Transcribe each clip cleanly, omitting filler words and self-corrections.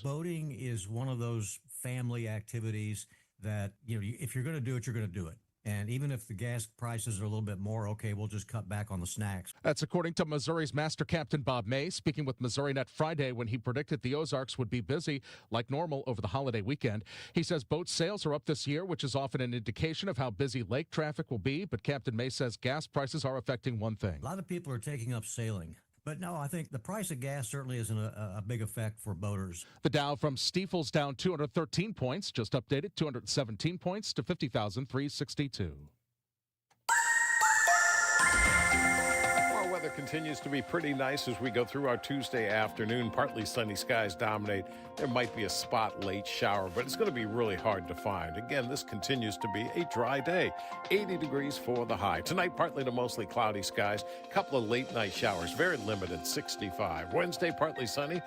Boating is one of those family activities that, if you're going to do it, you're going to do it. And even if the gas prices are a little bit more, okay, we'll just cut back on the snacks. That's according to Missouri's Master Captain Bob May, speaking with MissouriNet Friday when he predicted the Ozarks would be busy like normal over the holiday weekend. He says boat sales are up this year, which is often an indication of how busy lake traffic will be. But Captain May says gas prices are affecting one thing. A lot of people are taking up sailing. But no, I think the price of gas certainly isn't a big effect for boaters. The Dow from Stifel's down 213 points, just updated 217 points to 50,362. Our weather continues to be pretty nice as we go through our Tuesday afternoon. Partly sunny skies dominate. There might be a spot late shower, but it's going to be really hard to find. Again, this continues to be a dry day. 80 degrees for the high. Tonight, partly to mostly cloudy skies. Couple of late night showers, very limited, 65. Wednesday, partly sunny.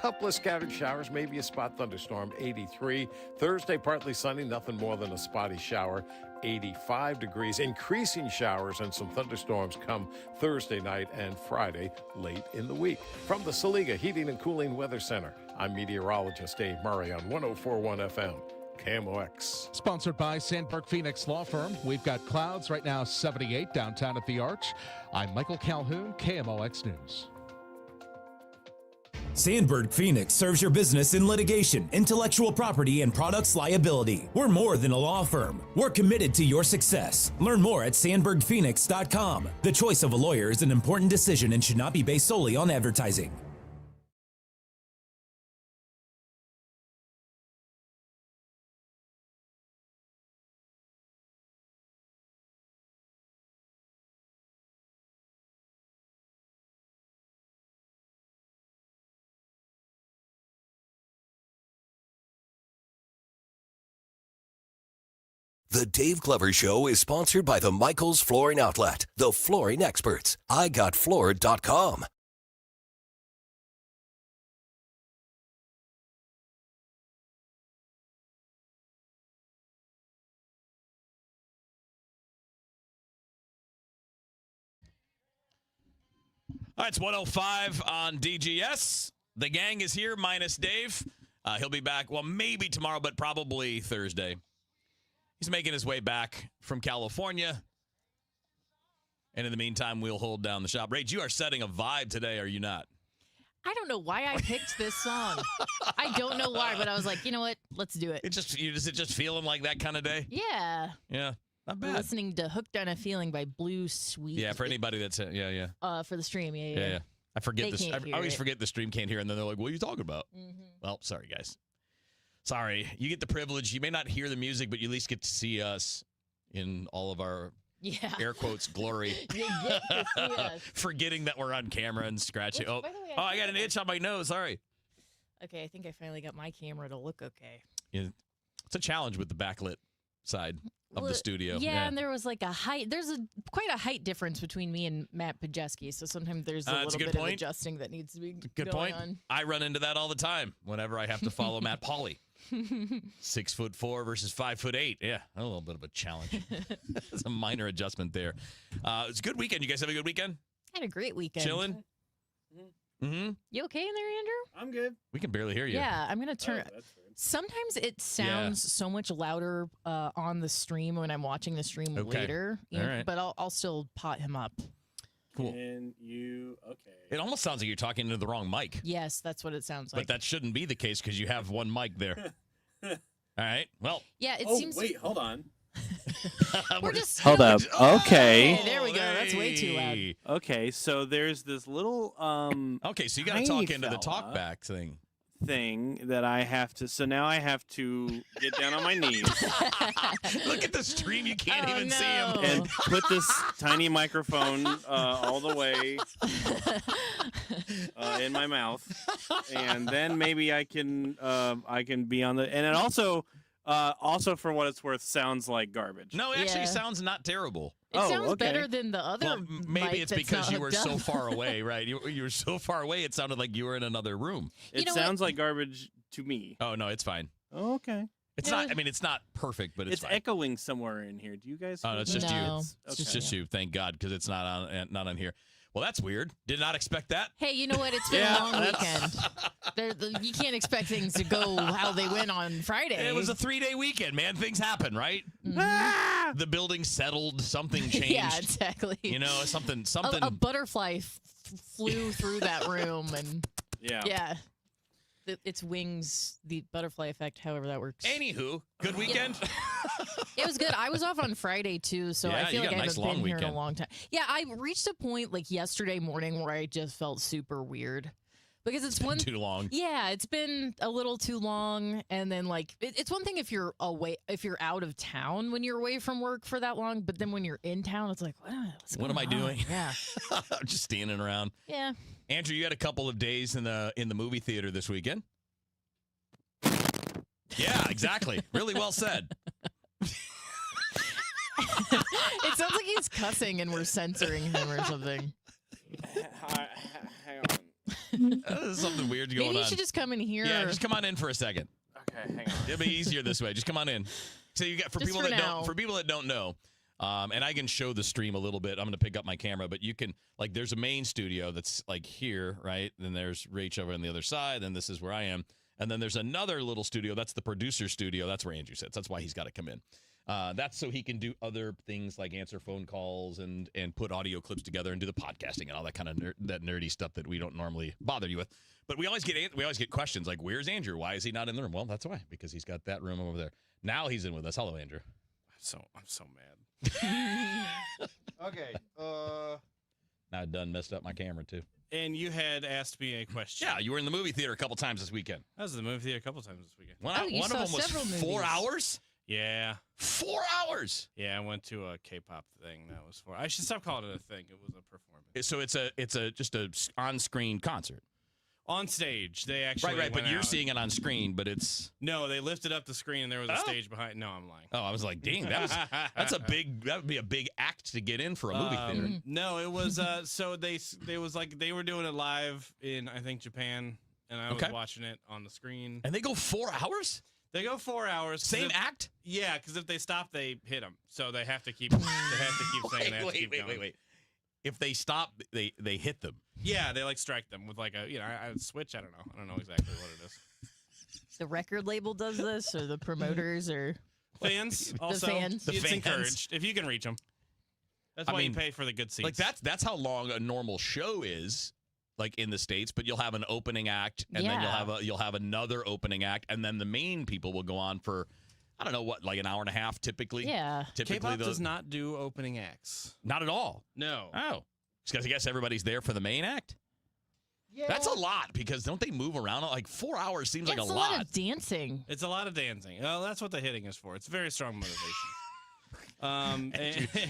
Couple of scattered showers, maybe a spot thunderstorm, 83. Thursday, partly sunny, nothing more than a spotty shower, 85 degrees. Increasing showers and some thunderstorms come Thursday night and Friday late in the week. From the Saliga Heating and Cooling Weather Center, I'm meteorologist Dave Murray on 104.1 FM. KMOX. Sponsored by Sandberg Phoenix Law Firm. We've got clouds right now, 78 downtown at the Arch. I'm Michael Calhoun, KMOX News. Sandberg Phoenix serves your business in litigation, intellectual property, and products liability. We're more than a law firm. We're committed to your success. Learn more at sandbergphoenix.com. The choice of a lawyer is an important decision and should not be based solely on advertising. The Dave Glover Show is sponsored by the Michaels Flooring Outlet, the flooring experts. IGotFloored.com. All right, it's 105 on DGS. The gang is here, minus Dave. He'll be back, well, maybe tomorrow, but probably Thursday. He's making his way back from California. And in the meantime, we'll hold down the shop. Rach, you are setting a vibe today, are you not? I don't know why I picked this song. I don't know why, but I was like, you know what? Let's do it. Is it just feeling like that kind of day? Yeah. Yeah. Not bad. Listening to Hooked on a Feeling by Blue Sweet. Yeah, for anybody that's, for the stream, yeah. I forget this. I always forget the stream can't hear, and then they're like, what are you talking about? Mm-hmm. Well, sorry, guys. Sorry. You get the privilege. You may not hear the music, but you at least get to see us in all of our air quotes glory. You get to see us. Forgetting that we're on camera and scratching. By the way, I got an itch on my nose. Sorry. Okay, I think I finally got my camera to look okay. Yeah, it's a challenge with the backlit side of the studio. Yeah, and there was like a height. There's quite a height difference between me and Matt Pajeski, so sometimes there's a little bit of adjusting that needs to be good going point. on. I run into that all the time whenever I have to follow Matt Pauley. 6'4" versus 5'8". Yeah, a little bit of a challenge. It's a minor adjustment there. It's a good weekend. You guys have a good weekend? Had a great weekend. Chilling? Mm-hmm. You okay in there, Andrew? I'm good. We can barely hear you. Yeah, I'm going to turn. Sometimes it sounds so much louder on the stream when I'm watching the stream later. All right. But I'll still pot him up. Cool. And okay. It almost sounds like you're talking into the wrong mic. Yes, that's what it sounds like. But that shouldn't be the case because you have one mic there. All right. Well. Yeah, it seems. Wait, hold on. We're just hold up. Okay. There we go. That's way too loud. Okay, so there's this little Okay, so you got to talk into the talkback thing that I have to. So now I have to get down on my knees. Look at the stream. You can't even see him. And put this tiny microphone all the way in my mouth, and then maybe I can be on the. And it also for what it's worth, sounds like garbage. No, it actually sounds not terrible. It sounds better than the other. Well, maybe it's because you were so up. far away, right? You were so far away, it sounded like you were in another room. It sounds like garbage to me. Oh, no, it's fine. Oh, okay. It's not. I mean, it's not perfect, but it's fine. Echoing somewhere in here. Do you guys? Oh, no, it's just you. Okay. It's just you. Thank God, because it's not on here. Well, that's weird. Did not expect that. Hey, you know what? It's been a long weekend. You can't expect things to go how they went on Friday. It was a 3-day weekend, man. Things happen, right? Mm-hmm. The building settled. Something changed. Yeah, exactly. You know, something. A butterfly flew through that room, and yeah. Its wings, the butterfly effect, however that works. Anywho, good weekend. It was good. I was off on Friday too, so I feel like I haven't been here in a long time. Yeah, I reached a point like yesterday morning where I just felt super weird because it's been too long. Yeah, it's been a little too long, and then like it's one thing if you're away, if you're out of town when you're away from work for that long, but then when you're in town, it's like, what am I doing? Yeah, I'm just standing around. Yeah. Andrew, you had a couple of days in the movie theater this weekend. Yeah, exactly. Really well said. It sounds like he's cussing and we're censoring him or something. Hang on. There's something weird going on. Maybe you should just come in here. Yeah, just come on in for a second. Okay, hang on. It'll be easier this way. Just come on in. So you got for people that don't know, and I can show the stream a little bit. I'm going to pick up my camera, but you can there's a main studio that's like here, right? Then there's Rach over on the other side. Then this is where I am. And then there's another little studio. That's the producer studio. That's where Andrew sits. That's why he's got to come in. That's so he can do other things like answer phone calls and put audio clips together and do the podcasting and all that kind of nerdy stuff that we don't normally bother you with. But we always get questions like, "Where's Andrew? Why is he not in the room?" Well, that's why, because he's got that room over there. Now he's in with us. Hello, Andrew. I'm so mad. Okay. Now I done messed up my camera too. And you had asked me a question. Yeah, you were in the movie theater a couple times this weekend. I was in the movie theater a couple times this weekend. One of them was 4 hours? Yeah. 4 hours? Yeah, I went to a K-pop thing. That was 4. I should stop calling it a thing. It was a performance. So it's just a on-screen concert. On stage, they actually right. But you're out. seeing it on screen, but it's no. They lifted up the screen and there was a stage behind. No, I'm lying. Oh, I was like, dang, that would be a big act to get in for a movie theater. No, it was so they was like they were doing it live in I think Japan, and I was watching it on the screen. And they go 4 hours. They go 4 hours. Same act? Yeah, because if they stop, they hit them. So they have to keep. They have to keep saying. Wait. If they stop, they hit them. Yeah, they strike them with a switch. I don't know exactly what it is. The record label does this, or the promoters, or fans. Also, the fans. It's encouraged if you can reach them. That's why you pay for the good seats. Like that's how long a normal show is, like in the States. But you'll have an opening act, and then you'll have another opening act, and then the main people will go on for. I don't know what, like an hour and a half typically. Yeah. K-pop does not do opening acts. Not at all. No. Oh. Because I guess everybody's there for the main act? Yeah. That's a lot because don't they move around? Like 4 hours seems like a lot. It's a lot of dancing. It's a lot of dancing. Well, that's what the hitting is for. It's very strong motivation.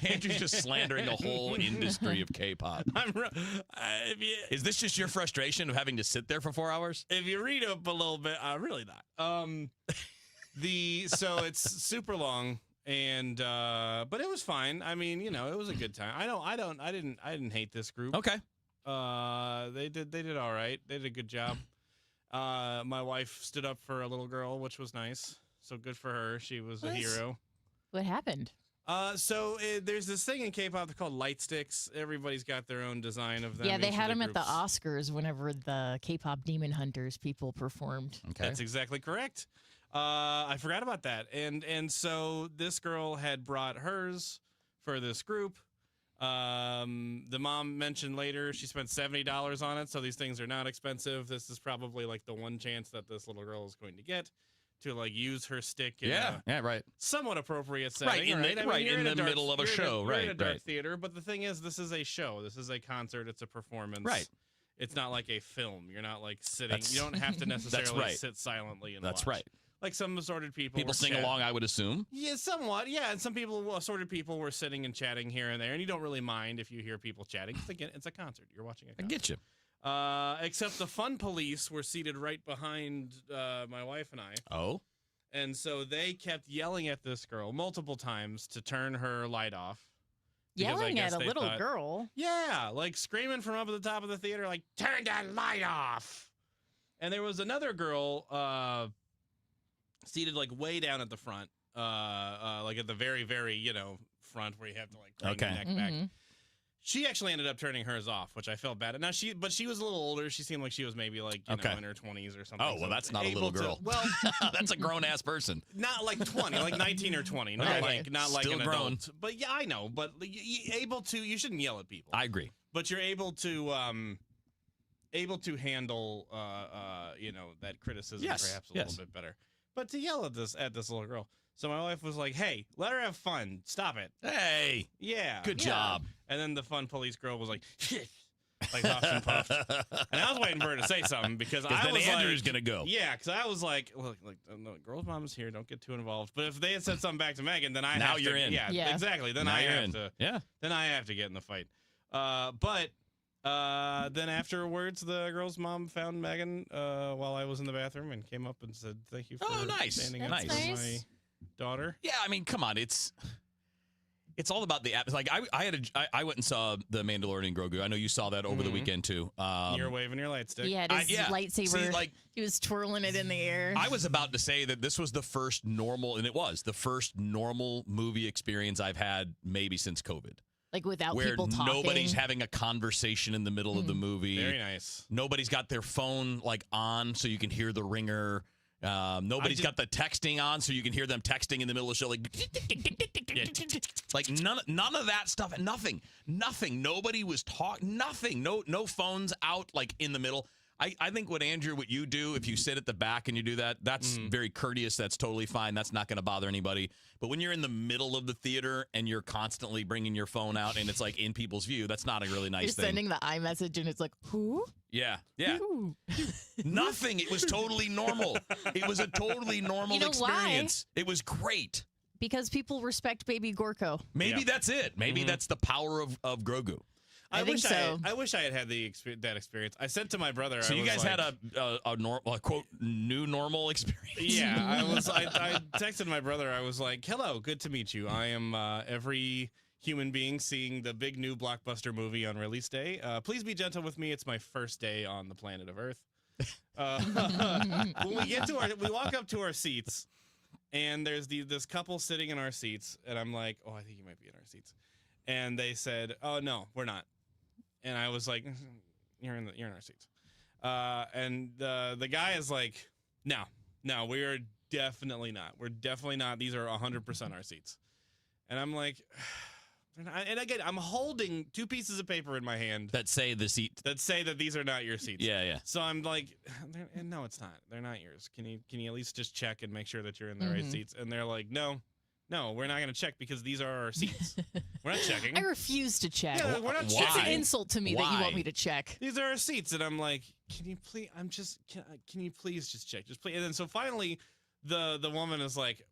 Andrew's just slandering the whole industry of K-pop. Is this just your frustration of having to sit there for 4 hours? If you read up a little bit, really not. So it's super long, and but it was fine. I mean, it was a good time. I didn't hate this group. Okay. They did all right. They did a good job. My wife stood up for a little girl, which was nice. So good for her. She was a hero. What happened? There's this thing in K-pop called light sticks. Everybody's got their own design of them. Yeah, they had them at the Oscars whenever the K-pop Demon Hunters people performed. Okay. That's exactly correct. I forgot about that. And so this girl had brought hers for this group. The mom mentioned later she spent $70 on it, so these things are not expensive. This is probably like the one chance that this little girl is going to get to use her stick in right. somewhat appropriate setting. Right in the middle of a show. You're in a dark right. theater, but the thing is, this is a show. This is a concert. It's a performance. Right. It's not like a film. You're not sitting. You don't have to necessarily sit silently and That's watch. right. Like some assorted people. People sing along, I would assume. Yeah, somewhat. Yeah, and some assorted people were sitting and chatting here and there, and you don't really mind if you hear people chatting. Again, it's a concert. You're watching a concert. I get you. Except the fun police were seated right behind my wife and I. Oh. And so they kept yelling at this girl multiple times to turn her light off. Yelling at a little girl? Yeah, screaming from up at the top of the theater, turn that light off. And there was another girl seated way down at the front, at the very, very, front where you have to bring your neck back. She actually ended up turning hers off, which I felt bad. Now she was a little older. She seemed like she was maybe like you know in her 20s or something. Oh, well, that's not a little girl. That's a grown ass person. Not like 20, like 19 or 20. Not like Still an grown. adult. But yeah, I know. But you shouldn't yell at people. I agree. But you're able to handle that criticism perhaps a little bit better. But to yell at this little girl. So my wife was like, "Hey, let her have fun. Stop it." Hey. Yeah. Good job. And then the fun police girl was like, like huffed and puffed. And I was waiting for her to say something because I was Andrew's gonna go. Yeah, because I was like, look, no, girl's mom is here. Don't get too involved. But if they had said something back to Megan, then now you're in. Yeah, exactly. Then I have to. Yeah. Then I have to get in the fight. But then afterwards, the girl's mom found Megan while I was in the bathroom and came up and said, "Thank you for standing up for my daughter." Yeah, I mean, come on, it's all about the app. Like I went and saw The Mandalorian Grogu. I know you saw that over the weekend too. You're waving your light stick. He had his lightsaber. See, like, he was twirling it in the air. I was about to say that this was the first normal, and it was the first normal movie experience I've had maybe since COVID. Like without where people talking. Nobody's having a conversation in the middle of the movie. Very nice. Nobody's got their phone like on so you can hear the ringer. Nobody's got the texting on so you can hear them texting in the middle of the show. Like none of that stuff. Nothing. Nobody was talking. Nothing. No phones out like in the middle. I think what you do, if you sit at the back and you do that, that's very courteous. That's totally fine. That's not going to bother anybody. But when you're in the middle of the theater and you're constantly bringing your phone out and it's like in people's view, that's not a really nice thing. You're sending the iMessage and it's like, who? Yeah. Who? Nothing. It was totally normal. It was a totally normal experience. Why? It was great. Because people respect Baby Gorko. Maybe that's it. Maybe that's the power of Grogu. I wish I had had that experience. I said to my brother. So you guys had a quote new normal experience. Yeah, I texted my brother. I was like, "Hello, good to meet you. I am every human being seeing the big new blockbuster movie on release day. Please be gentle with me. It's my first day on the planet of Earth." When we walk up to our seats, and there's this couple sitting in our seats, and I'm like, "Oh, I think you might be in our seats," and they said, "Oh no, we're not." And I was like, you're in our seats. And the guy is like, no, we are definitely not. We're definitely not. These are 100% our seats. And I'm like, and again, I'm holding two pieces of paper in my hand that say the seat that say that these are not your seats. Yeah. So I'm like, no, it's not. They're not yours. Can you at least just check and make sure that you're in the right seats? And they're like, no, we're not going to check because these are our seats. We're not checking. I refuse to check. Yeah, we're not checking. It's an insult to me that you want me to check. These are our seats, and I'm like, can you please? Can you please just check? Just please. And then so finally, the woman is like,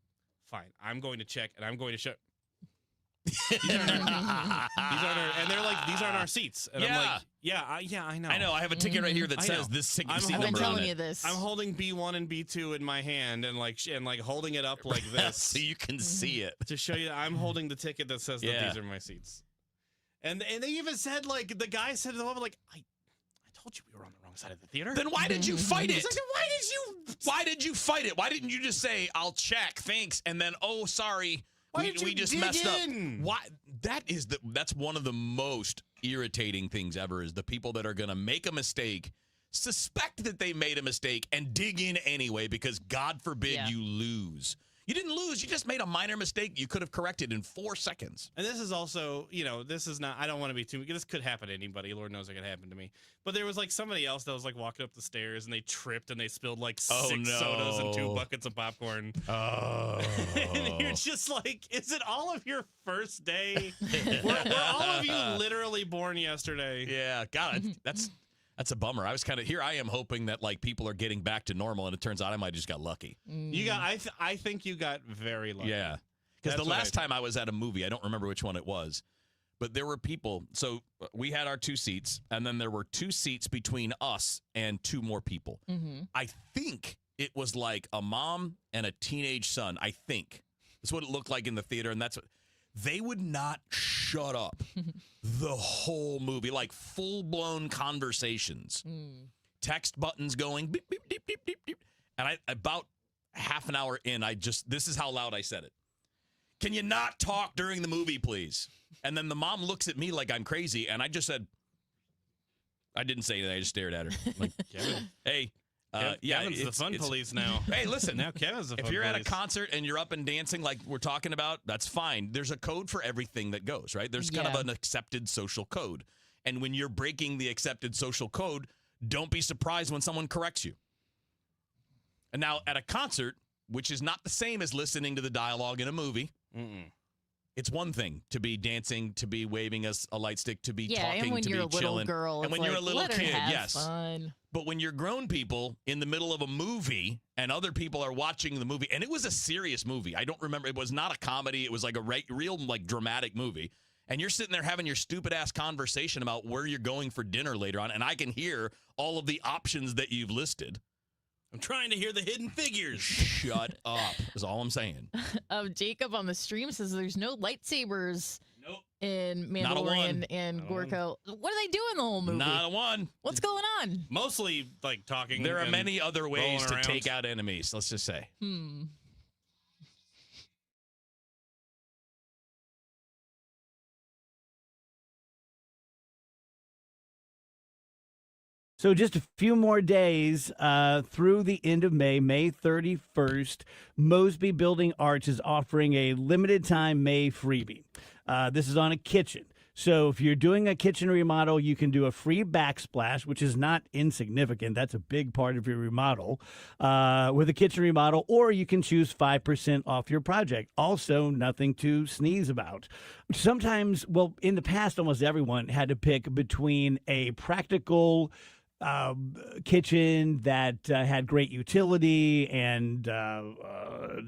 fine, I'm going to check, and I'm going to show. These aren't and they're like, these aren't our seats. And I'm like, I know. I know. I have a ticket right here that says this seat number on it. I'm holding B1 and B2 in my hand and like holding it up like this so you can see it to show you that I'm holding the ticket that says that these are my seats. And they even said, like, the guy said to the woman, like, I told you we were on the wrong side of the theater. Then why did you fight it? He's like, why did you fight it? Why didn't you just say, I'll check, thanks, and then, oh, sorry. We just messed up. Why? That's one of the most irritating things ever is the people that are going to make a mistake, suspect that they made a mistake, and dig in anyway because God forbid you lose. You didn't lose. You just made a minor mistake you could have corrected in 4 seconds. And this is also, this is not, I don't want to be too, this could happen to anybody. Lord knows it could happen to me. But there was like somebody else that was like walking up the stairs and they tripped and they spilled like 6 sodas and 2 buckets of popcorn. Oh. And you're just like, is it all of your first day? were all of you literally born yesterday? Yeah, God, that's a bummer. I was here I am hoping that like people are getting back to normal, and it turns out I might have just got lucky. You got I think you got very lucky. Yeah. Because the last time I was at a movie, I don't remember which one it was, but there were people. So we had our 2 seats, and then there were 2 seats between us and 2 more people. I think it was like a mom and a teenage son. I think that's what it looked like in the theater, and that's what they would not shut up the whole movie, like full-blown conversations. Text buttons going, beep, beep, beep, beep, beep, beep. And about half an hour in, this is how loud I said it. can you not talk during the movie, please? And then the mom looks at me like I'm crazy, and I just said, I didn't say that. I just stared at her. I'm like, Kevin, hey. Kevin's the fun police now. Hey, listen. Now Kevin's the fun If you're police. at a concert and you're up and dancing like we're talking about, that's fine. There's a code for everything that goes, right? There's kind of an accepted social code. And when you're breaking the accepted social code, don't be surprised when someone corrects you. And now at a concert, which is not the same as listening to the dialogue in a movie, it's one thing to be dancing, to be waving a light stick, to be talking, and when to you're be a little chilling. girl, and when it's you're a like, little let her kid, have yes. fun. But when you're grown people in the middle of a movie and other people are watching the movie, and it was a serious movie. I don't remember. It was not a comedy. It was like a real like dramatic movie. And you're sitting there having your stupid ass conversation about where you're going for dinner later on. And I can hear all of the options that you've listed. I'm trying to hear the hidden figures. Shut up is all I'm saying. Jacob on the stream says there's no lightsabers in Not a one. Mandalorian and Gorko. What are they doing the whole movie? Not a one. What's going on? Mostly like talking. There are and many other ways to rolling take around. out enemies, let's just say. So just a few more days through the end of May, May 31st, Mosby Building Arts is offering a limited time May freebie. This is on a kitchen. So if you're doing a kitchen remodel, you can do a free backsplash, which is not insignificant. That's a big part of your remodel with a kitchen remodel, or you can choose 5% off your project. Also, nothing to sneeze about. Sometimes, well, in the past, almost everyone had to pick between a practical kitchen that had great utility and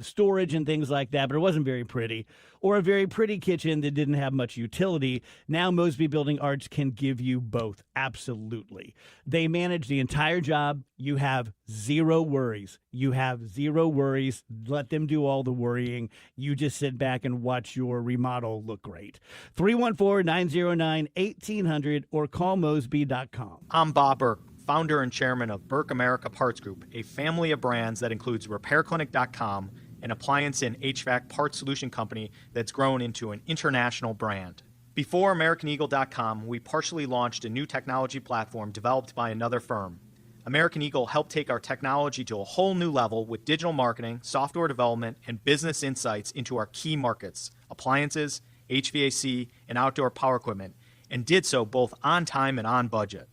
storage and things like that, but it wasn't very pretty, or a very pretty kitchen that didn't have much utility. Now Mosby Building Arts can give you both. Absolutely. They manage the entire job. You have zero worries. You have zero worries. Let them do all the worrying. You just sit back and watch your remodel look great. 314-909-1800 or call Mosby.com. I'm Bob Burke, founder and chairman of Burke America Parts Group, a family of brands that includes RepairClinic.com, an appliance and HVAC parts solution company that's grown into an international brand. Before AmericanEagle.com, we partially launched a new technology platform developed by another firm. American Eagle helped take our technology to a whole new level with digital marketing, software development, and business insights into our key markets, appliances, HVAC, and outdoor power equipment, and did so both on time and on budget.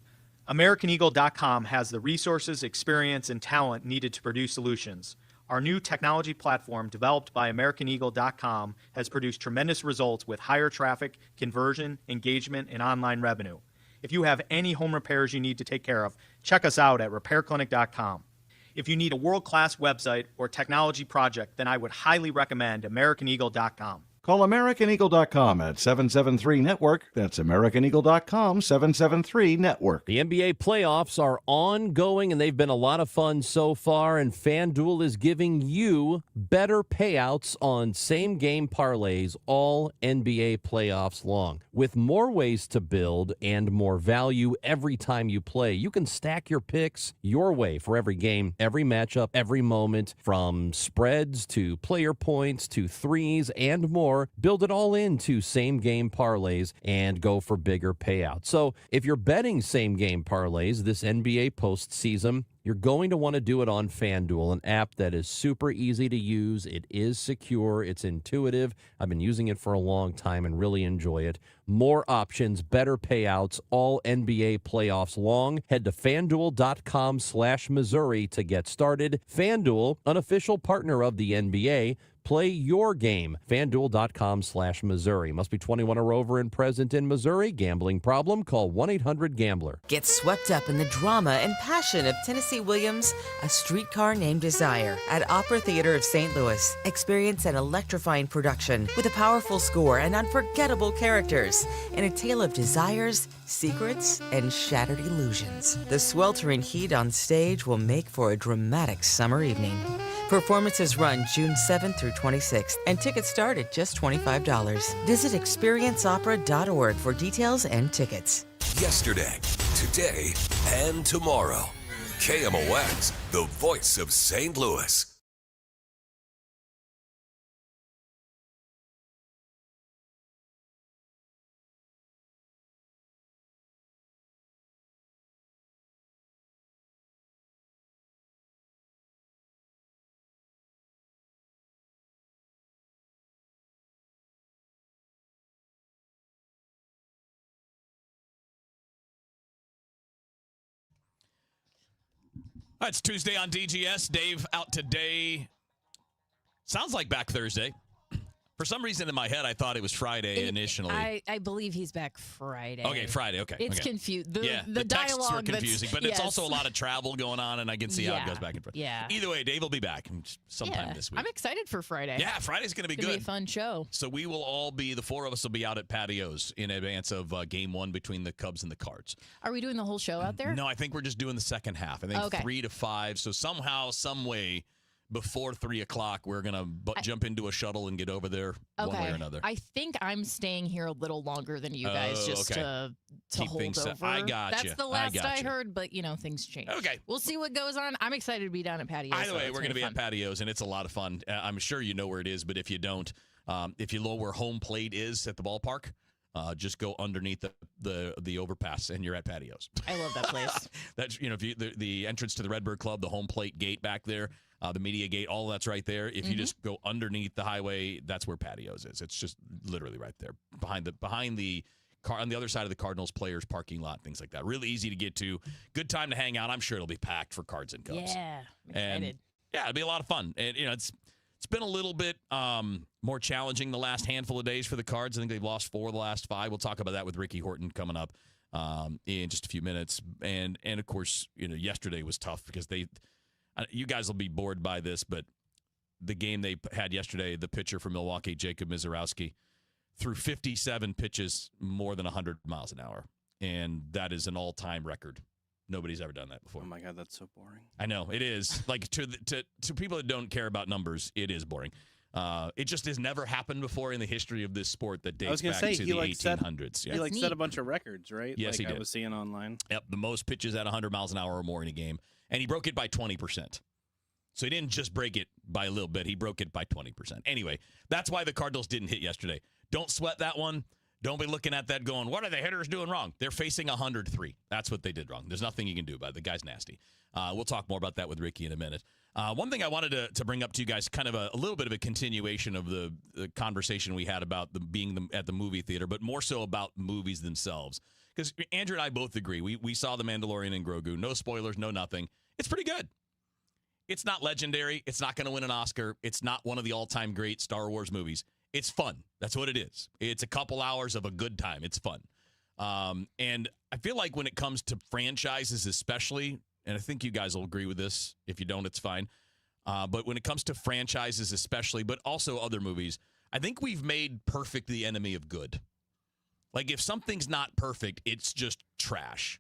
AmericanEagle.com has the resources, experience, and talent needed to produce solutions. Our new technology platform, developed by AmericanEagle.com, has produced tremendous results with higher traffic, conversion, engagement, and online revenue. If you have any home repairs you need to take care of, check us out at RepairClinic.com. If you need a world-class website or technology project, then I would highly recommend AmericanEagle.com. Call AmericanEagle.com at 773-NETWORK. That's AmericanEagle.com, 773-NETWORK. The NBA playoffs are ongoing, and they've been a lot of fun so far, and FanDuel is giving you better payouts on same-game parlays all NBA playoffs long. With more ways to build and more value every time you play, you can stack your picks your way for every game, every matchup, every moment, from spreads to player points to threes and more. Build it all into same-game parlays and go for bigger payouts. So if you're betting same-game parlays this NBA postseason, you're going to want to do it on FanDuel, an app that is super easy to use. It is secure. It's intuitive. I've been using it for a long time and really enjoy it. More options, better payouts, all NBA playoffs long. Head to FanDuel.com/Missouri to get started. FanDuel, an official partner of the NBA. Play your game. FanDuel.com/Missouri. Must be 21 or over and present in Missouri. Gambling problem? Call 1-800-GAMBLER. Get swept up in the drama and passion of Tennessee Williams' A Streetcar Named Desire at Opera Theater of St. Louis. Experience an electrifying production with a powerful score and unforgettable characters in a tale of desires, secrets, and shattered illusions. The sweltering heat on stage will make for a dramatic summer evening. Performances run June 7th through 26th, and tickets start at just $25. Visit experienceopera.org for details and tickets. Yesterday, today, and tomorrow. KMOX, the voice of St. Louis. It's Tuesday on DGS. Dave out today. Sounds like back Thursday. For some reason in my head, I thought it was Friday initially. I believe he's back Friday. Okay, Friday. Okay. It's okay. confused. The texts were confusing, but it's also a lot of travel going on, and I can see how it goes back and forth. Yeah. Either way, Dave will be back sometime this week. I'm excited for Friday. Yeah, Friday's going to be It's good. Be a fun show. So we will all be, the four of us will be out at patios in advance of game one between the Cubs and the Cards. Are we doing the whole show out there? No, I think we're just doing the second half. I think 3 to 5. So somehow, some way, before 3 o'clock, we're going to jump into a shuttle and get over there one way or another. I think I'm staying here a little longer than you guys just to keep hold things over. I got you. That's the last I heard, but, things change. Okay. We'll see what goes on. I'm excited to be down at patios. Either way, we're going to be at patios, and it's a lot of fun. I'm sure you know where it is, but if you don't, if you know where home plate is at the ballpark, just go underneath the overpass, and you're at patios. I love that place. That's if the entrance to the Redbird Club, the home plate gate back there, the media gate, all that's right there. If you just go underneath the highway, that's where patios is. It's just literally right there behind the car on the other side of the Cardinals players parking lot, things like that. Really easy to get to. Good time to hang out. I'm sure it'll be packed for Cards and Cubs. Yeah, I'm excited. And it'll be a lot of fun. And it's been a little bit more challenging the last handful of days for the Cards. I think they've lost 4 of the last 5. We'll talk about that with Ricky Horton coming up in just a few minutes. And of course, yesterday was tough because you guys will be bored by this, but the game they had yesterday, the pitcher for Milwaukee, Jacob Mizorowski, threw 57 pitches more than 100 miles an hour. And that is an all-time record. Nobody's ever done that before. Oh, my God, that's so boring. I know. It is. Like, to people that don't care about numbers, it is boring. It just has never happened before in the history of this sport that dates back to the 1800s. He set a bunch of records, right? Yes, he did. I was seeing online. Yep, the most pitches at 100 miles an hour or more in a game. And he broke it by 20%. So he didn't just break it by a little bit. He broke it by 20%. Anyway, that's why the Cardinals didn't hit yesterday. Don't sweat that one. Don't be looking at that going, what are the hitters doing wrong? They're facing 103. That's what they did wrong. There's nothing you can do about it. The guy's nasty. We'll talk more about that with Ricky in a minute. One thing I wanted to bring up to you guys, kind of a little bit of a continuation of the conversation we had about being at the movie theater, but more so about movies themselves. Because Andrew and I both agree. We saw The Mandalorian and Grogu. No spoilers, no nothing. It's pretty good. It's not legendary. It's not going to win an Oscar. It's not one of the all-time great Star Wars movies. It's fun. That's what it is. It's a couple hours of a good time. It's fun. And I feel like when it comes to franchises especially, and I think you guys will agree with this. If you don't, it's fine. But when it comes to franchises especially, but also other movies, I think we've made perfect the enemy of good. Like if something's not perfect, it's just trash.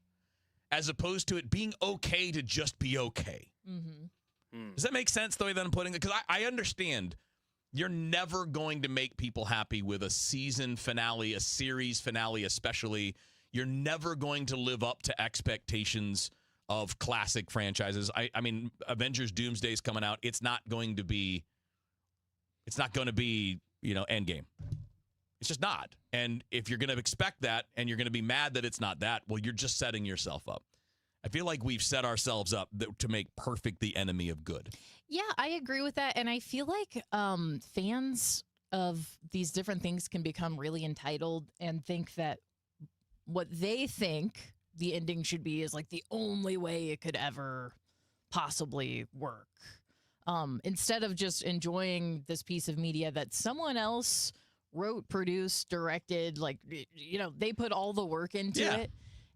As opposed to it being okay to just be okay. Mm-hmm. Does that make sense the way that I'm putting it? Because I understand you're never going to make people happy with a season finale, a series finale especially. You're never going to live up to expectations of classic franchises. I mean, Avengers Doomsday is coming out. It's not going to be, Endgame. It's just not. And if you're going to expect that and you're going to be mad that it's not that, well, you're just setting yourself up. I feel like we've set ourselves up to make perfect the enemy of good. Yeah, I agree with that. And I feel like fans of these different things can become really entitled and think that what they think the ending should be is like the only way it could ever possibly work. Instead of just enjoying this piece of media that someone else wrote, produced, directed, they put all the work into it.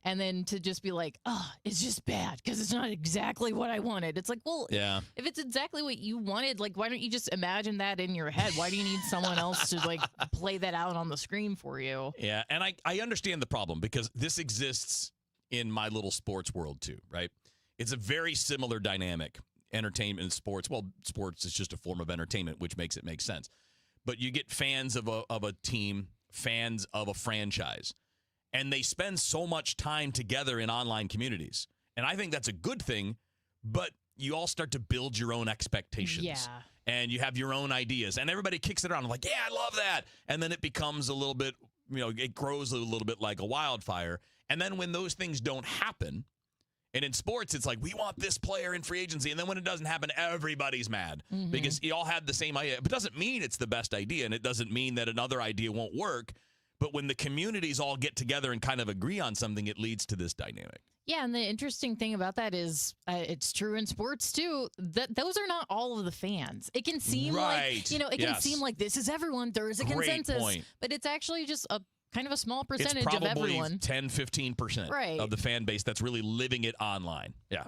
And then to just be like, it's just bad because it's not exactly what I wanted. It's like, well, if it's exactly what you wanted, why don't you just imagine that in your head? Why do you need someone else to play that out on the screen for you? Yeah, and I understand the problem because this exists in my little sports world too, right? It's a very similar dynamic, entertainment and sports. Well, sports is just a form of entertainment, which makes it make sense. But you get fans of a team, fans of a franchise. And they spend so much time together in online communities. And I think that's a good thing, but you all start to build your own expectations. Yeah. And you have your own ideas. And everybody kicks it around. I'm like, yeah, I love that. And then it becomes a little bit, it grows a little bit like a wildfire. And then when those things don't happen, and in sports, it's like, we want this player in free agency. And then when it doesn't happen, everybody's mad because you all had the same idea. But it doesn't mean it's the best idea. And it doesn't mean that another idea won't work. But when the communities all get together and kind of agree on something, it leads to this dynamic. Yeah, and the interesting thing about that is it's true in sports too, that those are not all of the fans. It can seem like, it can seem like this is everyone, there is a consensus, point. but it's actually just a kind of a small percentage it's of probably everyone. 10-15% of the fan base that's really living it online. Yeah.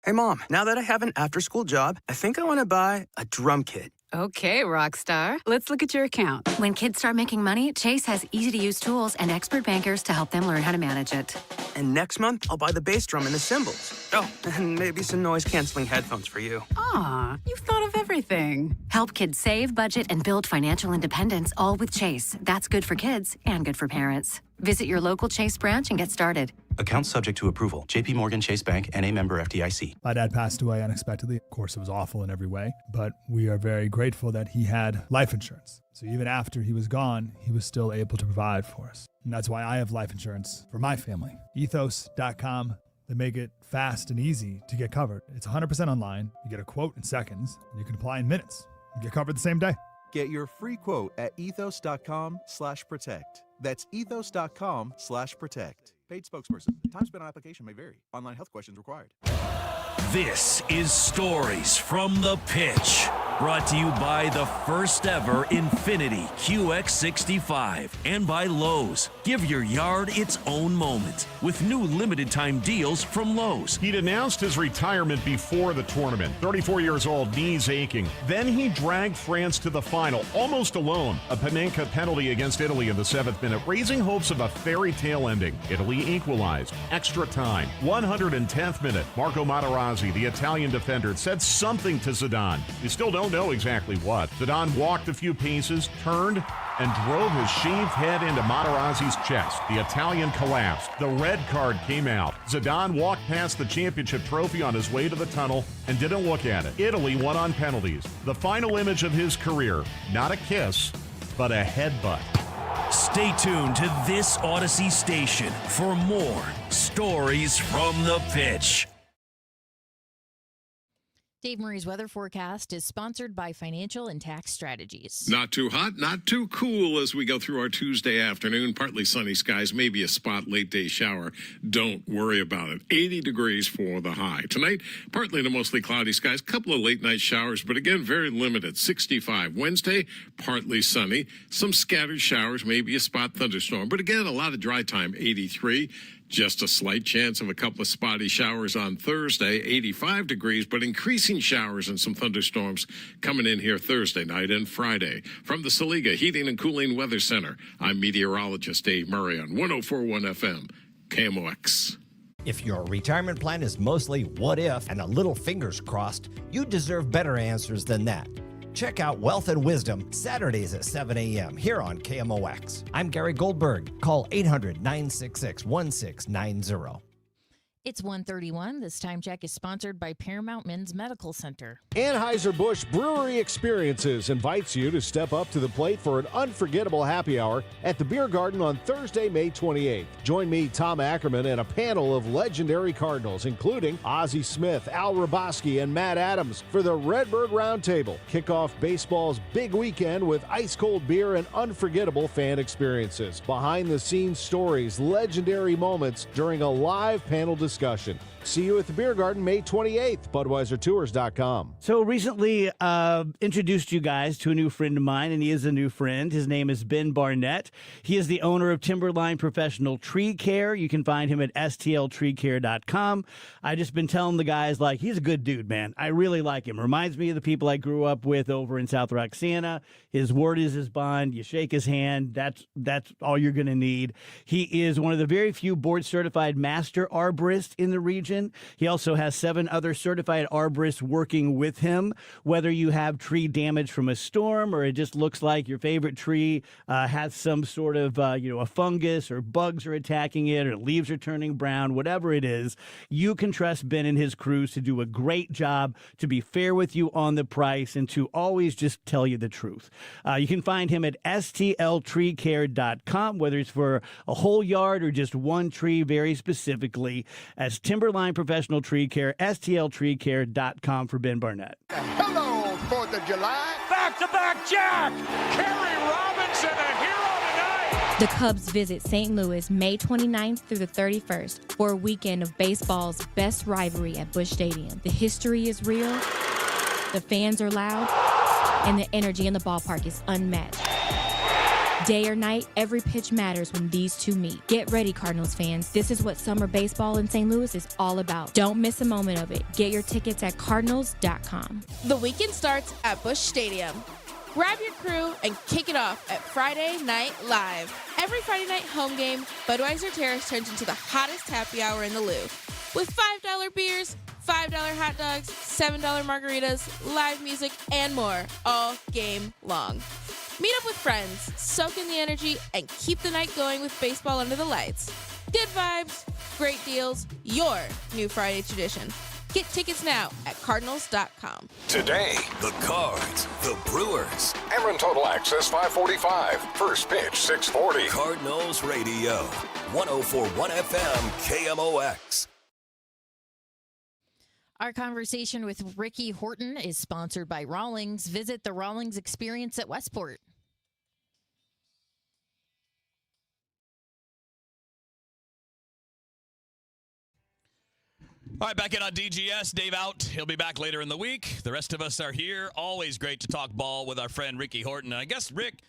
Hey, Mom, now that I have an after-school job, I think I want to buy a drum kit. Okay, Rockstar. Let's look at your account. When kids start making money, Chase has easy-to-use tools and expert bankers to help them learn how to manage it. And next month, I'll buy the bass drum and the cymbals. Oh, and maybe some noise-canceling headphones for you. Aw, you've thought of everything. Help kids save, budget, and build financial independence, all with Chase. That's good for kids and good for parents. Visit your local Chase branch and get started. Account subject to approval. JP Morgan Chase Bank, N.A. member FDIC. My dad passed away unexpectedly. Of course, it was awful in every way, but we are very grateful that he had life insurance. So even after he was gone, he was still able to provide for us. And that's why I have life insurance for my family. Ethos.com. They make it fast and easy to get covered. It's 100% online. You get a quote in seconds, and you can apply in minutes. You get covered the same day. Get your free quote at ethos.com/protect. That's ethos.com/protect. Paid spokesperson. Time spent on application may vary. Online health questions required. This is Stories from the Pitch, brought to you by the first ever Infinity QX65 and by Lowe's. Give your yard its own moment with new limited time deals from Lowe's. He'd announced his retirement before the tournament. 34 years old, knees aching. Then he dragged France to the final, almost alone. A Panenka penalty against Italy in the 7th minute, raising hopes of a fairy tale ending. Italy equalized. Extra time. 110th minute, Marco Materazzi, the Italian defender, said something to Zidane. We still don't know exactly what. Zidane walked a few paces, turned, and drove his shaved head into Materazzi's chest. The Italian collapsed. The red card came out. Zidane walked past the championship trophy on his way to the tunnel and didn't look at it. Italy won on penalties. The final image of his career, not a kiss, but a headbutt. Stay tuned to this Odyssey station for more Stories from the Pitch. Dave Murray's weather forecast is sponsored by Financial and Tax Strategies. Not too hot, not too cool as we go through our Tuesday afternoon. Partly sunny skies, maybe a spot late day shower. Don't worry about it. 80 degrees for the high. Tonight, partly to mostly cloudy skies, couple of late night showers, but again, very limited. 65. Wednesday, partly sunny. Some scattered showers, maybe a spot thunderstorm, but again, a lot of dry time. 83. Just a slight chance of a couple of spotty showers on Thursday, 85 degrees, but increasing showers and some thunderstorms coming in here Thursday night and Friday. From the Saliga Heating and Cooling Weather Center, I'm meteorologist Dave Murray on 104.1 FM, KMOX. If your retirement plan is mostly what if and a little fingers crossed, you deserve better answers than that. Check out Wealth and Wisdom Saturdays at 7 a.m. here on KMOX. I'm Gary Goldberg. Call 800-966-1690. It's 1:31. This time check is sponsored by Paramount Men's Medical Center. Anheuser-Busch Brewery Experiences invites you to step up to the plate for an unforgettable happy hour at the Beer Garden on Thursday, May 28th. Join me, Tom Ackerman, and a panel of legendary Cardinals, including Ozzie Smith, Al Raboski, and Matt Adams for the Redbird Roundtable. Kick off baseball's big weekend with ice-cold beer and unforgettable fan experiences. Behind-the-scenes stories, legendary moments during a live panel discussion. See you at the Beer Garden May 28th, BudweiserTours.com. So recently introduced you guys to a new friend of mine, and he is a new friend. His name is Ben Barnett. He is the owner of Timberline Professional Tree Care. You can find him at stltreecare.com. I just been telling the guys, like, he's a good dude, man. I really like him. Reminds me of the people I grew up with over in South Roxana. His word is his bond. You shake his hand. That's all you're going to need. He is one of the very few board-certified master arborists in the region. He also has 7 other certified arborists working with him. Whether you have tree damage from a storm or it just looks like your favorite tree has some sort of a fungus or bugs are attacking it or leaves are turning brown, whatever it is, you can trust Ben and his crews to do a great job, to be fair with you on the price, and to always just tell you the truth. You can find him at stltreecare.com, whether it's for a whole yard or just one tree very specifically, as Timberline Professional Tree Care, stltreecare.com for Ben Barnett. Hello, 4th of July. Back-to-back Jack! Kerry Robinson, a hero tonight! The Cubs visit St. Louis May 29th through the 31st for a weekend of baseball's best rivalry at Busch Stadium. The history is real, the fans are loud, and the energy in the ballpark is unmatched. Day or night, every pitch matters when these two meet. Get ready, Cardinals fans. This is what summer baseball in St. Louis is all about. Don't miss a moment of it. Get your tickets at cardinals.com. The weekend starts at Busch Stadium. Grab your crew and kick it off at Friday Night Live. Every Friday night home game, Budweiser Terrace turns into the hottest happy hour in the Lou. With $5 beers, $5 hot dogs, $7 margaritas, live music, and more all game long. Meet up with friends, soak in the energy, and keep the night going with baseball under the lights. Good vibes, great deals, your new Friday tradition. Get tickets now at cardinals.com. Today, the Cards, the Brewers. Ameren Total Access 545. First pitch 640. Cardinals Radio. 104.1 FM KMOX. Our conversation with Ricky Horton is sponsored by Rawlings. Visit the Rawlings Experience at Westport. All right, back in on DGS. Dave out. He'll be back later in the week. The rest of us are here. Always great to talk ball with our friend Ricky Horton. And I guess, Rick,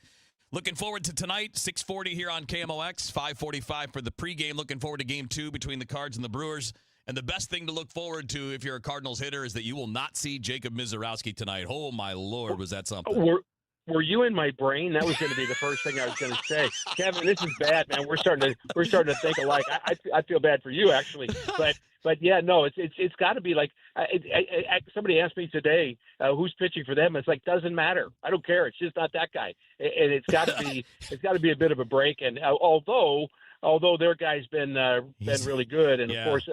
looking forward to tonight, 6:40 here on KMOX, 5:45 for the pregame. Looking forward to Game 2 between the Cards and the Brewers. And the best thing to look forward to if you're a Cardinals hitter is that you will not see Jacob Mizorowski tonight. Oh, my Lord, was that something? Were you in my brain? That was going to be the first thing I was going to say. Kevin, this is bad, man. We're starting to think alike. I feel bad for you, actually. But yeah, no, it's got to be like somebody asked me today who's pitching for them. It's like doesn't matter. I don't care. It's just not that guy. And it's got to be a bit of a break. And although their guy's been really good, and of course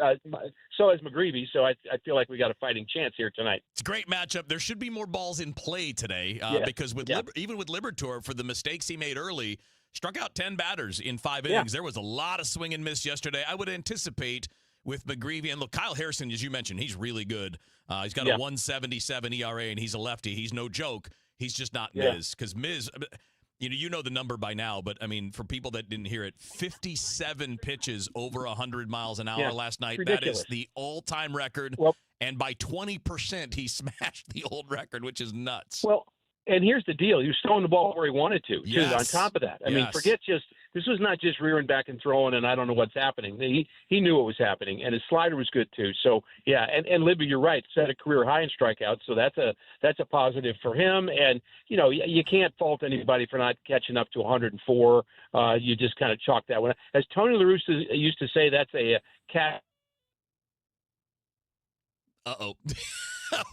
so has McGreevy. So I feel like we got a fighting chance here tonight. It's a great matchup. There should be more balls in play today because even with Liberatore, for the mistakes he made early, struck out 10 batters in 5 innings. There was a lot of swing and miss yesterday. I would anticipate with McGreevy, and look, Kyle Harrison, as you mentioned, he's really good. He's got a 1.77 ERA, and he's a lefty. He's no joke. He's just not Miz, because Miz. You know the number by now, but, I mean, for people that didn't hear it, 57 pitches over 100 miles an hour last night. Ridiculous. That is the all-time record, and by 20% he smashed the old record, which is nuts. Well, and here's the deal. He was throwing the ball where he wanted to, too, on top of that. I mean, this was not just rearing back and throwing and I don't know what's happening. He knew what was happening, and his slider was good, too. So, yeah, and Libby, you're right, set a career high in strikeouts, so that's a positive for him. And, you know, you can't fault anybody for not catching up to 104. You just kind of chalk that one. As Tony La Russa used to say, that's a cat. Uh-oh.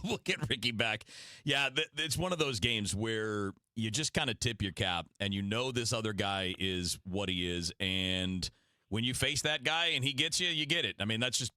We'll get Ricky back. Yeah, it's one of those games where you just kind of tip your cap and you know this other guy is what he is. And when you face that guy and he gets you, you get it. I mean, that's just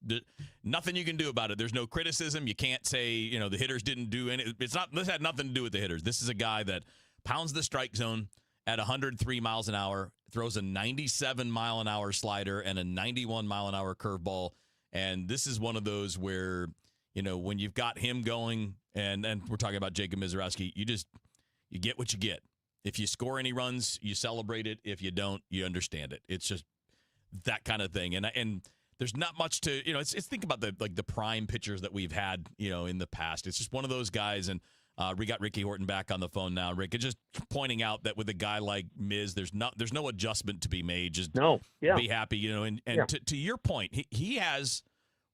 nothing you can do about it. There's no criticism. You can't say, the hitters didn't do any. This had nothing to do with the hitters. This is a guy that pounds the strike zone at 103 miles an hour, throws a 97-mile-an-hour slider and a 91-mile-an-hour curveball. And this is one of those where – when you've got him going, and we're talking about Jacob Mizorowski, you get what you get. If you score any runs, you celebrate it. If you don't, you understand it. It's just that kind of thing. And there's not much to, it's think about the prime pitchers that we've had, in the past. It's just one of those guys. And we got Ricky Horton back on the phone now. Rick, just pointing out that with a guy like Miz, there's no adjustment to be made. Just be happy, and to your point, he has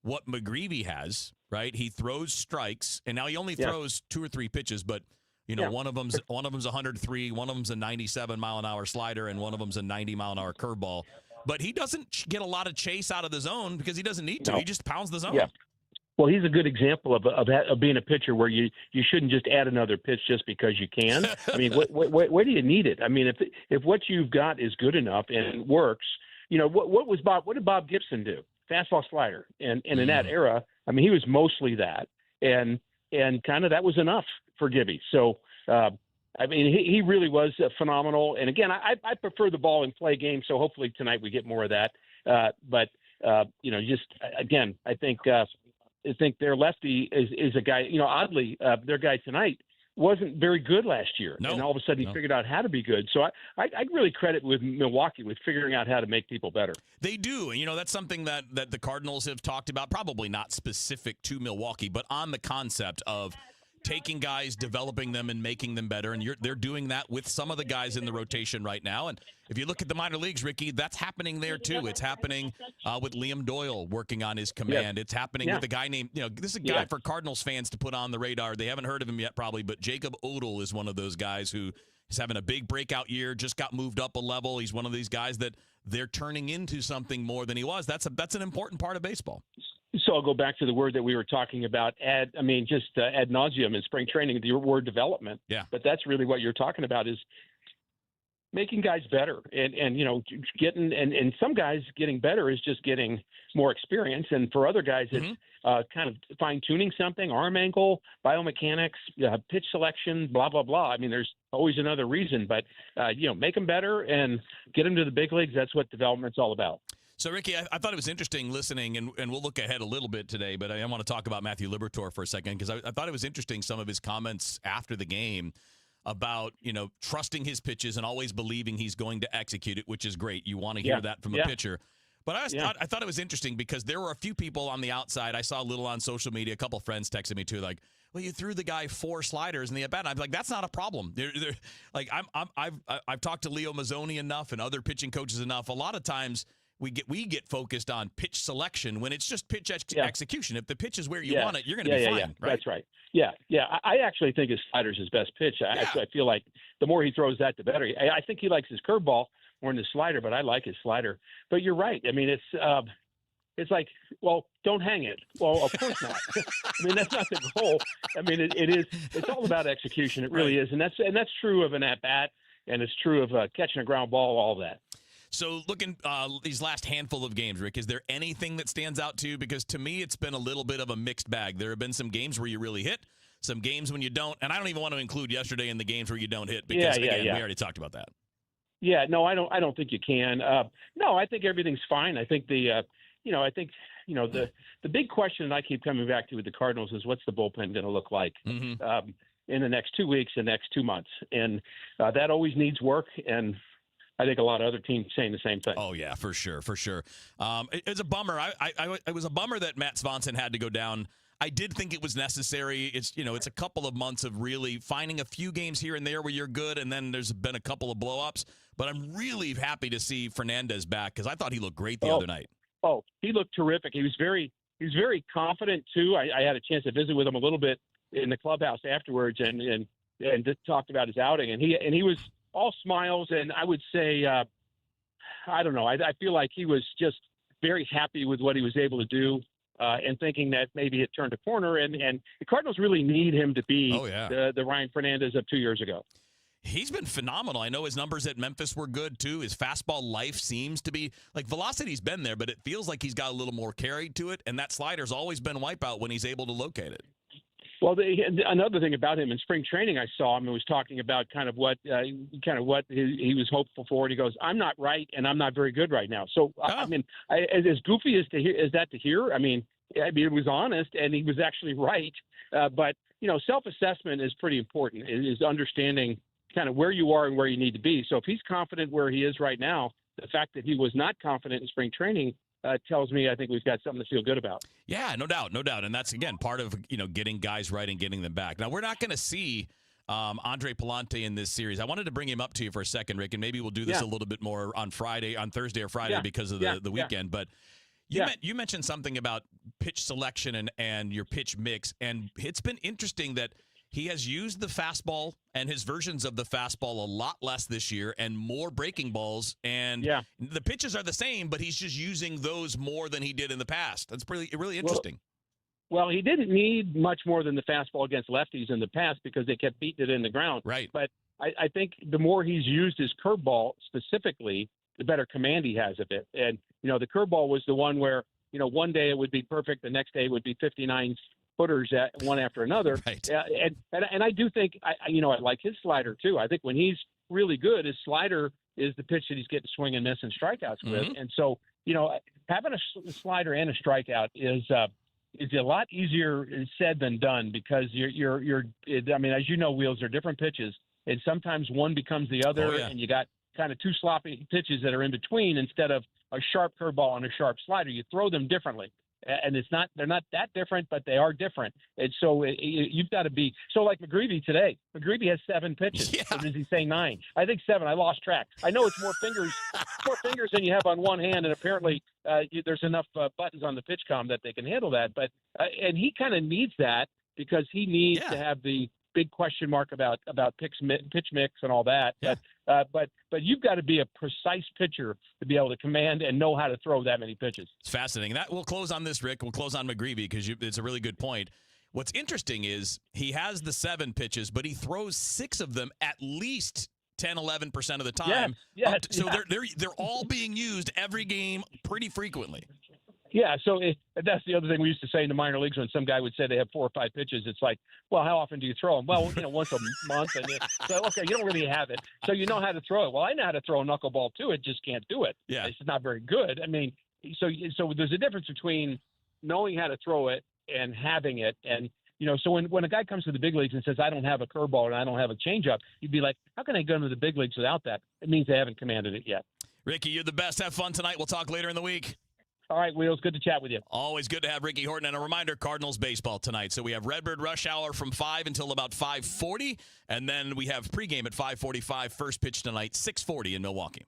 what McGreevy has, right? He throws strikes, and now he only throws 2 or 3 pitches, but one of them's 103, one of them's a 97-mile-an-hour slider, and one of them's a 90-mile-an-hour curveball. But he doesn't get a lot of chase out of the zone because he doesn't need to. He just pounds the zone. Yeah. Well, he's a good example of being a pitcher where you shouldn't just add another pitch just because you can. I mean, where do you need it? I mean, if what you've got is good enough and it works, what did Bob Gibson do? Fastball slider. And in that era, I mean, he was mostly that. And kind of that was enough for Gibby. So, I mean, he really was phenomenal. And again, I prefer the ball and play game. So hopefully tonight we get more of that. But just again, I think their lefty is a guy, oddly, their guy tonight, wasn't very good last year, No, and all of a sudden he figured out how to be good. So I really credit with Milwaukee with figuring out how to make people better. They do. And, that's something that the Cardinals have talked about, probably not specific to Milwaukee, but on the concept of taking guys, developing them, and making them better. And they're doing that with some of the guys in the rotation right now. And if you look at the minor leagues, Ricky, that's happening there too. It's happening with Liam Doyle working on his command. It's happening with a guy named, this is a guy for Cardinals fans to put on the radar. They haven't heard of him yet probably, but Jacob Odell is one of those guys who is having a big breakout year, just got moved up a level. He's one of these guys that they're turning into something more than he was. That's an important part of baseball. So I'll go back to the word that we were talking about, ad nauseum in spring training, the word development. Yeah. But that's really what you're talking about is making guys better and getting and some guys getting better is just getting more experience. And for other guys, it's kind of fine tuning something, arm angle, biomechanics, pitch selection, blah, blah, blah. I mean, there's always another reason, but, make them better and get them to the big leagues. That's what development's all about. So, Ricky, I thought it was interesting listening, and we'll look ahead a little bit today, but I want to talk about Matthew Liberatore for a second because I thought it was interesting, some of his comments after the game about, trusting his pitches and always believing he's going to execute it, which is great. You want to hear that from a pitcher. But I thought it was interesting because there were a few people on the outside. I saw a little on social media. A couple of friends texted me too, like, "Well, you threw the guy 4 sliders in the at bat." I'm like, "That's not a problem." I've talked to Leo Mazzoni enough and other pitching coaches enough. A lot of times we get focused on pitch selection when it's just pitch execution. If the pitch is where you want it, you're going to be fine. Yeah. Right? That's right. Yeah. I actually think his slider's his best pitch. I feel like the more he throws that, the better. I think he likes his curveball more than his slider, but I like his slider. But you're right. I mean, it's like, well, don't hang it. Well, of course not. I mean, that's not the goal. I mean, it's all about execution. It really is. And that's true of an at-bat, and it's true of catching a ground ball, all that. So looking these last handful of games, Rick, is there anything that stands out to you? Because to me, it's been a little bit of a mixed bag. There have been some games where you really hit, some games when you don't. And I don't even want to include yesterday in the games where you don't hit because, we already talked about that. Yeah, no, I don't think you can. No, I think everything's fine. I think the big question that I keep coming back to with the Cardinals is what's the bullpen going to look like in the next 2 weeks, the next 2 months, and that always needs work. And I think a lot of other teams saying the same thing. Oh yeah, for sure. It's a bummer. It was a bummer that Matt Swanson had to go down. I did think it was necessary. It's a couple of months of really finding a few games here and there where you're good, and then there's been a couple of blow-ups. But I'm really happy to see Fernandez back because I thought he looked great the other night. Oh, he looked terrific. He was very confident too. I had a chance to visit with him a little bit in the clubhouse afterwards, and just talked about his outing, and he was all smiles. And I would say, I don't know. I feel like he was just very happy with what he was able to do. And thinking that maybe it turned a corner, and the Cardinals really need him to be the Ryan Fernandez of 2 years ago. He's been phenomenal. I know his numbers at Memphis were good, too. His fastball life seems to be, like, velocity's been there, but it feels like he's got a little more carry to it, and that slider's always been wipeout when he's able to locate it. Well, another thing about him in spring training, I saw him and was talking about kind of what he was hopeful for, and he goes, "I'm not right, and I'm not very good right now." So, I mean, as goofy as that to hear, I mean, it was honest, and he was actually right. But self-assessment is pretty important. It is understanding kind of where you are and where you need to be. So if he's confident where he is right now, the fact that he was not confident in spring training tells me I think we've got something to feel good about. Yeah, no doubt. And that's, again, part of, getting guys right and getting them back. Now, we're not going to see Andre Palante in this series. I wanted to bring him up to you for a second, Rick, and maybe we'll do this a little bit more on Thursday or Friday because of the weekend. But you mentioned something about pitch selection and your pitch mix, and it's been interesting that he has used the fastball and his versions of the fastball a lot less this year and more breaking balls. And the pitches are the same, but he's just using those more than he did in the past. That's really interesting. Well, he didn't need much more than the fastball against lefties in the past because they kept beating it in the ground. Right. But I think the more he's used his curveball specifically, the better command he has of it. And, the curveball was the one where, one day it would be perfect. The next day it would be 59 footers one after another. Right. And I do think, I like his slider too. I think when he's really good, his slider is the pitch that he's getting swing and miss and strikeouts with. And so, having a slider and a strikeout is is a lot easier said than done because I mean, as you know, Wheels, are different pitches, and sometimes one becomes the other, and you got kind of two sloppy pitches that are in between instead of a sharp curveball and a sharp slider. You throw them differently. And they're not that different, but they are different. And so you've got to be – so like McGreevy today. McGreevy has 7 pitches. Or does he say 9? I think 7. I lost track. I know it's more fingers than you have on one hand, and apparently there's enough buttons on the pitch comm that they can handle that. But and he kind of needs that because he needs to have the big question mark about pitch mix and all that. Yeah. But you've got to be a precise pitcher to be able to command and know how to throw that many pitches. It's fascinating. That we'll close on this, Rick. We'll close on McGreevy because it's a really good point. What's interesting is he has the 7 pitches, but he throws 6 of them at least 10, 11% of the time. Yes, so they're all being used every game pretty frequently. Yeah, so that's the other thing we used to say in the minor leagues when some guy would say they have 4 or 5 pitches. It's like, well, how often do you throw them? Well, once a month. And so, okay, you don't really have it. So you know how to throw it. Well, I know how to throw a knuckleball too. It just can't do it. Yeah. It's not very good. I mean, so there's a difference between knowing how to throw it and having it. And, so when a guy comes to the big leagues and says, I don't have a curveball and I don't have a changeup, you'd be like, how can I go into the big leagues without that? It means they haven't commanded it yet. Ricky, you're the best. Have fun tonight. We'll talk later in the week. All right, Wheels, good to chat with you. Always good to have Ricky Horton. And a reminder, Cardinals baseball tonight. So we have Redbird Rush Hour from 5 until about 5:40. And then we have pregame at 5:45. First pitch tonight, 6:40 in Milwaukee.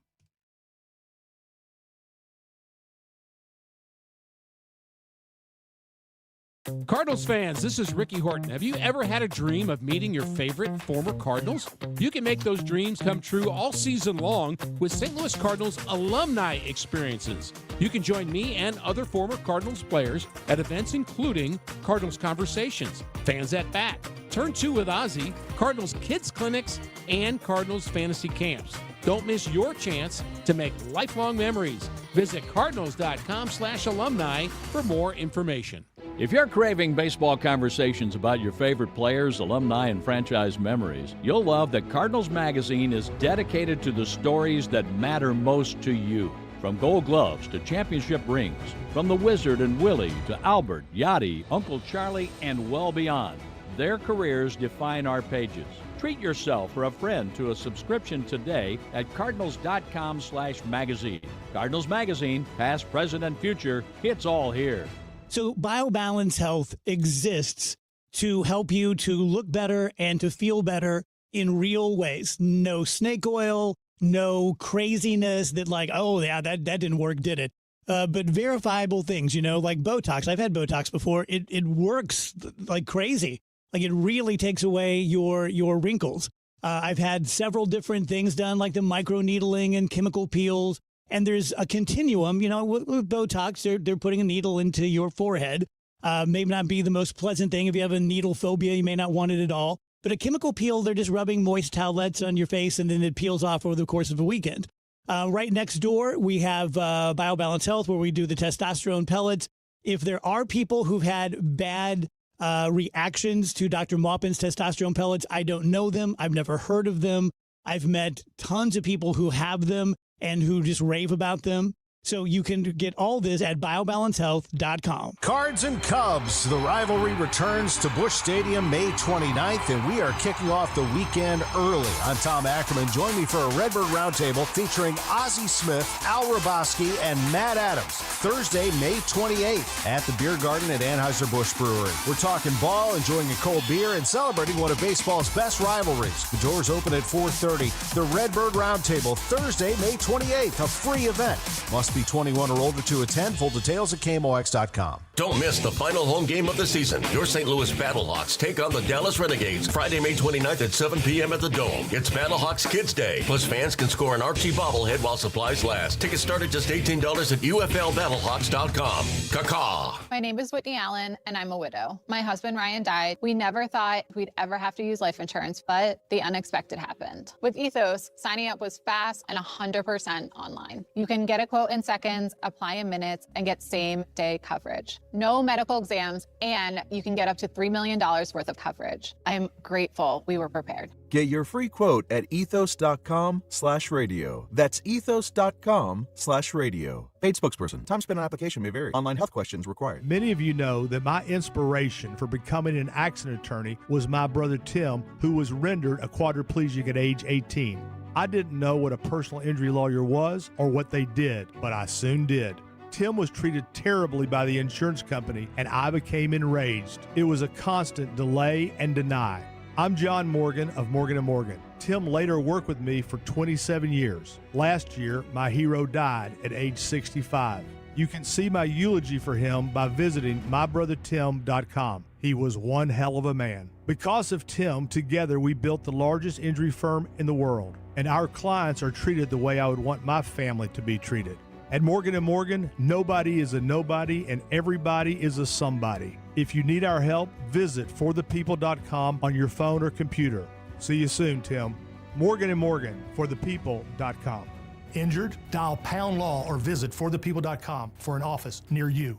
Cardinals fans, this is Ricky Horton. Have you ever had a dream of meeting your favorite former Cardinals? You can make those dreams come true all season long with St. Louis Cardinals alumni experiences. You can join me and other former Cardinals players at events including Cardinals Conversations, Fans at Bat, Turn 2 with Ozzy, Cardinals Kids Clinics, and Cardinals Fantasy Camps. Don't miss your chance to make lifelong memories. Visit cardinals.com/alumni for more information. If you're craving baseball conversations about your favorite players, alumni, and franchise memories, you'll love that Cardinals Magazine is dedicated to the stories that matter most to you. From Gold Gloves to championship rings, from the Wizard and Willie to Albert, Yachty, Uncle Charlie, and well beyond. Their careers define our pages. Treat yourself or a friend to a subscription today at cardinals.com/magazine. Cardinals Magazine, past, present, and future, it's all here. So BioBalance Health exists to help you to look better and to feel better in real ways. No snake oil, no craziness that like, oh, yeah, that didn't work, did it? But verifiable things, like Botox. I've had Botox before. It works like crazy. Like it really takes away your wrinkles. I've had several different things done, like the microneedling and chemical peels. And there's a continuum, with Botox, they're putting a needle into your forehead. May not be the most pleasant thing. If you have a needle phobia, you may not want it at all. But a chemical peel, they're just rubbing moist towelettes on your face, and then it peels off over the course of a weekend. Right next door, we have BioBalance Health, where we do the testosterone pellets. If there are people who've had bad reactions to Dr. Maupin's testosterone pellets, I don't know them. I've never heard of them. I've met tons of people who have them and who just rave about them. So you can get all this at biobalancehealth.com. Cards and Cubs. The rivalry returns to Busch Stadium May 29th, and we are kicking off the weekend early. I'm Tom Ackerman. Join me for a Redbird Roundtable featuring Ozzie Smith, Al Raboski, and Matt Adams. Thursday, May 28th at the Beer Garden at Anheuser-Busch Brewery. We're talking ball, enjoying a cold beer, and celebrating one of baseball's best rivalries. The doors open at 4:30. The Redbird Roundtable, Thursday, May 28th, a free event. Must be 21 or older to attend. Full details at KMOX.com. Don't miss the final home game of the season. Your St. Louis Battlehawks take on the Dallas Renegades Friday, May 29th at 7 p.m. at the Dome. It's Battlehawks Kids Day. Plus, fans can score an Archie bobblehead while supplies last. Tickets start at just $18 at UFLBattlehawks.com. Caw-caw. My name is Whitney Allen, and I'm a widow. My husband, Ryan, died. We never thought we'd ever have to use life insurance, but the unexpected happened. With Ethos, signing up was fast and 100% online. You can get a quote in seconds, apply in minutes, and get same-day coverage. No medical exams, and you can get up to $3 million worth of coverage. I'm grateful we were prepared. Get your free quote at ethos.com/radio. That's ethos.com/radio. Paid spokesperson. Time spent on application may vary. Online health questions required. Many of you know that my inspiration for becoming an accident attorney was my brother Tim, who was rendered a quadriplegic at age 18. I didn't know what a personal injury lawyer was or what they did, but I soon did. Tim was treated terribly by the insurance company, and I became enraged. It was a constant delay and deny. I'm John Morgan of Morgan & Morgan. Tim later worked with me for 27 years. Last year, my hero died at age 65. You can see my eulogy for him by visiting mybrothertim.com. He was one hell of a man. Because of Tim, together we built the largest injury firm in the world, and our clients are treated the way I would want my family to be treated. At Morgan & Morgan, nobody is a nobody and everybody is a somebody. If you need our help, visit forthepeople.com on your phone or computer. See you soon, Tim. Morgan & Morgan, forthepeople.com. Injured? Dial pound law or visit forthepeople.com for an office near you.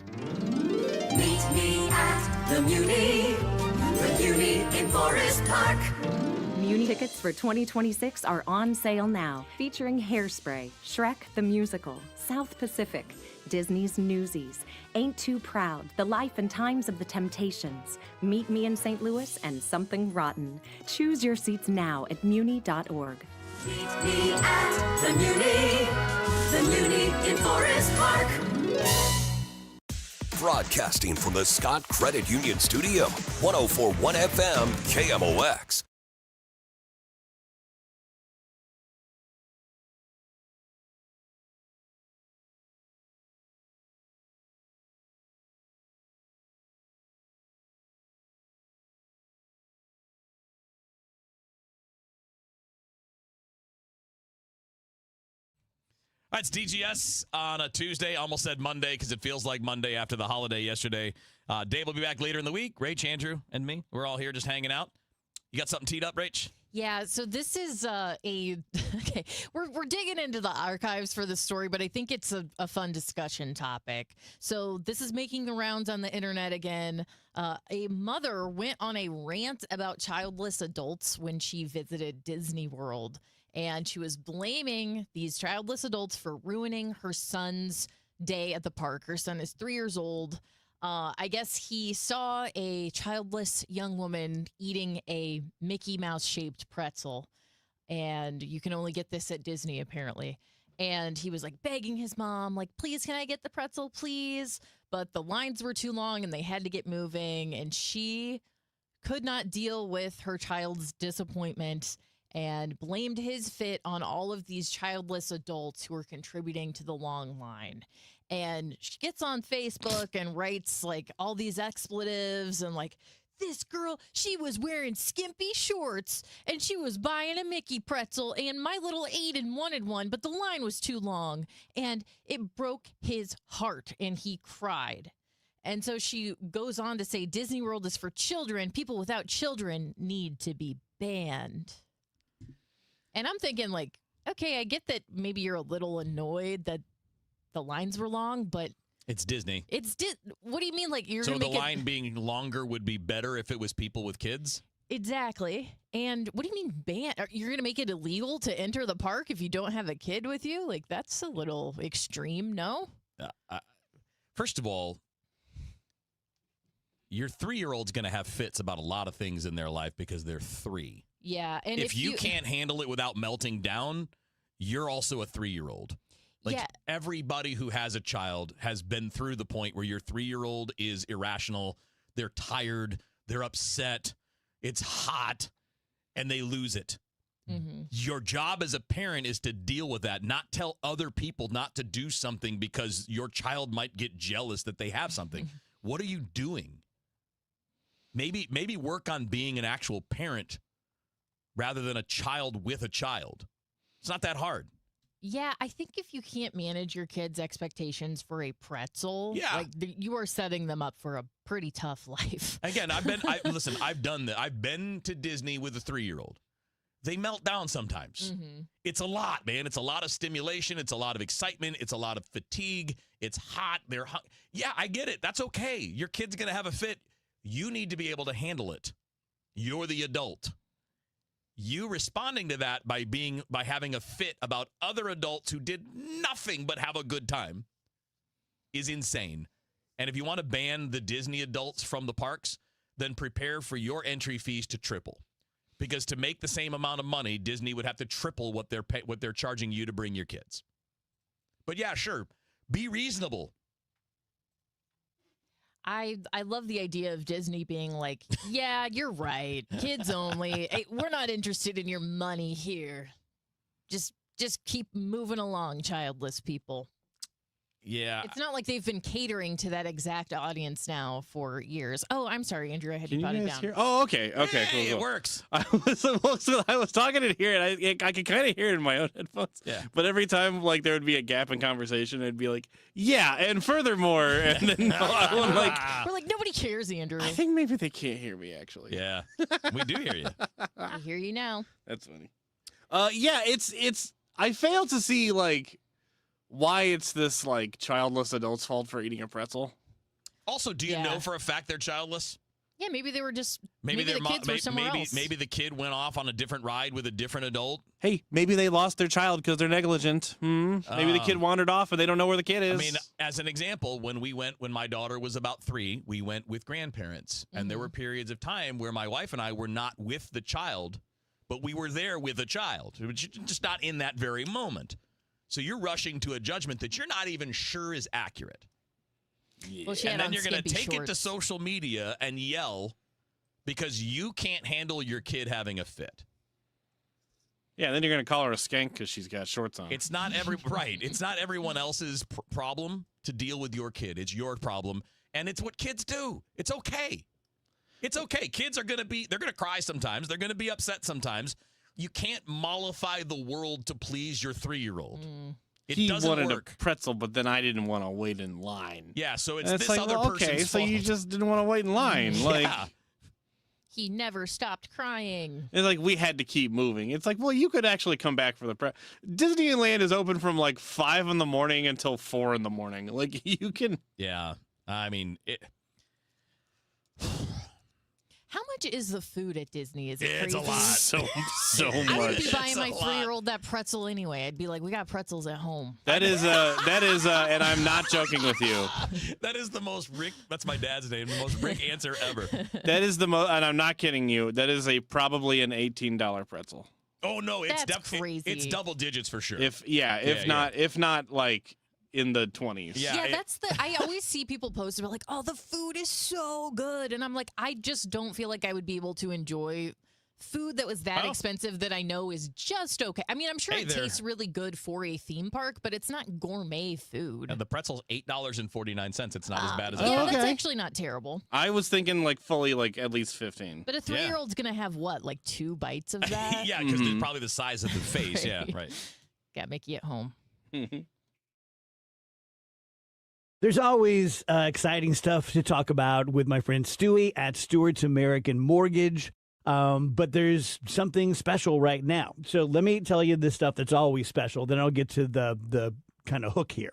Meet me at the Muni in Forest Park. Muni tickets for 2026 are on sale now, featuring Hairspray, Shrek the Musical, South Pacific, Disney's Newsies, Ain't Too Proud, The Life and Times of the Temptations, Meet Me in St. Louis, and Something Rotten. Choose your seats now at muni.org. Meet me at the Muni in Forest Park. Broadcasting from the Scott Credit Union Studio, 104.1 FM, KMOX. All right, it's DGS on a Tuesday. Almost said Monday because it feels like Monday after the holiday yesterday. Dave will be back later in the week. Rach, Andrew, and me. We're all here just hanging out. You got something teed up, Rach? Yeah, so this is okay. We're digging into the archives for this story, but I think it's a fun discussion topic. So this is making the rounds on the internet again. A mother went on a rant about childless adults when she visited Disney World. And she was blaming these childless adults for ruining her son's day at the park. Her son is 3 years old. I guess he saw a childless young woman eating a Mickey Mouse-shaped pretzel. And you can only get this at Disney, apparently. And he was like begging his mom, like, please, can I get the pretzel, please? But the lines were too long and they had to get moving. And she could not deal with her child's disappointment and blamed his fit on all of these childless adults who were contributing to the long line. And she gets on Facebook and writes like all these expletives and like, this girl, she was wearing skimpy shorts and she was buying a Mickey pretzel and my little Aiden wanted one, but the line was too long and it broke his heart and he cried. And so she goes on to say, Disney World is for children. People without children need to be banned. And I'm thinking, like, okay, I get that maybe you're a little annoyed that the lines were long, but it's Disney. What do you mean? Like, you're so going to the make line being longer would be better if it was people with kids? Exactly. And what do you mean ban? You're going to make it illegal to enter the park if you don't have a kid with you? Like, that's a little extreme, no? First of all, your 3-year-old's going to have fits about a lot of things in their life because they're 3. Yeah, and if you can't handle it without melting down, you're also a 3-year-old. Like everybody who has a child has been through the point where your 3-year-old is irrational, they're tired, they're upset, it's hot, and they lose it. Mm-hmm. Your job as a parent is to deal with that, not tell other people not to do something because your child might get jealous that they have something. What are you doing? Maybe work on being an actual parent rather than a child with a child. It's not that hard. Yeah, I think if you can't manage your kids' expectations for a pretzel, you are setting them up for a pretty tough life. Again, I've done that. I've been to Disney with a 3-year-old. they melt down sometimes. Mm-hmm. It's a lot, man. It's a lot of stimulation. It's a lot of excitement. It's a lot of fatigue. It's hot. Yeah, I get it. That's okay. Your kid's going to have a fit. You need to be able to handle it. You're the adult. You responding to that by having a fit about other adults who did nothing but have a good time is insane. And if you want to ban the Disney adults from the parks, then prepare for your entry fees to triple. Because to make the same amount of money, Disney would have to triple what they're charging you to bring your kids. But yeah, sure, be reasonable. I love the idea of Disney being like, yeah, you're right. Kids only. Hey, we're not interested in your money here. Just keep moving along, childless people. Yeah. It's not like they've been catering to that exact audience now for years. Oh, I'm sorry, Andrew. I had Can you you potted guys down. hear? Oh, okay. Okay, Hey, cool. it works. I was talking in here, and I could kind of hear it in my own headphones. Yeah. But every time, like, there would be a gap in conversation, it'd be like, yeah, and furthermore, and then I'm like, We're like, nobody cares, Andrew. I think maybe they can't hear me, actually. Yeah, we do hear you. I hear you now. That's funny. Yeah, it's. I fail to see, like, why it's this, like, childless adult's fault for eating a pretzel. Also, do you know for a fact they're childless? Yeah, maybe they were just Maybe the kids were somewhere else. Maybe the kid went off on a different ride with a different adult. Hey, maybe they lost their child because they're negligent. Maybe the kid wandered off and they don't know where the kid is. I mean, as an example, when my daughter was about 3, we went with grandparents. And there were periods of time where my wife and I were not with the child, but we were there with a child. Just not in that very moment. So you're rushing to a judgment that you're not even sure is accurate. Well, she And had then on you're going to skimpy take it to shorts. social media and yell because you can't handle your kid having a fit. Yeah, then you're going to call her a skank because she's got shorts on. It's not It's not everyone else's problem to deal with your kid. It's your problem, and it's what kids do. It's okay. It's okay. Kids are going to they're going to cry sometimes. They're going to be upset sometimes. You can't mollify the world to please your 3-year-old. It he doesn't wanted work. a pretzel, but then I didn't want to wait in line. Yeah, so it's And this like, other well, person's okay, so fault. you just didn't want to wait in line. Like, Yeah. He never stopped crying. it's like we had to keep moving. It's like, well, you could actually come back for the Disneyland is open from like 5 in the morning until 4 in the morning. Like you can. Yeah, I mean it. How much is the food at Disney? Is it It's crazy? a lot. So much. I would be buying It's a my lot. 3-year-old that pretzel anyway. I'd be like, we got pretzels at home. That is, and I'm not joking with you. That is the most Rick. That's my dad's name. The most Rick answer ever. That is the most, and I'm not kidding you. That is probably an $18 pretzel. Oh no, it's That's crazy. It's double digits for sure. If not like in the 20s. Yeah, that's I always see people post about like, oh, the food is so good. And I'm like, I just don't feel like I would be able to enjoy food that was that expensive that I know is just okay. I mean, I'm sure it tastes really good for a theme park, but it's not gourmet food. And the pretzel's $8.49. It's not as bad as Yeah, that. that's actually not terrible. I was thinking like fully like at least 15. But a 3-year-old's going to have what, like 2 bites of that? Yeah, because it's probably the size of the face. Yeah, Right. right. Got Mickey at home. There's always exciting stuff to talk about with my friend Stewie at Stewart's American Mortgage. But there's something special right now. So let me tell you the stuff that's always special. Then I'll get to the kind of hook here.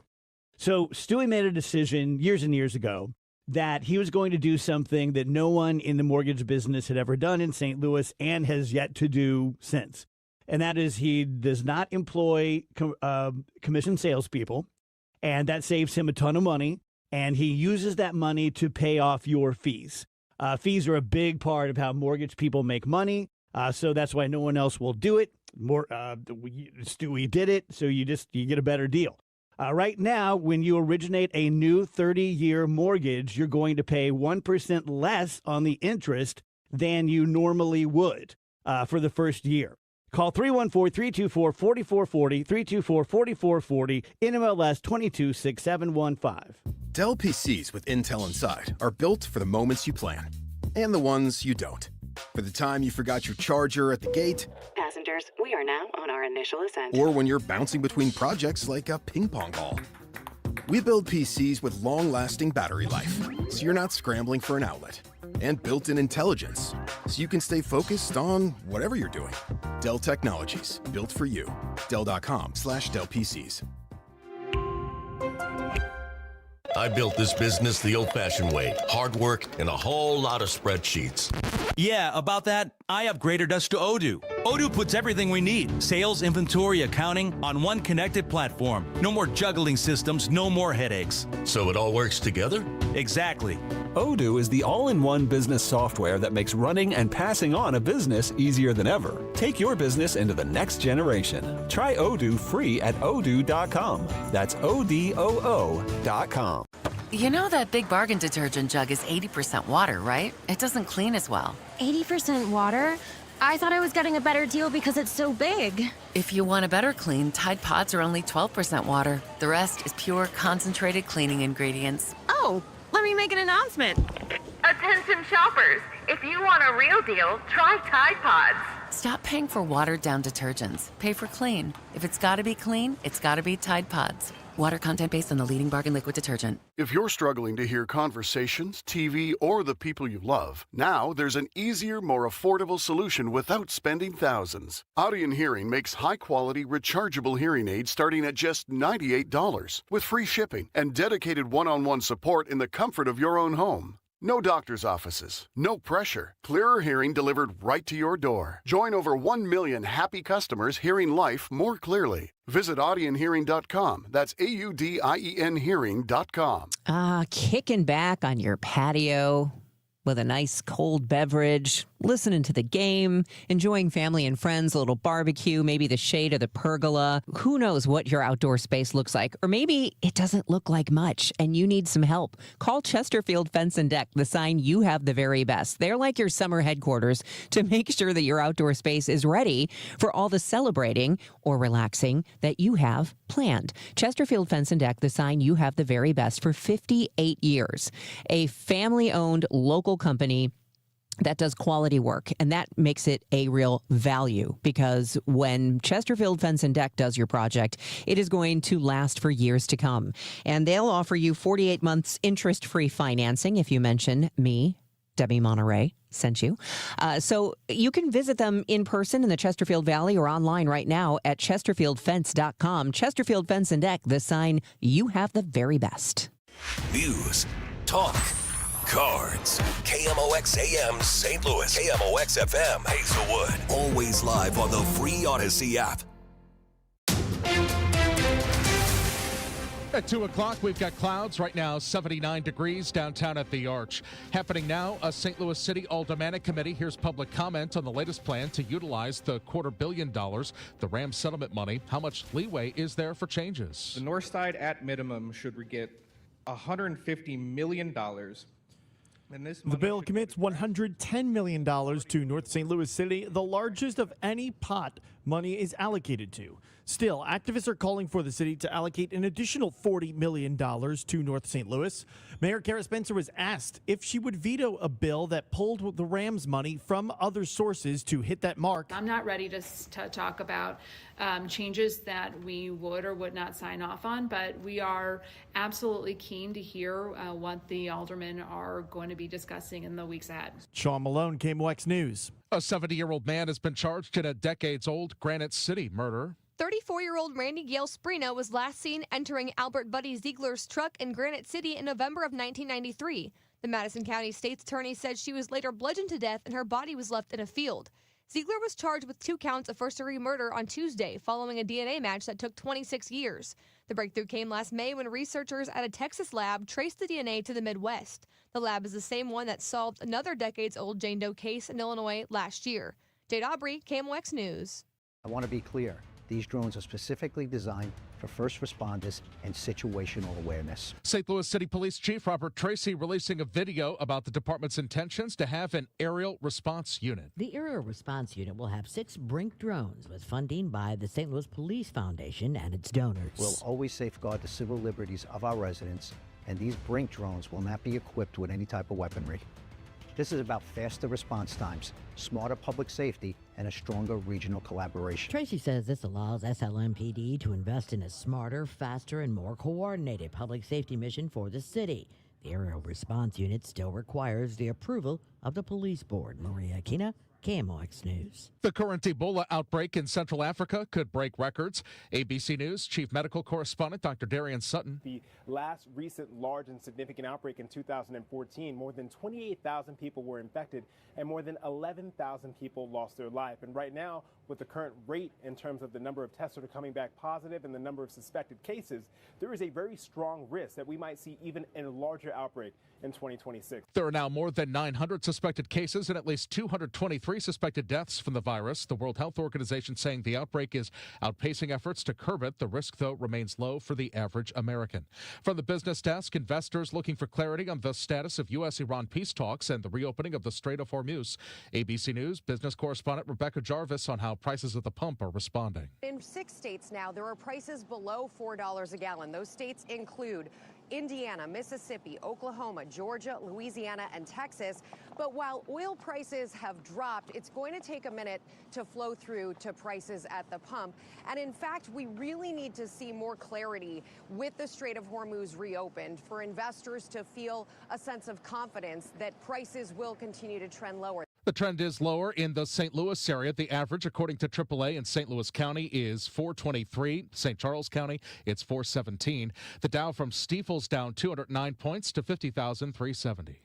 So Stewie made a decision years and years ago that he was going to do something that no one in the mortgage business had ever done in St. Louis and has yet to do since. And that is he does not employ commission salespeople. And that saves him a ton of money, and he uses that money to pay off your fees. Fees are a big part of how mortgage people make money, so that's why no one else will do it. Stewie did it, so you get a better deal. Right now, when you originate a new 30-year mortgage, you're going to pay 1% less on the interest than you normally would for the first year. Call 314-324-4440, 324-4440, NMLS 226715. Dell PCs with Intel inside are built for the moments you plan and the ones you don't. For the time you forgot your charger at the gate, Passengers, we are now on our initial ascent. or when you're bouncing between projects like a ping pong ball. We build PCs with long-lasting battery life, so you're not scrambling for an outlet. and built-in intelligence, so you can stay focused on whatever you're doing. Dell Technologies, built for you. Dell.com/Dell PCs. I built this business the old-fashioned way. Hard work and a whole lot of spreadsheets. Yeah, about that, I upgraded us to Odoo. Odoo puts everything we need, sales, inventory, accounting, on one connected platform. No more juggling systems, no more headaches. So it all works together? Exactly. Odoo is the all-in-one business software that makes running and passing on a business easier than ever. Take your business into the next generation. Try Odoo free at odoo.com. That's ODOO.com. You know that Big Bargain detergent jug is 80% water, right? It doesn't clean as well. 80% water? I thought I was getting a better deal because it's so big. If you want a better clean, Tide Pods are only 12% water. The rest is pure, concentrated cleaning ingredients. Oh, let me make an announcement. Attention shoppers, if you want a real deal, try Tide Pods. Stop paying for watered-down detergents. Pay for clean. If it's gotta be clean, it's gotta be Tide Pods. Water content based on the leading bargain liquid detergent. If you're struggling to hear conversations, TV, or the people you love, now there's an easier, more affordable solution without spending thousands. Audion Hearing makes high-quality, rechargeable hearing aids starting at just $98 with free shipping and dedicated one-on-one support in the comfort of your own home. No doctor's offices, no pressure. Clearer hearing delivered right to your door. Join over 1 million happy customers hearing life more clearly. Visit audionhearing.com. That's AUDIEN hearing.com. Kicking back on your patio with a nice cold beverage, listening to the game, enjoying family and friends, a little barbecue, maybe the shade of the pergola. Who knows what your outdoor space looks like? Or maybe it doesn't look like much and you need some help. Call Chesterfield Fence and Deck, the sign you have the very best. They're like your summer headquarters to make sure that your outdoor space is ready for all the celebrating or relaxing that you have planned. Chesterfield Fence and Deck, the sign you have the very best for 58 years. A family-owned local company that does quality work, and that makes it a real value because when Chesterfield Fence and Deck does your project, it is going to last for years to come. And they'll offer you 48 months interest-free financing if you mention me, Debbie Monterey, sent you. So you can visit them in person in the Chesterfield Valley or online right now at chesterfieldfence.com. Chesterfield Fence and Deck, the sign you have the very best. News, talk, cards. KMOX AM St. Louis. KMOX FM Hazelwood. Always live on the free Odyssey app. At 2 o'clock, we've got clouds. Right now, 79 degrees downtown at the Arch. Happening now, a St. Louis City Aldermanic Committee hears public comment on the latest plan to utilize the $250 million, the Rams settlement money. How much leeway is there for changes? The North Side, at minimum, should get $150 million. And the bill commits $110 million to North St. Louis City, the largest of any pot money is allocated to. Still, activists are calling for the city to allocate an additional $40 million to North St. Louis. Mayor Kara Spencer was asked if she would veto a bill that pulled the Rams money from other sources to hit that mark. I'm not ready to talk about changes that we would or would not sign off on, but we are absolutely keen to hear what the aldermen are going to be discussing in the weeks ahead. Sean Malone, KMOX News. A 70-year-old man has been charged in a decades-old Granite City murder. 34-year-old Randy Gale Sprina was last seen entering Albert Buddy Ziegler's truck in Granite City in November of 1993. The Madison County State's Attorney said she was later bludgeoned to death and her body was left in a field. Ziegler was charged with 2 counts of first-degree murder on Tuesday following a DNA match that took 26 years. The breakthrough came last May when researchers at a Texas lab traced the DNA to the Midwest. The lab is the same one that solved another decades-old Jane Doe case in Illinois last year. Jade Aubrey, KMOX News. I want to be clear. These drones are specifically designed for first responders and situational awareness. St. Louis City Police Chief Robert Tracy releasing a video about the department's intentions to have an aerial response unit. The aerial response unit will have 6 Brink drones with funding by the St. Louis Police Foundation and its donors. We'll always safeguard the civil liberties of our residents, and these Brink drones will not be equipped with any type of weaponry. This is about faster response times, smarter public safety, and a stronger regional collaboration. Tracy says this allows SLMPD to invest in a smarter, faster, and more coordinated public safety mission for the city. The aerial response unit still requires the approval of the police board. Maria Aquina, KMOX News. The current Ebola outbreak in Central Africa could break records. ABC News Chief Medical Correspondent Dr. Darian Sutton. The last recent large and significant outbreak in 2014, more than 28,000 people were infected and more than 11,000 people lost their life. And right now, with the current rate in terms of the number of tests that are coming back positive and the number of suspected cases, there is a very strong risk that we might see even a larger outbreak in 2026. There are now more than 900 suspected cases and at least 223 suspected deaths from the virus. The World Health Organization saying the outbreak is outpacing efforts to curb it. The risk, though, remains low for the average American. From the business desk, investors looking for clarity on the status of U.S.-Iran peace talks and the reopening of the Strait of Hormuz. ABC News business correspondent Rebecca Jarvis on how prices at the pump are responding. In 6 states now, there are prices below $4 a gallon. Those states include Indiana, Mississippi, Oklahoma, Georgia, Louisiana, and Texas. But while oil prices have dropped, it's going to take a minute to flow through to prices at the pump. And in fact, we really need to see more clarity with the Strait of Hormuz reopened for investors to feel a sense of confidence that prices will continue to trend lower. The trend is lower in the St. Louis area. The average, according to AAA in St. Louis County, is 423. St. Charles County, it's 417. The Dow from Stifel's down 209 points to 50,370.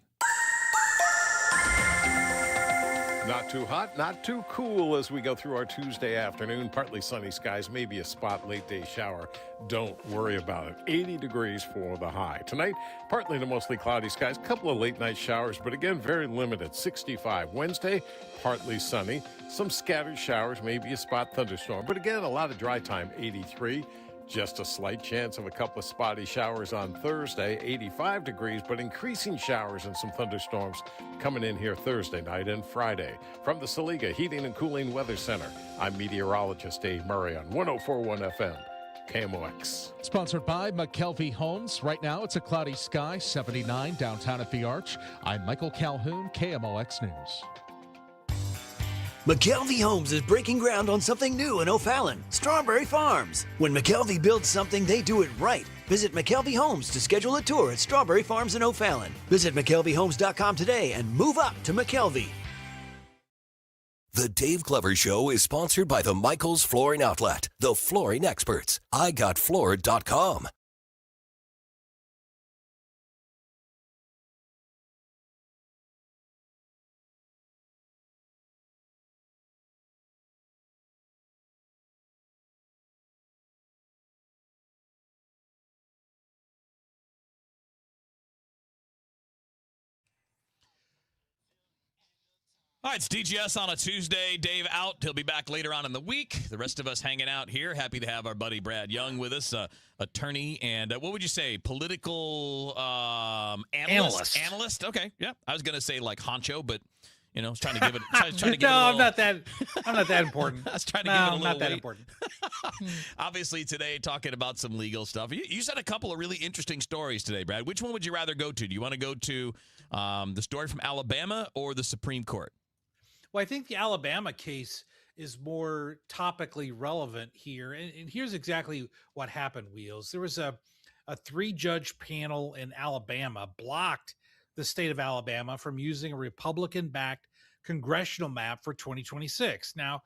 Not too hot, not too cool as we go through our Tuesday afternoon. Partly sunny skies, maybe a spot late day shower. Don't worry about it. 80 degrees for the high. Tonight, partly to mostly cloudy skies, a couple of late night showers, but again, very limited. 65. Wednesday, partly sunny. Some scattered showers, maybe a spot thunderstorm, but again, a lot of dry time. 83. Just a slight chance of a couple of spotty showers on Thursday, 85 degrees, but increasing showers and some thunderstorms coming in here Thursday night and Friday. From the Saliga Heating and Cooling Weather Center, I'm meteorologist Dave Murray on 104.1 FM, KMOX. Sponsored by McKelvey Homes. Right now, it's a cloudy sky, 79 downtown at the Arch. I'm Michael Calhoun, KMOX News. McKelvey Homes is breaking ground on something new in O'Fallon, Strawberry Farms. When McKelvey builds something, they do it right. Visit McKelvey Homes to schedule a tour at Strawberry Farms in O'Fallon. Visit McKelveyHomes.com today and move up to McKelvey. The Dave Glover Show is sponsored by the Michaels Flooring Outlet, the flooring experts. IGotFloored.com. All right, it's DGS on a Tuesday. Dave out. He'll be back later on in the week. The rest of us hanging out here. Happy to have our buddy Brad Young with us, attorney and what would you say, political analyst? Analyst. Okay, yeah. I was gonna say like honcho, but you know, I was trying to give it. Trying to give no, it I'm not that important. I was trying to give it a little not that weight. important. Obviously, today talking about some legal stuff. You said a couple of really interesting stories today, Brad. Which one would you rather go to? Do you want to go to the story from Alabama or the Supreme Court? Well, I think the Alabama case is more topically relevant here. And here's exactly what happened, Wheels. There was a 3-judge panel in Alabama blocked the state of Alabama from using a Republican-backed congressional map for 2026. Now,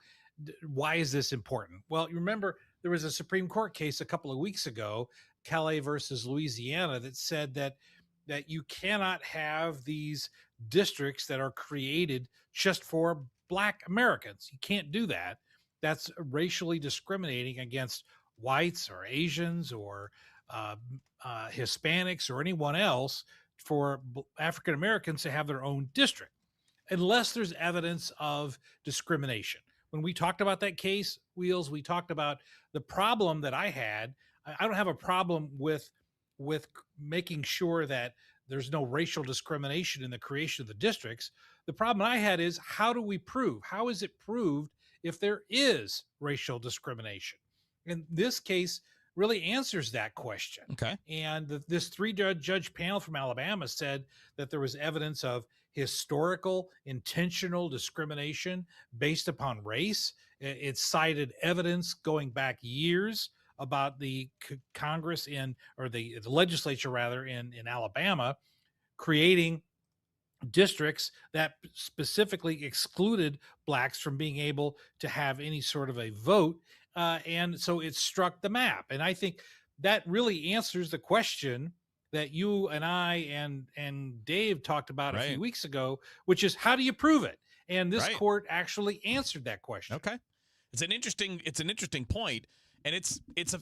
why is this important? Well, you remember there was a Supreme Court case a couple of weeks ago, Calais versus Louisiana, that said that you cannot have these districts that are created just for Black Americans. You can't do that. That's racially discriminating against whites or Asians or Hispanics or anyone else for African Americans to have their own district, unless there's evidence of discrimination. When we talked about that case, Wheels, we talked about the problem that I had. I don't have a problem with making sure that there's no racial discrimination in the creation of the districts. The problem I had is, how do we prove? How is it proved if there is racial discrimination? And this case really answers that question. Okay. And this 3-judge panel from Alabama said that there was evidence of historical intentional discrimination based upon race. It cited evidence going back years about the Congress or the legislature rather in Alabama creating districts that specifically excluded blacks from being able to have any sort of a vote. And so it struck the map. And I think that really answers the question that you and I and Dave talked about a few weeks ago, which is how do you prove it? And this court actually answered that question. Okay. It's an interesting point. And it's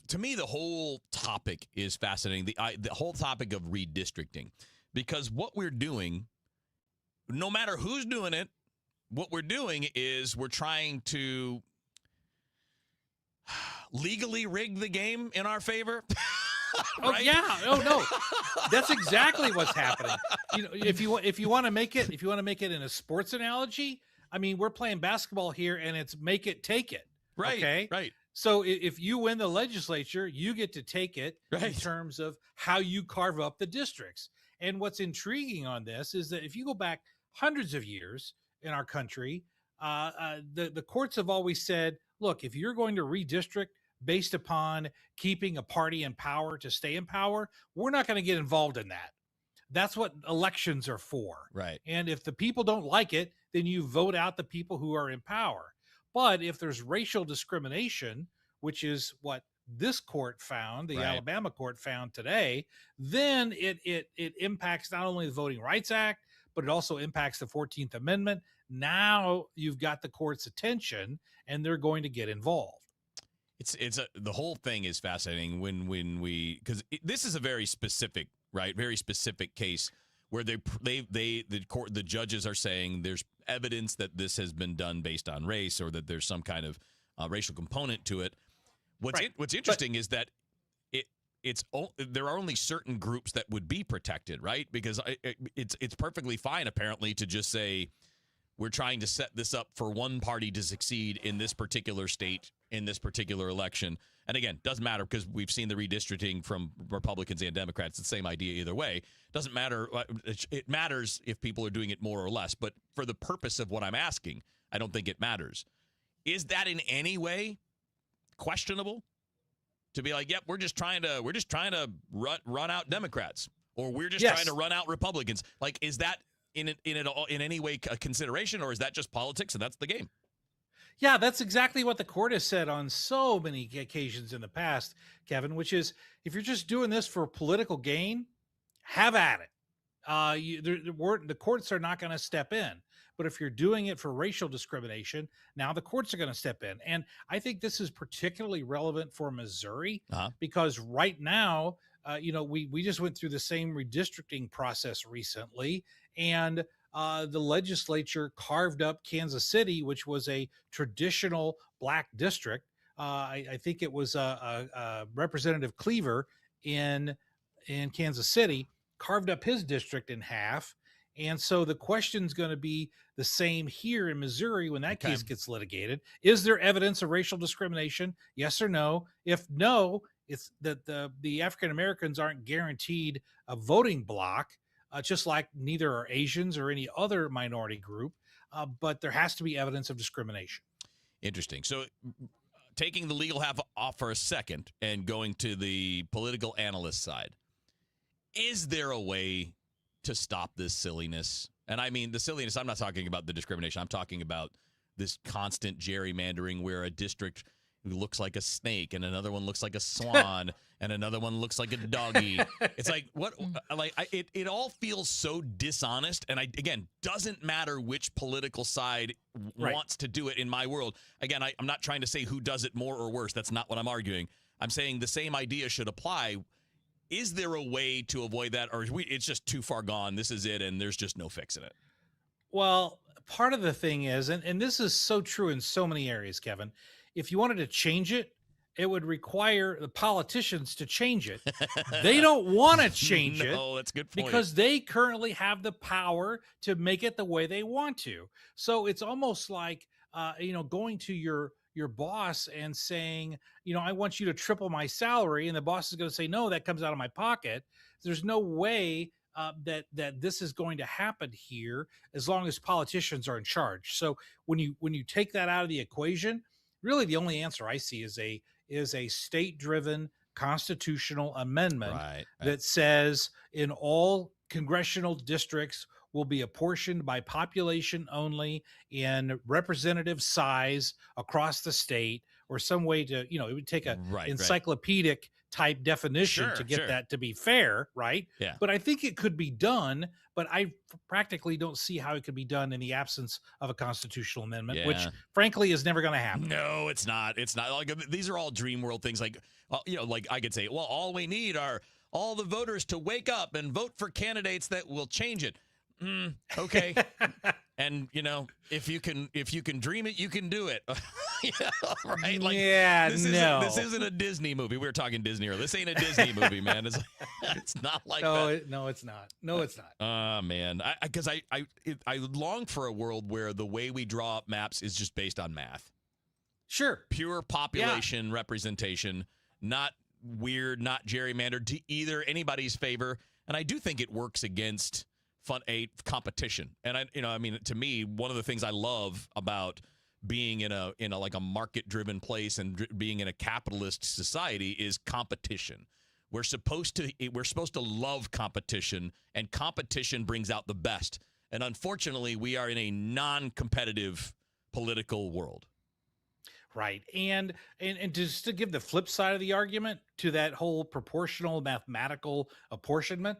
to me, the whole topic is fascinating. The whole topic of redistricting, because what we're doing, no matter who's doing it, what we're doing is we're trying to legally rig the game in our favor. Oh yeah, no, that's exactly what's happening. You know, if you want to make it in a sports analogy, I mean, we're playing basketball here, and it's make it, take it. Right. Okay. Right. So if you win the legislature, you get to take it in terms of how you carve up the districts. And what's intriguing on this is that if you go back hundreds of years in our country, the courts have always said, look, if you're going to redistrict based upon keeping a party in power to stay in power, we're not going to get involved in that. That's what elections are for. Right. And if the people don't like it, then you vote out the people who are in power. But if there's racial discrimination, which is what this court found, the Alabama court found today, then it impacts not only the Voting Rights Act, but it also impacts the 14th Amendment. Now you've got the court's attention, and they're going to get involved. The whole thing is fascinating because this is a very specific case where the judges are saying there's evidence that this has been done based on race, or that there's some kind of racial component to it. What's interesting is that there are only certain groups that would be protected, right? Because it's perfectly fine apparently to just say we're trying to set this up for one party to succeed in this particular state in this particular election. And again, doesn't matter because we've seen the redistricting from Republicans and Democrats. It's the same idea either way. Doesn't matter. It matters if people are doing it more or less. But for the purpose of what I'm asking, I don't think it matters. Is that in any way questionable? To be like, yep, we're just trying to run out Democrats, or we're just trying to run out Republicans. Like, is that in any way a consideration, or is that just politics and that's the game? Yeah, that's exactly what the court has said on so many occasions in the past, Kevin, which is if you're just doing this for political gain, have at it. The courts are not going to step in. But if you're doing it for racial discrimination, now the courts are going to step in. And I think this is particularly relevant for Missouri because right now, we just went through the same redistricting process recently, and the legislature carved up Kansas City, which was a traditional black district. I think it was Representative Cleaver in Kansas City carved up his district in half. And so the question's going to be the same here in Missouri when that case gets litigated. Is there evidence of racial discrimination? Yes or no? If no, it's that the African Americans aren't guaranteed a voting block, just like neither are Asians or any other minority group. But there has to be evidence of discrimination. Interesting. So taking the legal half off for a second and going to the political analyst side, is there a way to stop this silliness? And I mean the silliness, I'm not talking about the discrimination. I'm talking about this constant gerrymandering where a district looks like a snake and another one looks like a swan and another one looks like a doggy. It's like, what? Like, it all feels so dishonest. And again, doesn't matter which political side wants to do it in my world. Again, I'm not trying to say who does it more or worse. That's not what I'm arguing. I'm saying the same idea should apply. Is there a way to avoid that, or it's just too far gone? This is it, and there's just no fixing it. Well, part of the thing is, and this is so true in so many areas, Kevin, if you wanted to change it, it would require the politicians to change it. They don't want to change it. Oh, that's a good point. Because they currently have the power to make it the way they want to. So it's almost like, going to your boss and saying, I want you to triple my salary. And the boss is going to say, no, that comes out of my pocket. There's no way that this is going to happen here as long as politicians are in charge. So when you take that out of the equation, really the only answer I see is a state-driven constitutional amendment Right. that says in all congressional districts will be apportioned by population only in representative size across the state, or some way to, it would take a Right. encyclopedic type definition Sure, to get sure. that to be fair, right? Yeah. But I think it could be done, but I practically don't see how it could be done in the absence of a constitutional amendment, which Yeah. frankly is never going to happen. No, it's not. It's not. Like, these are all dream world things. Like, like I could say, well, all we need are all the voters to wake up and vote for candidates that will change it. Okay. And if you can dream it, you can do it. Right? Like, yeah, this isn't a Disney movie. We were talking Disney earlier. This ain't a Disney movie, man. It's not like that. No, it's not. No, it's not. Man, because I long for a world where the way we draw up maps is just based on math. Sure. Pure population representation, not weird, not gerrymandered to either anybody's favor. And I do think it works against competition. And to me, one of the things I love about being in a like a market driven place and being in a capitalist society is competition. We're supposed to love competition, and competition brings out the best. And unfortunately, we are in a non-competitive political world. Right. And just to give the flip side of the argument to that whole proportional mathematical apportionment,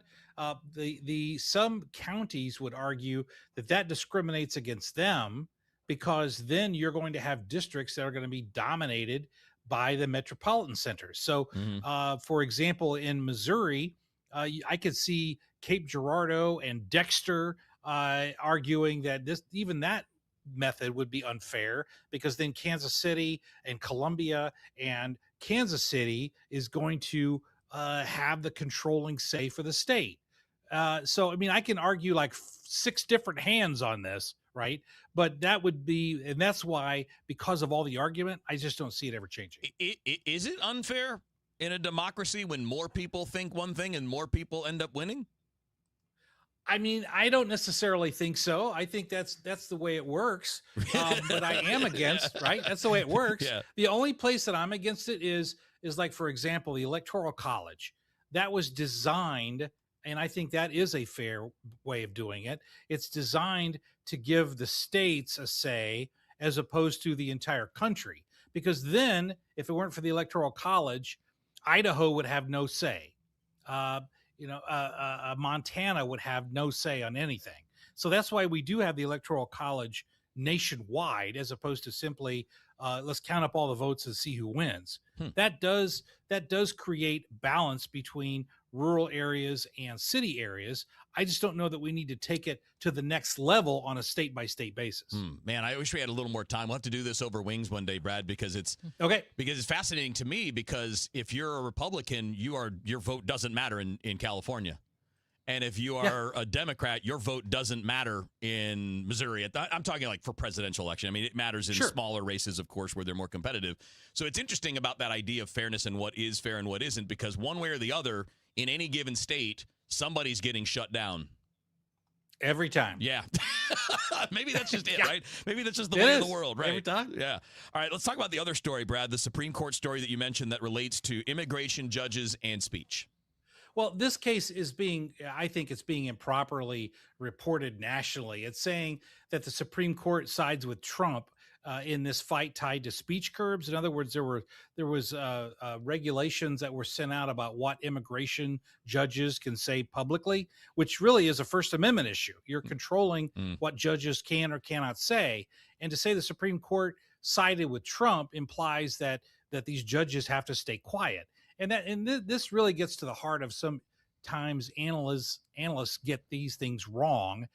some counties would argue that discriminates against them, because then you're going to have districts that are going to be dominated by the metropolitan centers. So, for example, in Missouri, I could see Cape Girardeau and Dexter arguing that that method would be unfair, because then Kansas City and Columbia and Kansas City is going to have the controlling say for the state. So, I can argue like 6 different hands on this, right? But that would be, and that's why, because of all the argument, I just don't see it ever changing. Is it unfair in a democracy when more people think one thing and more people end up winning? I don't necessarily think so. I think that's the way it works. But I am against, right? That's the way it works. Yeah. The only place that I'm against it is like, for example, the Electoral College. That was designed, and I think that is a fair way of doing it. It's designed to give the states a say as opposed to the entire country. Because then, if it weren't for the Electoral College, Idaho would have no say. Montana would have no say on anything. So that's why we do have the Electoral College nationwide, as opposed to simply let's count up all the votes and see who wins. That does create balance between rural areas and city areas. I just don't know that we need to take it to the next level on a state by state basis. Man, I wish we had a little more time. We'll have to do this over wings one day, Brad, because it's okay. Because it's fascinating to me, because if you're a Republican, your vote doesn't matter in California. And if you are a Democrat, your vote doesn't matter in Missouri. I'm talking like for presidential election. It matters in smaller races, of course, where they're more competitive. So it's interesting about that idea of fairness and what is fair and what isn't, because one way or the other, in any given state, somebody's getting shut down. Every time. Yeah. Maybe that's just it, right? Maybe that's just the way of the world, right? Every time. Yeah. All right, let's talk about the other story, Brad, the Supreme Court story that you mentioned that relates to immigration judges and speech. Well, this case is I think it's being improperly reported nationally. It's saying that the Supreme Court sides with Trump in this fight tied to speech curbs. In other words, there was regulations that were sent out about what immigration judges can say publicly, which really is a First Amendment issue. You're controlling what judges can or cannot say. And to say the Supreme Court sided with Trump implies that these judges have to stay quiet. And this really gets to the heart of sometimes analysts get these things wrong,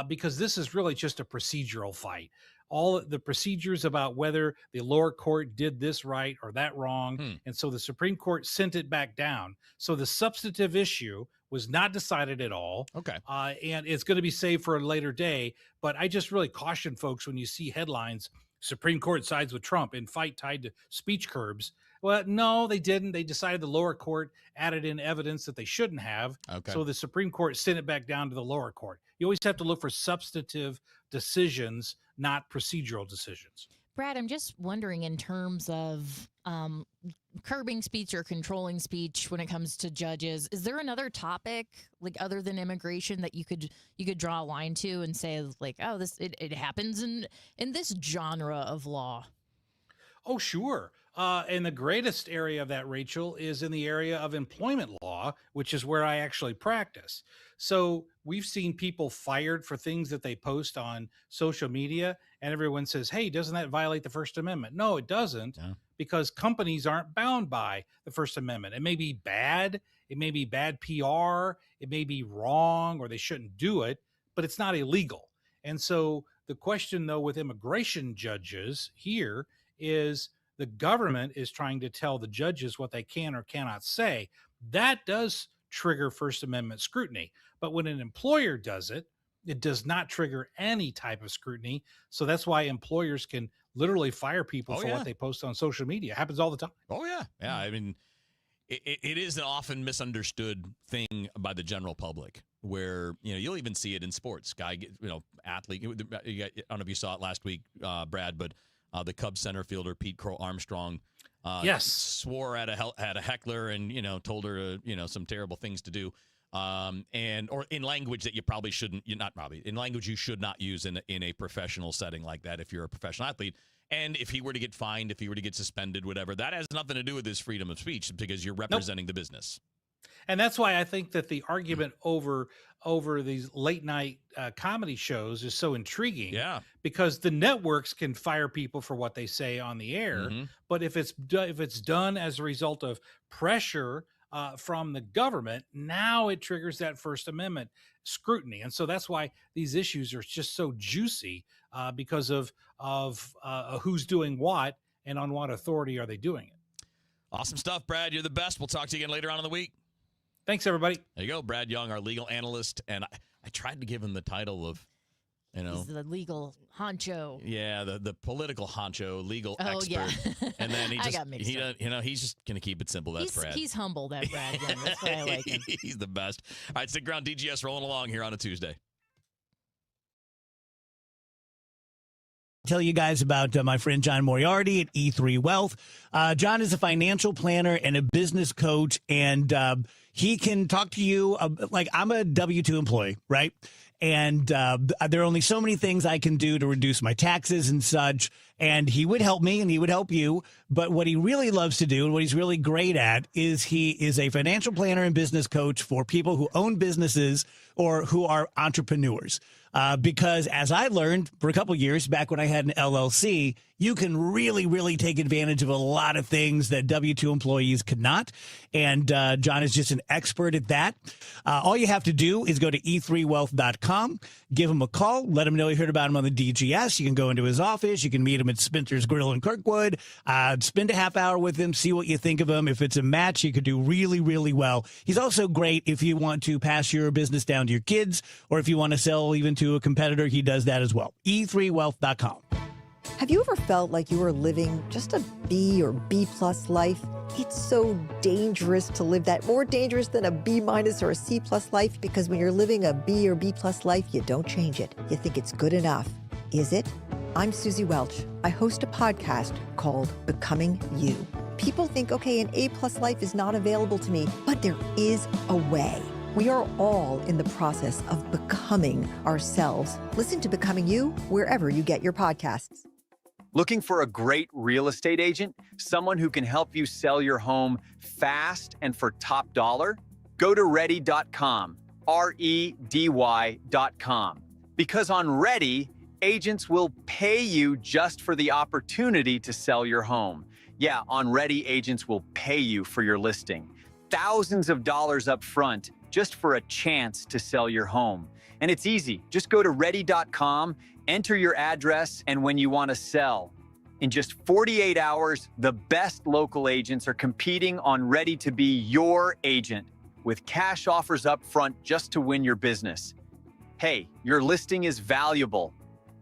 because this is really just a procedural fight. All the procedures about whether the lower court did this right or that wrong. And so the Supreme Court sent it back down. So the substantive issue was not decided at all. Okay. And it's going to be saved for a later day. But I just really caution folks when you see headlines, Supreme Court sides with Trump in fight tied to speech curbs. Well, no, they didn't. They decided the lower court added in evidence that they shouldn't have. Okay. So the Supreme Court sent it back down to the lower court. You always have to look for substantive decisions, not procedural decisions. Brad, I'm just wondering in terms of curbing speech or controlling speech when it comes to judges, is there another topic like other than immigration that you could draw a line to and say like, oh, it happens in this genre of law? Oh, sure. And the greatest area of that, Rachel, is in the area of employment law, which is where I actually practice. So we've seen people fired for things that they post on social media, and everyone says, hey, doesn't that violate the First Amendment? No, it doesn't, because companies aren't bound by the First Amendment. It may be bad. It may be bad PR. It may be wrong, or they shouldn't do it, but it's not illegal. And so the question, though, with immigration judges here is the government is trying to tell the judges what they can or cannot say. That does trigger First Amendment scrutiny. But when an employer does it, it does not trigger any type of scrutiny. So that's why employers can literally fire people for what they post on social media. It happens all the time. Oh, yeah. Yeah. I mean, it is an often misunderstood thing by the general public where, you'll even see it in sports. Athlete. I don't know if you saw it last week, Brad, but the Cubs center fielder, Pete Crow Armstrong, swore at a heckler and, told her, some terrible things to do. Or in language that you probably shouldn't, in language you should not use in a professional setting like that if you're a professional athlete. And if he were to get fined, if he were to get suspended, whatever, that has nothing to do with his freedom of speech because you're representing the business. And that's why I think that the argument over these late night comedy shows is so intriguing. Yeah, because the networks can fire people for what they say on the air, but if it's done as a result of pressure from the government, now it triggers that First Amendment scrutiny. And so that's why these issues are just so juicy because of who's doing what and on what authority are they doing it. Awesome stuff, Brad. You're the best. We'll talk to you again later on in the week. Thanks, everybody. There you go. Brad Young, our legal analyst. And I tried to give him the title of, He's the legal honcho. Yeah, the political honcho, legal expert. Yeah. And then he just, up. He's just going to keep it simple. That's Brad. He's humble, that Brad Young. That's why I like him. He's the best. All right, stick around. DGS rolling along here on a Tuesday. Tell you guys about my friend John Moriarty at E3 Wealth. John is a financial planner and a business coach, and he can talk to you like I'm a W-2 employee, right? And there are only so many things I can do to reduce my taxes and such. And he would help me and he would help you. But what he really loves to do and what he's really great at is he is a financial planner and business coach for people who own businesses or who are entrepreneurs. Because as I learned for a couple of years back when I had an LLC, you can really, really take advantage of a lot of things that W-2 employees could not. And John is just an expert at that. All you have to do is go to e3wealth.com, give him a call, let him know you heard about him on the DGS. You can go into his office. You can meet him at Spencer's Grill in Kirkwood, spend a half hour with him, see what you think of him. If it's a match, you could do really, really well. He's also great if you want to pass your business down to your kids or if you want to sell even to a competitor. He does that as well. e3wealth.com. Have you ever felt like you were living just a B or B plus life? It's so dangerous to live that, more dangerous than a B minus or a C plus life, because when you're living a B or B plus life, you don't change it. You think it's good enough. Is it? I'm Susie Welch. I host a podcast called Becoming You. People think, okay, an A plus life is not available to me, but there is a way. We are all in the process of becoming ourselves. Listen to Becoming You wherever you get your podcasts. Looking for a great real estate agent? Someone who can help you sell your home fast and for top dollar? Go to ready.com, REDY.com. Because on Ready, agents will pay you just for the opportunity to sell your home. Yeah, on Ready, agents will pay you for your listing. Thousands of dollars up front just for a chance to sell your home. And it's easy. Just go to ready.com, enter your address, and when you want to sell. In just 48 hours, the best local agents are competing on Ready to be your agent with cash offers up front just to win your business. Hey, your listing is valuable.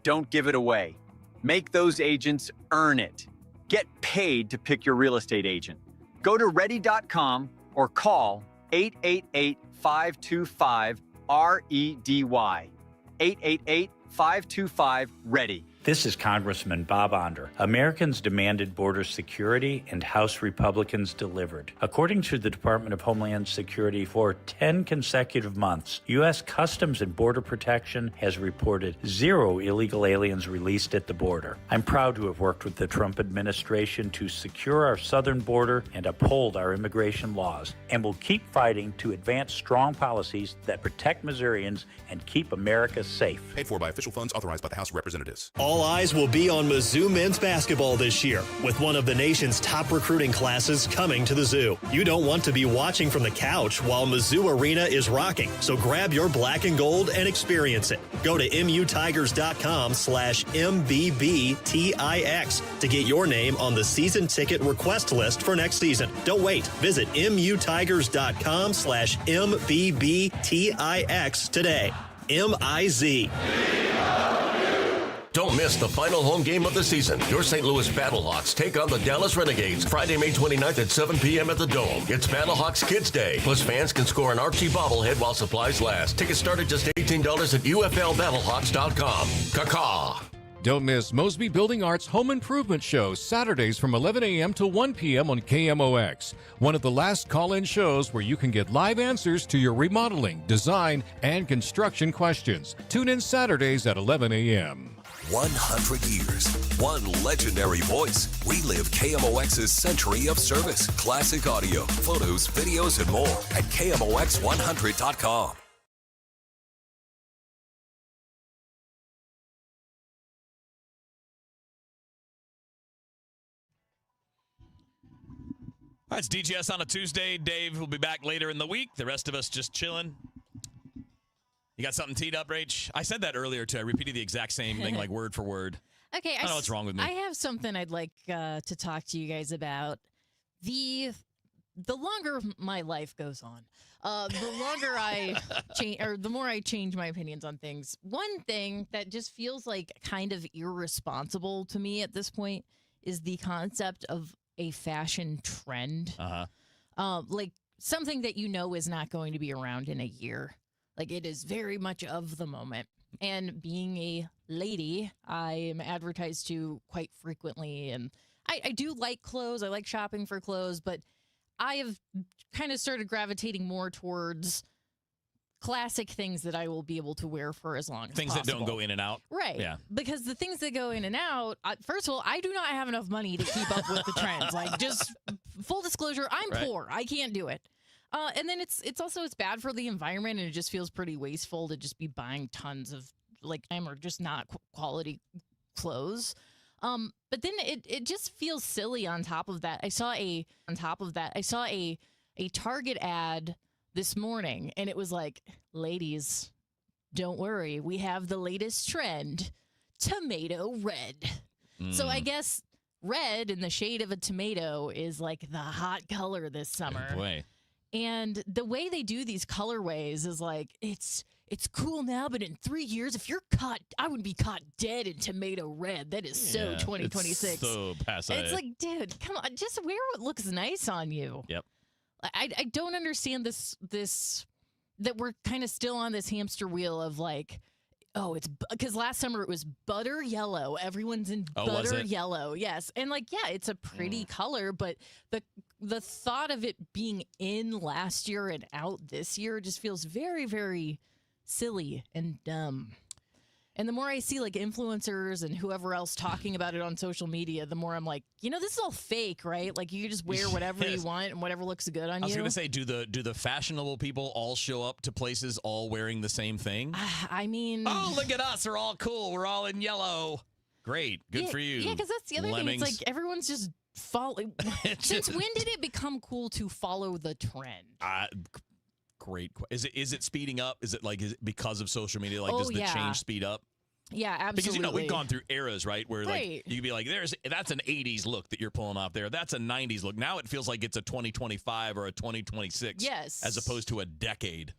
Don't give it away. Make those agents earn it. Get paid to pick your real estate agent. Go to ready.com or call 888-525-REDY. 888-525-READY. This is Congressman Bob Onder. Americans demanded border security, and House Republicans delivered. According to the Department of Homeland Security, for 10 consecutive months, U.S. Customs and Border Protection has reported 0 illegal aliens released at the border. I'm proud to have worked with the Trump administration to secure our southern border and uphold our immigration laws, and will keep fighting to advance strong policies that protect Missourians and keep America safe. Paid for by official funds authorized by the House of Representatives. All eyes will be on Mizzou men's basketball this year, with one of the nation's top recruiting classes coming to the Zoo. You don't want to be watching from the couch while Mizzou Arena is rocking, so grab your black and gold and experience it. Go to MUTigers.com/MBBTIX to get your name on the season ticket request list for next season. Don't wait. Visit MUTigers.com/MBBTIX today. MIZ. Don't miss the final home game of the season. Your St. Louis Battlehawks take on the Dallas Renegades Friday, May 29th at 7 p.m. at the Dome. It's Battlehawks Kids Day. Plus, fans can score an Archie bobblehead while supplies last. Tickets start at just $18 at UFLBattlehawks.com. Caw-caw. Don't miss Mosby Building Arts Home Improvement Show, Saturdays from 11 a.m. to 1 p.m. on KMOX. One of the last call-in shows where you can get live answers to your remodeling, design, and construction questions. Tune in Saturdays at 11 a.m. 100 years, one legendary voice. Relive KMOX's century of service, classic audio, photos, videos, and more at KMOX100.com. All right, it's DGS on a Tuesday. Dave will be back later in the week. The rest of us just chilling. You got something teed up, Rach? I said that earlier, too. I repeated the exact same thing, like word for word. Okay. I don't know what's wrong with me. I have something I'd like to talk to you guys about. The longer my life goes on, the longer I change, or the more I change my opinions on things. One thing that just feels like kind of irresponsible to me at this point is the concept of a fashion trend. Like something that you know is not going to be around in a year. Like it is very much of the moment. And being a lady, I am advertised to quite frequently. And I do like clothes. I like shopping for clothes. But I have kind of started gravitating more towards classic things that I will be able to wear for as long as Things possible. that don't go in and out. Right. Yeah. Because the things that go in and out, first of all, I do not have enough money to keep up with the trends. Like, just full disclosure, I'm poor. I can't do it. And then it's also bad for the environment, and it just feels pretty wasteful to just be buying tons of like or just not quality clothes. But then it just feels silly. On top of that, I saw a Target ad this morning, and it was like, ladies, don't worry, we have the latest trend, tomato red. So I guess red in the shade of a tomato is like the hot color this summer. Oh, boy. And the way they do these colorways is like, it's cool now, but in 3 years, if you're caught, I would be caught dead in tomato red. That is so 2026. It's so passe. It's like, dude, come on, just wear what looks nice on you. Yep. I don't understand this that we're kind of still on this hamster wheel of like, oh, it's because last summer it was butter yellow. Everyone's in butter yellow. Yes. And like, yeah, it's a pretty color, but the thought of it being in last year and out this year just feels very, very silly and dumb. And the more I see like influencers and whoever else talking about it on social media, the more I'm like, this is all fake, right? Like you just wear whatever you want and whatever looks good on you. I was going to say, do the fashionable people all show up to places all wearing the same thing? I mean, oh, look at us. We're all cool. We're all in yellow. Great. Good for you. Yeah, because that's the other thing. It's like everyone's just following. Since when did it become cool to follow the trend? Great. Is it speeding up? Is it because of social media? Like, does the change speed up? Yeah, absolutely. Because we've gone through eras, right? Where like you could be like, that's an 80s look that you're pulling off there. That's a 90s look. Now it feels like it's a 2025 or a 2026. Yes. As opposed to a decade.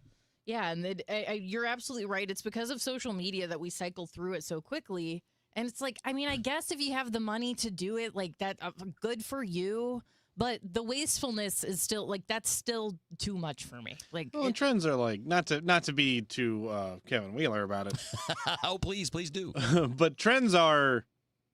Yeah, and you're absolutely right. It's because of social media that we cycle through it so quickly. And it's like, I mean, I guess if you have the money to do it like that, good for you. But the wastefulness is still like that's still too much for me. Like well, trends are like not to be too Kevin Wheeler about it. Oh, please do. But trends are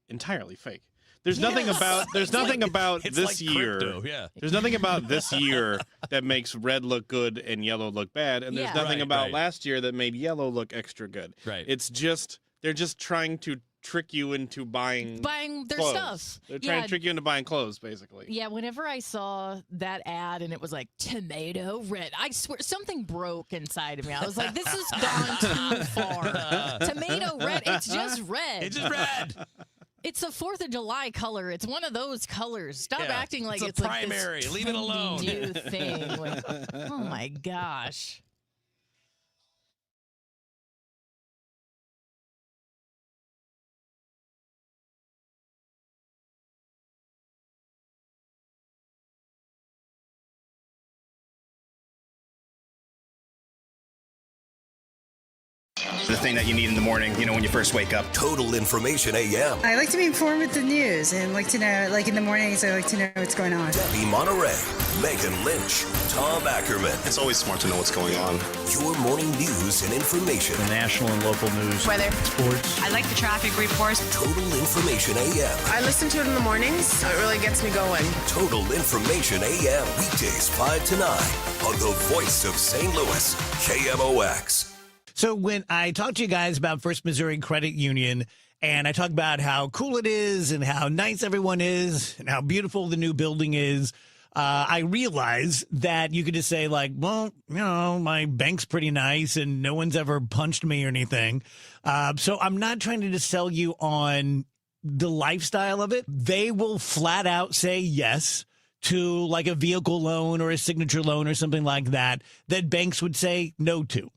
entirely fake. There's nothing about this like year. Crypto, yeah. There's nothing about this year that makes red look good and yellow look bad, and there's nothing about last year that made yellow look extra good. Right. It's just they're just trying to trick you into buying their clothes. stuff. They're trying to trick you into buying clothes, basically. Yeah, whenever I saw that ad and it was like tomato red, I swear something broke inside of me. I was like, this has gone too far. Tomato red, it's just red. It's just red. It's the 4th of July color. It's one of those colors. Stop acting like it's a primary. Like this leave it alone. New thing. Like, oh my gosh. The thing that you need in the morning, when you first wake up. Total Information AM. I like to be informed with the news and like to know, like in the mornings, I like to know what's going on. Debbie Monterey, Megan Lynch, Tom Ackerman. It's always smart to know what's going on. Your morning news and information. The national and local news. Weather. Sports. I like the traffic reports. Total Information AM. I listen to it in the mornings, so it really gets me going. Total Information AM. Weekdays 5 to 9 on the voice of St. Louis, KMOX. So when I talk to you guys about First Missouri Credit Union and I talk about how cool it is and how nice everyone is and how beautiful the new building is, I realize that you could just say like, well, my bank's pretty nice and no one's ever punched me or anything. So I'm not trying to just sell you on the lifestyle of it. They will flat out say yes to like a vehicle loan or a signature loan or something like that banks would say no to.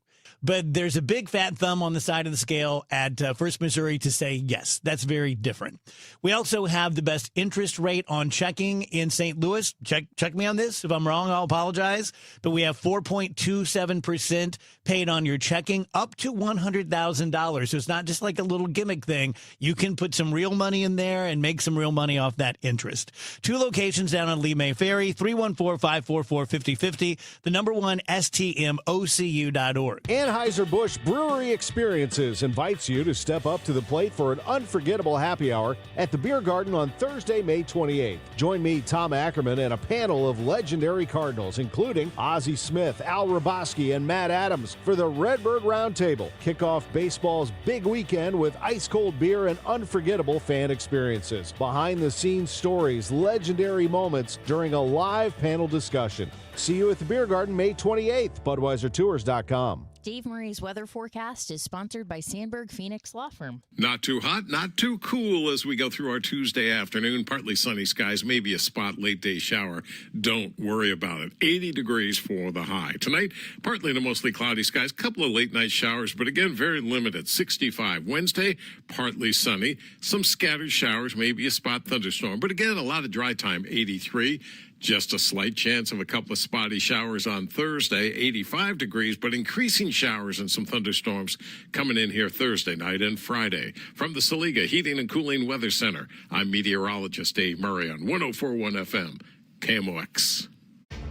But there's a big fat thumb on the side of the scale at First Missouri to say yes. That's very different. We also have the best interest rate on checking in St. Louis. Check me on this. If I'm wrong, I'll apologize. But we have 4.27% paid on your checking up to $100,000. So it's not just like a little gimmick thing. You can put some real money in there and make some real money off that interest. 2 locations down on Lee May Ferry, 314-544-5050, the number 1 STMOCU.org. Anheuser-Busch Brewery Experiences invites you to step up to the plate for an unforgettable happy hour at the Beer Garden on Thursday, May 28th. Join me, Tom Ackerman, and a panel of legendary Cardinals, including Ozzie Smith, Al Raboski, and Matt Adams for the Redbird Roundtable. Kick off baseball's big weekend with ice-cold beer and unforgettable fan experiences. Behind-the-scenes stories, legendary moments during a live panel discussion. See you at the Beer Garden May 28th, BudweiserTours.com. Dave Murray's weather forecast is sponsored by Sandberg Phoenix Law Firm. Not too hot, not too cool as we go through our Tuesday afternoon. Partly sunny skies, maybe a spot late day shower. Don't worry about it. 80 degrees for the high. Tonight, partly to mostly cloudy skies. Couple of late night showers, but again, very limited. 65. Wednesday, partly sunny. Some scattered showers, maybe a spot thunderstorm. But again, a lot of dry time. 83. Just a slight chance of a couple of spotty showers on Thursday, 85 degrees, but increasing showers and some thunderstorms coming in here Thursday night and Friday. From the Saliga Heating and Cooling Weather Center, I'm meteorologist Dave Murray on 104.1 FM, KMOX.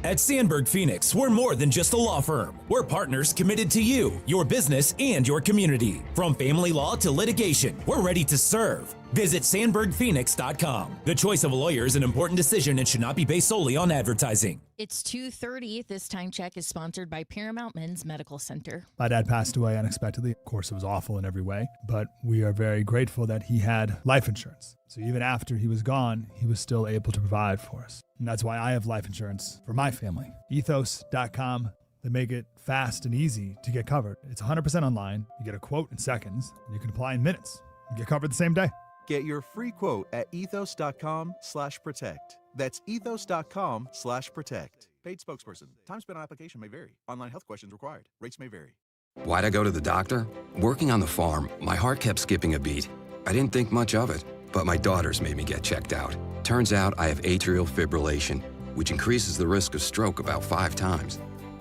At Sandberg Phoenix, we're more than just a law firm. We're partners committed to you, your business, and your community. From family law to litigation, we're ready to serve. Visit SandbergPhoenix.com. The choice of a lawyer is an important decision and should not be based solely on advertising. It's 2:30. This time check is sponsored by Paramount Men's Medical Center. My dad passed away unexpectedly. Of course, it was awful in every way, but we are very grateful that he had life insurance. So even after he was gone, he was still able to provide for us. And that's why I have life insurance for my family. Ethos.com. They make it fast and easy to get covered. It's 100% online. You get a quote in seconds, and you can apply in minutes. You get covered the same day. Get your free quote at ethos.com/protect. That's ethos.com/protect. Paid spokesperson. Time spent on application may vary. Online health questions required. Rates may vary. Why'd I go to the doctor? Working on the farm, my heart kept skipping a beat. I didn't think much of it, but my daughters made me get checked out. Turns out I have atrial fibrillation, which increases the risk of stroke about 5 times.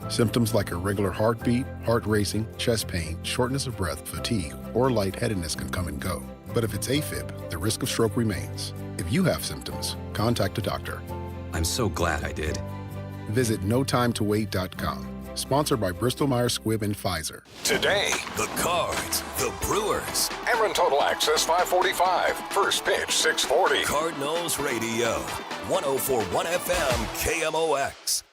Symptoms like irregular heartbeat, heart racing, chest pain, shortness of breath, fatigue, or lightheadedness can come and go. But if it's AFib, the risk of stroke remains. If you have symptoms, contact a doctor. I'm so glad I did. Visit notimetowait.com. Sponsored by Bristol-Myers Squibb and Pfizer. Today, the Cards, the Brewers. Aaron Total Access 545. First pitch 640. Cardinals Radio. 104.1 FM KMOX.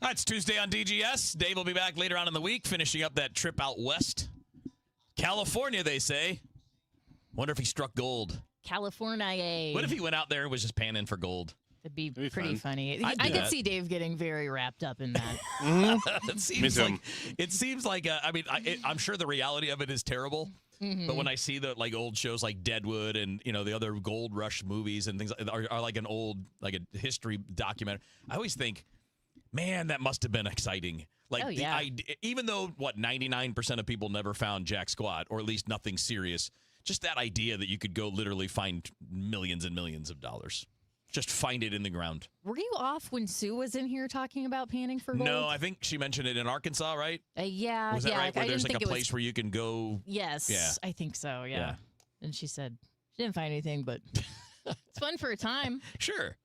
It's Tuesday on DGS. Dave will be back later on in the week, finishing up that trip out west. California, they say. Wonder if he struck gold. California. What if he went out there and was just panning for gold? It'd be pretty funny. I'd I do could that. see Dave getting very wrapped up in that. It seems like I'm sure the reality of it is terrible. Mhm. But when I see the like old shows like Deadwood and the other Gold Rush movies and things are like an old like a history documentary, I always think, man, that must have been exciting. Like, even though 99% of people never found jack squat, or at least nothing serious, just that idea that you could go literally find millions and millions of dollars, just find it in the ground. Were you off when Sue was in here talking about panning for gold? No, I think she mentioned it in Arkansas, right? Yeah. Was that right? Where I there's didn't like think a it was- place where you can go. Yes, Yeah. I think so. Yeah. Yeah. And she said she didn't find anything, but it's fun for a time. Sure.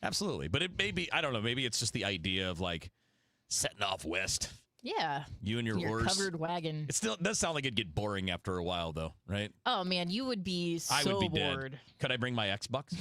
Absolutely. But it may be, I don't know, maybe it's just the idea of like setting off west. Yeah. You and your horse. covered wagon. It still does sound like it'd get boring after a while, though, right? Oh man, you would be so I would be bored. dead. Could I bring my Xbox?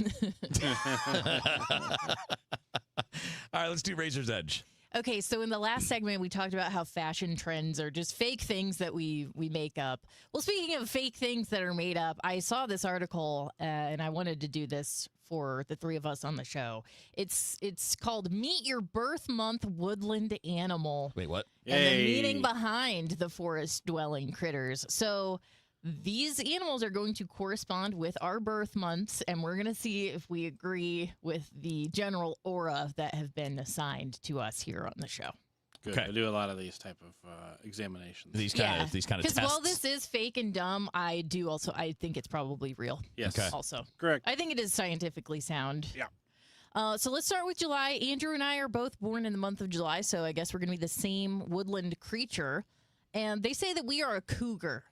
All right, let's do Razor's Edge. Okay, so in the last segment, we talked about how fashion trends are just fake things that we make up. Well, speaking of fake things that are made up, I saw this article, and I wanted to do this for the three of us on the show. It's called Meet Your Birth Month Woodland Animal. Wait, what? And the meaning behind the forest-dwelling critters. So these animals are going to correspond with our birth months, and we're going to see if we agree with the general aura that have been assigned to us here on the show. Good. I do a lot of these type of examinations. These kind of tests. Because while this is fake and dumb, I think it's probably real. Yes. Okay. Also. Correct. I think it is scientifically sound. Yeah. So let's start with July. Andrew and I are both born in the month of July, so I guess we're going to be the same woodland creature. And they say that we are a cougar.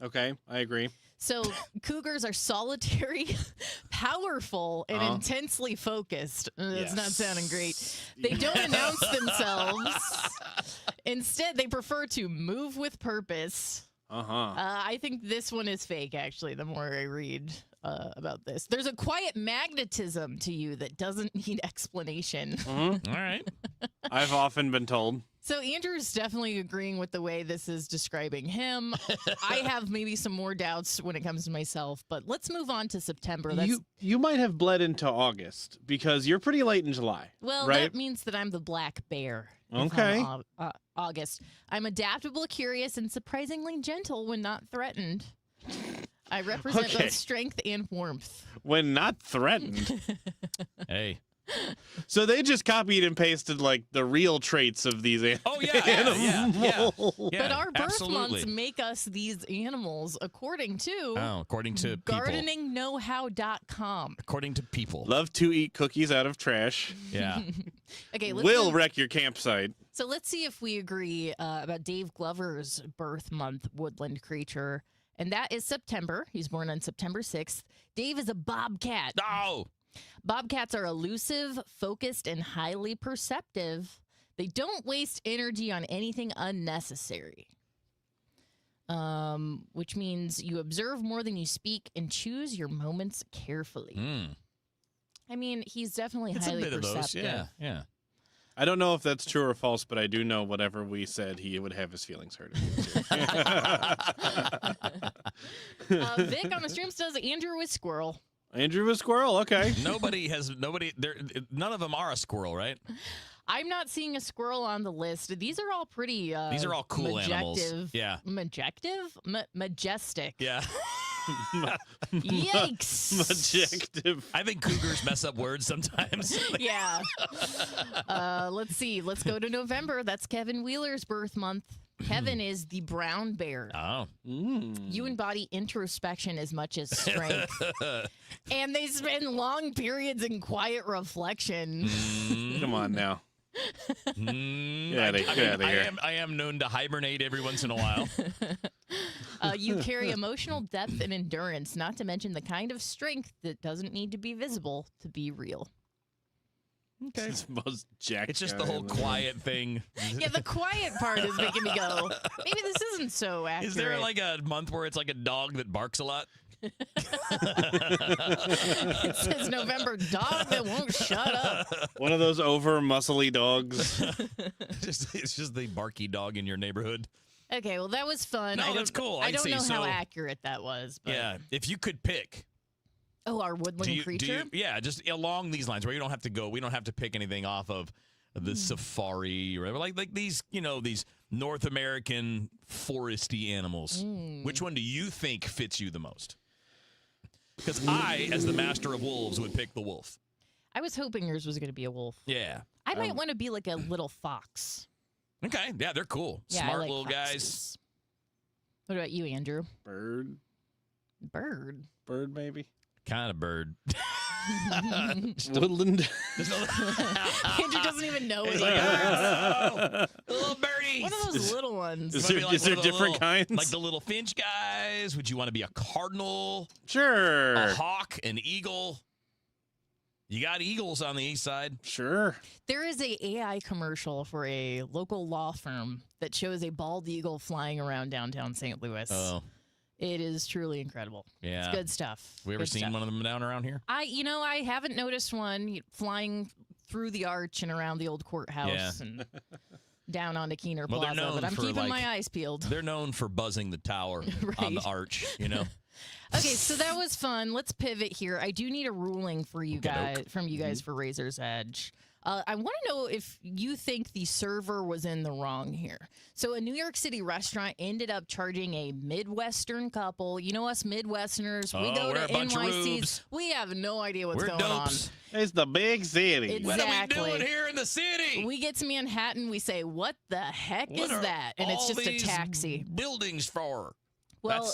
Okay, I agree. So cougars are solitary, powerful, and intensely focused. That's not sounding great. They don't announce themselves. Instead, they prefer to move with purpose. I think this one is fake, actually, the more I read about this. There's a quiet magnetism to you that doesn't need explanation. All right. I've often been told. So Andrew's definitely agreeing with the way this is describing him. I have maybe some more doubts when it comes to myself, but let's move on to September. You might have bled into August because you're pretty late in July. Well, right? that means that I'm the black bear. Okay. August. I'm adaptable, curious, and surprisingly gentle when not threatened. I represent both strength and warmth. When not threatened. Hey. So they just copied and pasted like the real traits of these animals. Oh, yeah. But our birth months make us these animals according to according to people. gardeningknowhow.com. According to people. Love to eat cookies out of trash. Yeah. Okay, will wreck your campsite. So let's see if we agree about Dave Glover's birth month woodland creature. And that is September. He's born on September 6th. Dave is a bobcat. Oh! Bobcats are elusive, focused, and highly perceptive. They don't waste energy on anything unnecessary. Which means you observe more than you speak and choose your moments carefully. I mean, he's definitely highly a bit perceptive. of those. Yeah. I don't know if that's true or false, but I do know whatever we said, he would have his feelings hurt. Vic on the stream says Andrew is squirrel. Andrew is squirrel. Okay. None of them are a squirrel, right? I'm not seeing a squirrel on the list. These are all pretty. These are all cool animals. Yeah. Majestic. Yeah. Yikes. Majective. I think cougars mess up words sometimes. Yeah. Let's see. Let's go to November. That's Kevin Wheeler's birth month. Kevin is the brown bear. Oh. You embody introspection as much as strength. And they spend long periods in quiet reflection. Come on now. Get out of here. I am known to hibernate every once in a while. You carry emotional depth and endurance, not to mention the kind of strength that doesn't need to be visible to be real. Okay. It's the most jacked It's just guy the whole in the quiet thing. Yeah, the quiet part is making me go, maybe this isn't so accurate. Is there like a month where it's like a dog that barks a lot? It says November, dog that won't shut up. One of those over muscly dogs. It's just the barky dog in your neighborhood. Okay, well, that was fun. No, that's cool. I don't know So, how accurate that was. But... yeah, if you could pick. Oh, our woodland creature? Yeah, just along these lines where you don't have to go. We don't have to pick anything off of the safari or whatever. Like these, these North American foresty animals. Which one do you think fits you the most? Because I, as the master of wolves, would pick the wolf. I was hoping yours was going to be a wolf. Yeah. I might want to be like a little fox. Okay. Yeah, they're cool. Yeah, Smart I like little foxes. guys. What about you, Andrew? Bird, maybe. Kind of bird. Woodland. Andrew doesn't even know. He's what like, he is. oh, little birdie. One of those little ones. Is there different kinds? Like the little finch guys? Would you want to be a cardinal? Sure. A hawk? An eagle? You got eagles on the east side. Sure. There is a AI commercial for a local law firm that shows a bald eagle flying around downtown St. Louis. Oh. It is truly incredible. Yeah. It's good stuff. We ever seen one of them down around here? I haven't noticed one flying through the arch and around the old courthouse and down onto Keener Well, Plaza, but I'm keeping my eyes peeled. They're known for buzzing the tower on the arch, Okay, so that was fun. Let's pivot here. I do need a ruling for you guys from you guys for Razor's Edge. I want to know if you think the server was in the wrong here. So a New York City restaurant ended up charging a Midwestern couple. You know us Midwesterners, we go to NYC's. We have no idea what's going dopes. on. It's the big city. Exactly. What are we doing here in the city? We get to Manhattan, we say, what the heck is that? And it's just a taxi. Buildings for? Well,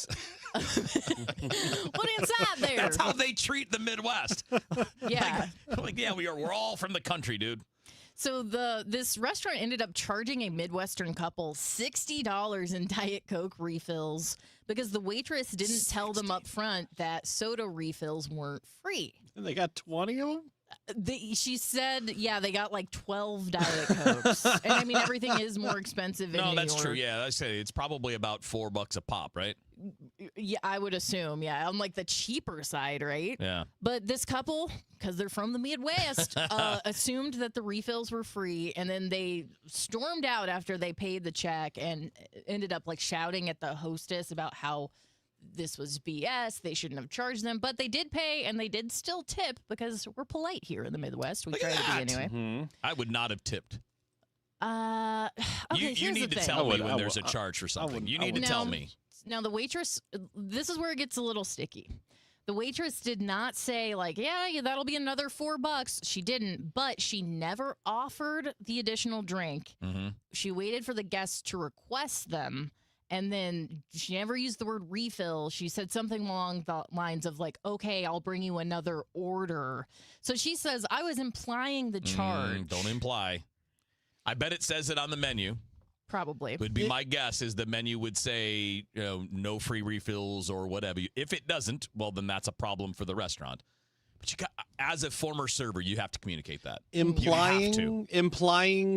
what inside there? That's how they treat the Midwest. Yeah. We're all from the country, dude. So this restaurant ended up charging a Midwestern couple $60 in Diet Coke refills because the waitress didn't tell them up front that soda refills weren't free. And they got 20 of them? She said, they got like 12 Diet Cokes. And I mean, everything is more expensive in New York. No, that's true. Yeah, I say it's probably about $4 a pop, right? Yeah, I would assume. Yeah, on like the cheaper side, right? Yeah. But this couple, because they're from the Midwest, assumed that the refills were free, and then they stormed out after they paid the check and ended up like shouting at the hostess about how this was BS. They shouldn't have charged them, but they did pay and they did still tip because we're polite here in the Midwest. We try to be anyway. Mm-hmm. I would not have tipped. Okay, you need to tell me when there's a charge for something. You need to tell me. Now, the waitress, this is where it gets a little sticky. The waitress did not say, like, yeah, that'll be another $4. She didn't, but she never offered the additional drink. Mm-hmm. She waited for the guests to request them. And then she never used the word refill. She said something along the lines of like, okay, I'll bring you another order. So she says, I was implying the charge. Don't imply. I bet it says it on the menu. Probably. Would be my guess is the menu would say, no free refills or whatever. If it doesn't, well, then that's a problem for the restaurant. But as a former server, you have to communicate that. Implying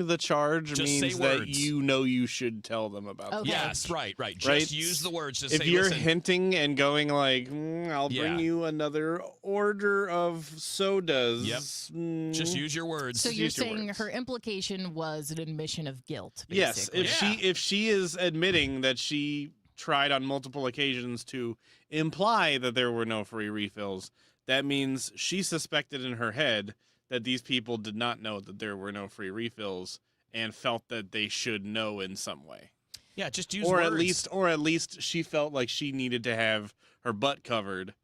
the charge Just means say that words. you should tell them about that. Yes, right. Just use the words. Just if say, you're listen, hinting and going like, I'll bring you another order of sodas. Yep. Just use your words. So you're saying her implication was an admission of guilt, Yes, basically. if she is admitting that she tried on multiple occasions to imply that there were no free refills, that means she suspected in her head that these people did not know that there were no free refills and felt that they should know in some way. Yeah, just use words. Or at least she felt like she needed to have her butt covered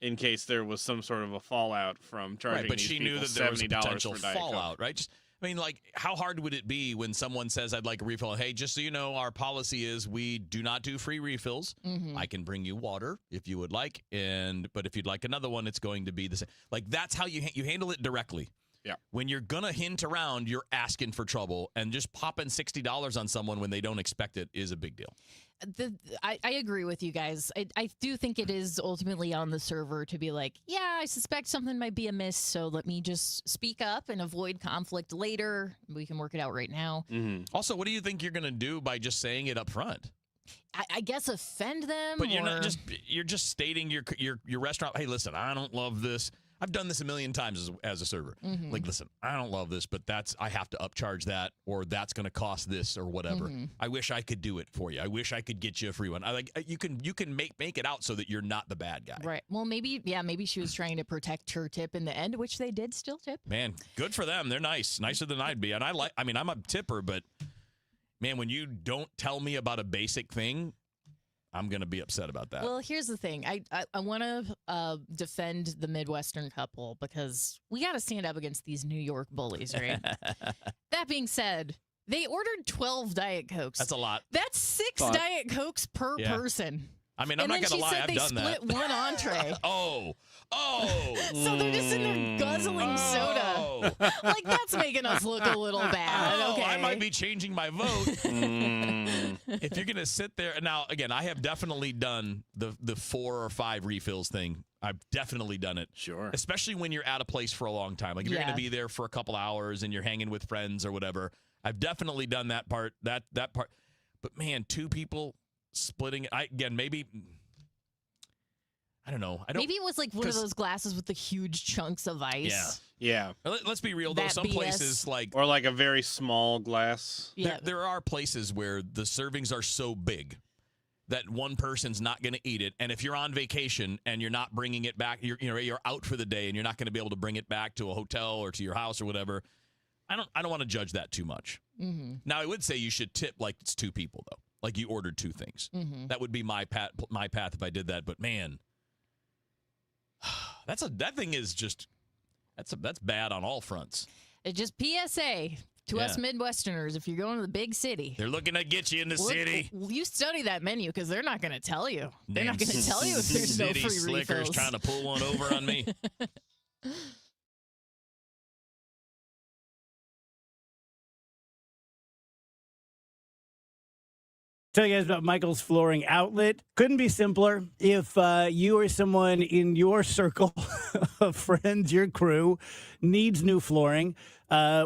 in case there was some sort of a fallout from charging right, but these she people knew that there was a $70 potential for Diet Coke. fallout, right? I mean, like, how hard would it be when someone says, I'd like a refill? Hey, just so you know, our policy is we do not do free refills. Mhm. I can bring you water if you would like, but if you'd like another one, it's going to be the same. Like, that's how you handle it directly. Yeah. When you're going to hint around, you're asking for trouble, and just popping $60 on someone when they don't expect it is a big deal. I agree with you guys. I do think it is ultimately on the server to be like, yeah, I suspect something might be amiss, so let me just speak up and avoid conflict later. We can work it out right now. Also, what do you think you're going to do by just saying it up front? I guess offend them. But you're just stating your restaurant, hey, listen, I don't love this. I've done this a million times as a server. Mhm. Like, listen, I don't love this, but I have to upcharge that, or that's going to cost this, or whatever. Mhm. I wish I could do it for you. I wish I could get you a free one. You can make it out so that you're not the bad guy. Right. Well, maybe she was trying to protect her tip in the end, which they did still tip. Man, good for them. They're nicer than I'd be. And I'm a tipper, but man, when you don't tell me about a basic thing, I'm going to be upset about that. Well, here's the thing. I want to defend the Midwestern couple because we got to stand up against these New York bullies, right? That being said, they ordered 12 Diet Cokes. That's a lot. That's 6 Diet Cokes per person. I mean, I'm not going to lie. I've done that. And then she said they split one entree. Oh. So they're just in there guzzling soda. Like, that's making us look a little bad. Okay. I might be changing my vote. If you're going to sit there. Now, again, I have definitely done the 4 or 5 refills thing. I've definitely done it. Sure. Especially when you're at a place for a long time. Like, if you're going to be there for a couple hours and you're hanging with friends or whatever. I've definitely done that part. That part. But, man, 2 people splitting. Maybe. I don't know. Maybe it was like one of those glasses with the huge chunks of ice. Yeah. Let's be real, though. That Some BS. places Or like a very small glass. Yeah. There are places where the servings are so big that one person's not going to eat it. And if you're on vacation and you're not bringing it back, you're out for the day and you're not going to be able to bring it back to a hotel or to your house or whatever. I don't want to judge that too much. Mm-hmm. Now, I would say you should tip like it's 2 people, though. Like you ordered 2 things. Mm-hmm. That would be my path if I did that. But man, that thing is just that's bad on all fronts. It's just PSA to us Midwesterners. If you're going to the big city, they're looking to get you in the city. You study that menu because they're not going to tell you. They're Damn not going to tell you if there's no city free slickers refills. trying to pull one over on me. Tell you guys about Michael's Flooring Outlet. Couldn't be simpler. If you or someone in your circle of friends, your crew, needs new flooring,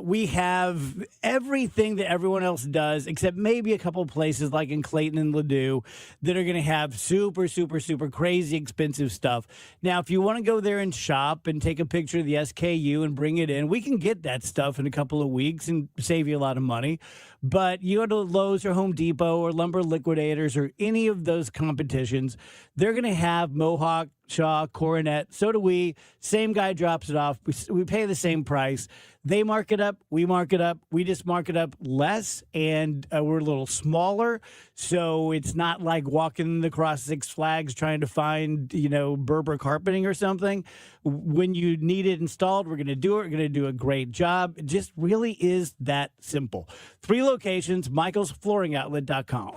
we have everything that everyone else does, except maybe a couple places like in Clayton and Ladue that are going to have super, super, super crazy expensive stuff. Now, if you want to go there and shop and take a picture of the SKU and bring it in, we can get that stuff in a couple of weeks and save you a lot of money. But you go to Lowe's or Home Depot or Lumber Liquidators or any of those competitions, they're going to have Mohawk, Shaw, Coronet. So do we. Same guy drops it off. We pay the same price. They mark it up. We mark it up. We just mark it up less, and we're a little smaller. So it's not like walking across Six Flags trying to find, Berber carpeting or something. When you need it installed, we're going to do it. We're going to do a great job. It just really is that simple. 3 locations, michaelsflooringoutlet.com.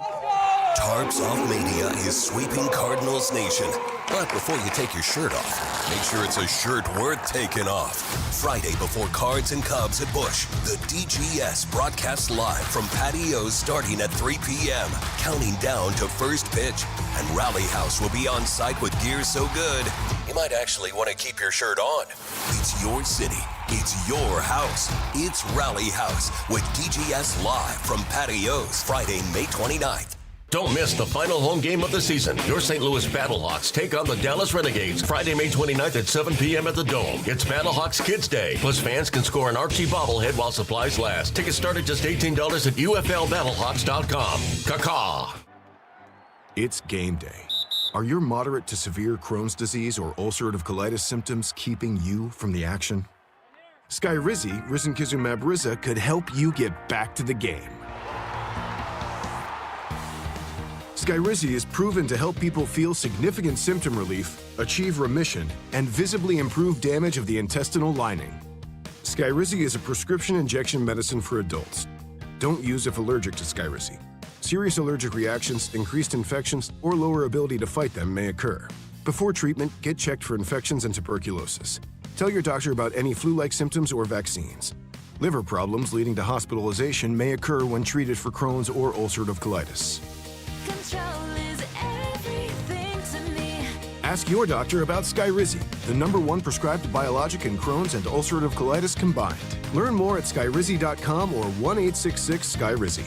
Tarps Off Media is sweeping Cardinals Nation. But before you take your shirt off, make sure it's a shirt worth taking off. Friday before Cards and Cubs at Busch, the DGS broadcasts live from patios starting at 3 p.m., counting down to first pitch. And Rally House will be on site with gear so good, you might actually want to keep your shirt on. It's your city. It's your house. It's Rally House with DGS live from patios Friday, May 29th. Don't miss the final home game of the season. Your St. Louis Battlehawks take on the Dallas Renegades Friday, May 29th at 7 p.m. at the Dome. It's Battlehawks Kids Day. Plus, fans can score an Archie bobblehead while supplies last. Tickets start at just $18 at UFLBattlehawks.com. Caw-caw. It's game day. Are your moderate to severe Crohn's disease or ulcerative colitis symptoms keeping you from the action? Skyrizi, risankizumab Riza, could help you get back to the game. Skyrizi is proven to help people feel significant symptom relief, achieve remission, and visibly improve damage of the intestinal lining. Skyrizi is a prescription injection medicine for adults. Don't use if allergic to Skyrizi. Serious allergic reactions, increased infections, or lower ability to fight them may occur. Before treatment, get checked for infections and tuberculosis. Tell your doctor about any flu-like symptoms or vaccines. Liver problems leading to hospitalization may occur when treated for Crohn's or ulcerative colitis. Ask your doctor about Skyrizi, the #1 prescribed biologic in Crohn's and ulcerative colitis combined. Learn more at skyrizi.com or 1-866-SKYRIZI.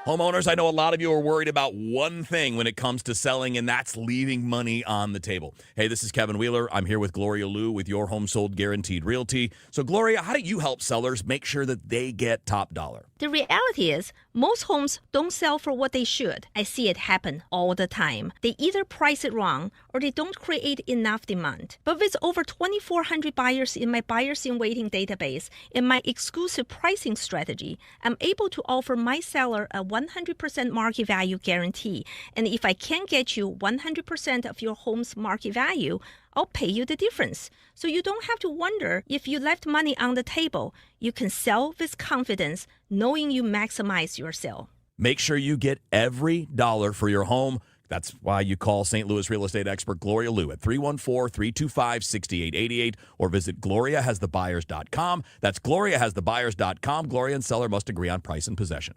Homeowners, I know a lot of you are worried about one thing when it comes to selling, and that's leaving money on the table. Hey, this is Kevin Wheeler. I'm here with Gloria Liu with Your Home Sold Guaranteed Realty. So, Gloria, how do you help sellers make sure that they get top dollar? The reality is, most homes don't sell for what they should. I see it happen all the time. They either price it wrong or they don't create enough demand. But with over 2,400 buyers in my buyers in waiting database and my exclusive pricing strategy, I'm able to offer my seller a 100% market value guarantee. And if I can get you 100% of your home's market value, I'll pay you the difference. So you don't have to wonder if you left money on the table. You can sell with confidence, knowing you maximize your sale. Make sure you get every dollar for your home. That's why you call St. Louis real estate expert Gloria Liu at 314-325-6888 or visit gloriahasthebuyers.com. That's gloriahasthebuyers.com. Gloria and seller must agree on price and possession.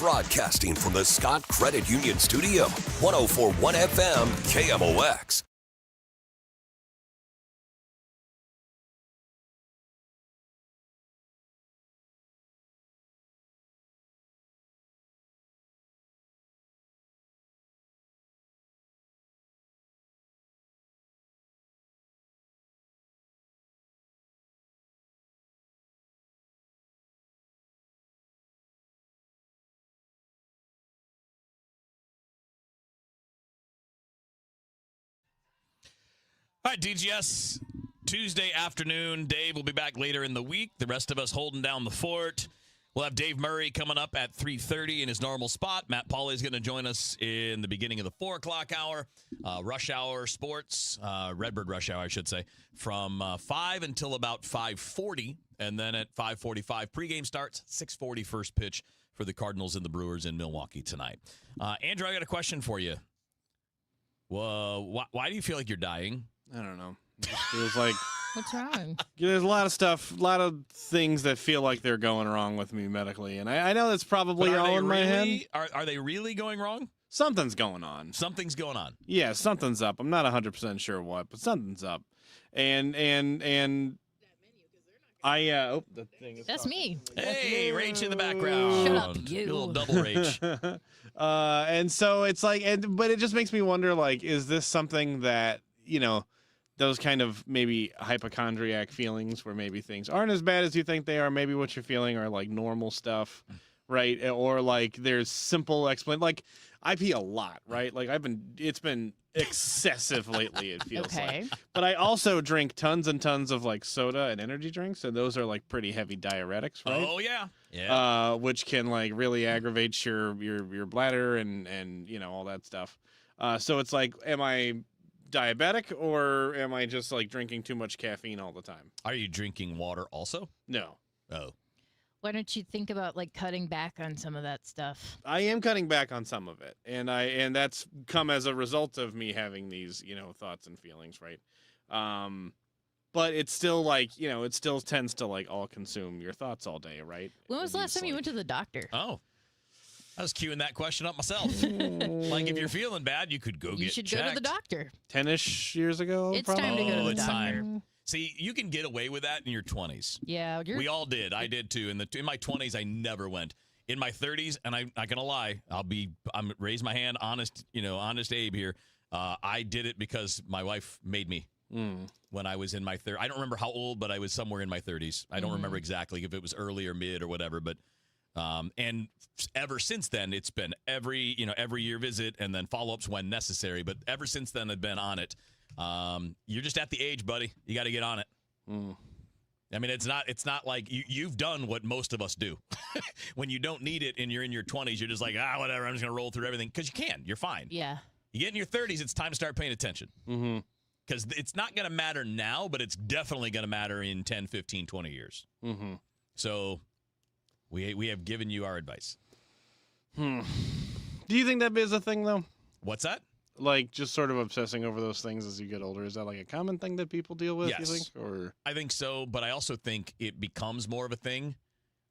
Broadcasting from the Scott Credit Union Studio, 104.1 FM, KMOX. All right, DGS, Tuesday afternoon. Dave will be back later in the week. The rest of us holding down the fort. We'll have Dave Murray coming up at 3:30 in his normal spot. Matt Pauley is going to join us in the beginning of the 4 o'clock hour. Rush Hour Sports, Redbird Rush Hour, I should say, from 5 until about 5:40. And then at 5:45, pregame starts, 6:40 first pitch for the Cardinals and the Brewers in Milwaukee tonight. Andrew, I got a question for you. Well, why do you feel like you're dying? I don't know. It just feels like What's wrong? there's a lot of stuff, a lot of things that feel like they're going wrong with me medically. And I know that's probably But all in my head. Are they really going wrong? Something's going on. Something's going on. Yeah, something's up. I'm not 100% sure what, but something's up. And I the thing is That's me. Hey, Rach in the background. Shut up, you. Little double Rach. And so it's like, but it just makes me wonder, like, is this something that, those kind of maybe hypochondriac feelings where maybe things aren't as bad as you think they are, maybe what you're feeling are like normal stuff, right? Or like there's simple like I pee a lot, right? Like it's been excessive lately, it feels like. But I also drink tons and tons of like soda and energy drinks, and those are like pretty heavy diuretics, right? Oh yeah. Yeah. Which can like really aggravate your bladder and all that stuff. So it's like, am I diabetic or am I just like drinking too much caffeine all the time? Are you drinking water also? No. Oh. Why don't you think about like cutting back on some of that stuff? I am cutting back on some of it, and that's come as a result of me having these thoughts and feelings, right? But it's still like it still tends to like all consume your thoughts all day, right? When was the last time you went to the doctor? Oh, I was queuing that question up myself. Like, if you're feeling bad, you could go get checked. You should go to the doctor. 10-ish years ago. It's probably. time to go to the it's doctor. time. See, you can get away with that in your 20s. Yeah, we all did. I did too. In my 20s, I never went. In my 30s, and I'm not gonna lie, I'm raise my hand, honest Abe here. I did it because my wife made me. When I was in my 30s, I don't remember how old, but I was somewhere in my 30s. I don't remember exactly if it was early or mid or whatever, but. And ever since then, it's been every year visit and then follow-ups when necessary. But ever since then, I've been on it. You're just at the age, buddy. You got to get on it. I mean, it's not like you've done what most of us do. When you don't need it and you're in your 20s, you're just like, I'm just going to roll through everything. Because you can. You're fine. Yeah. You get in your 30s, it's time to start paying attention. Mm-hmm. Because it's not going to matter now, but it's definitely going to matter in 10, 15, 20 years. Mm-hmm. So we have given you our advice. Do you think that is a thing, though? What's that? Like, just sort of obsessing over those things as you get older. Is that like a common thing that people deal with, Yes. you think? Or I think so, but I also think it becomes more of a thing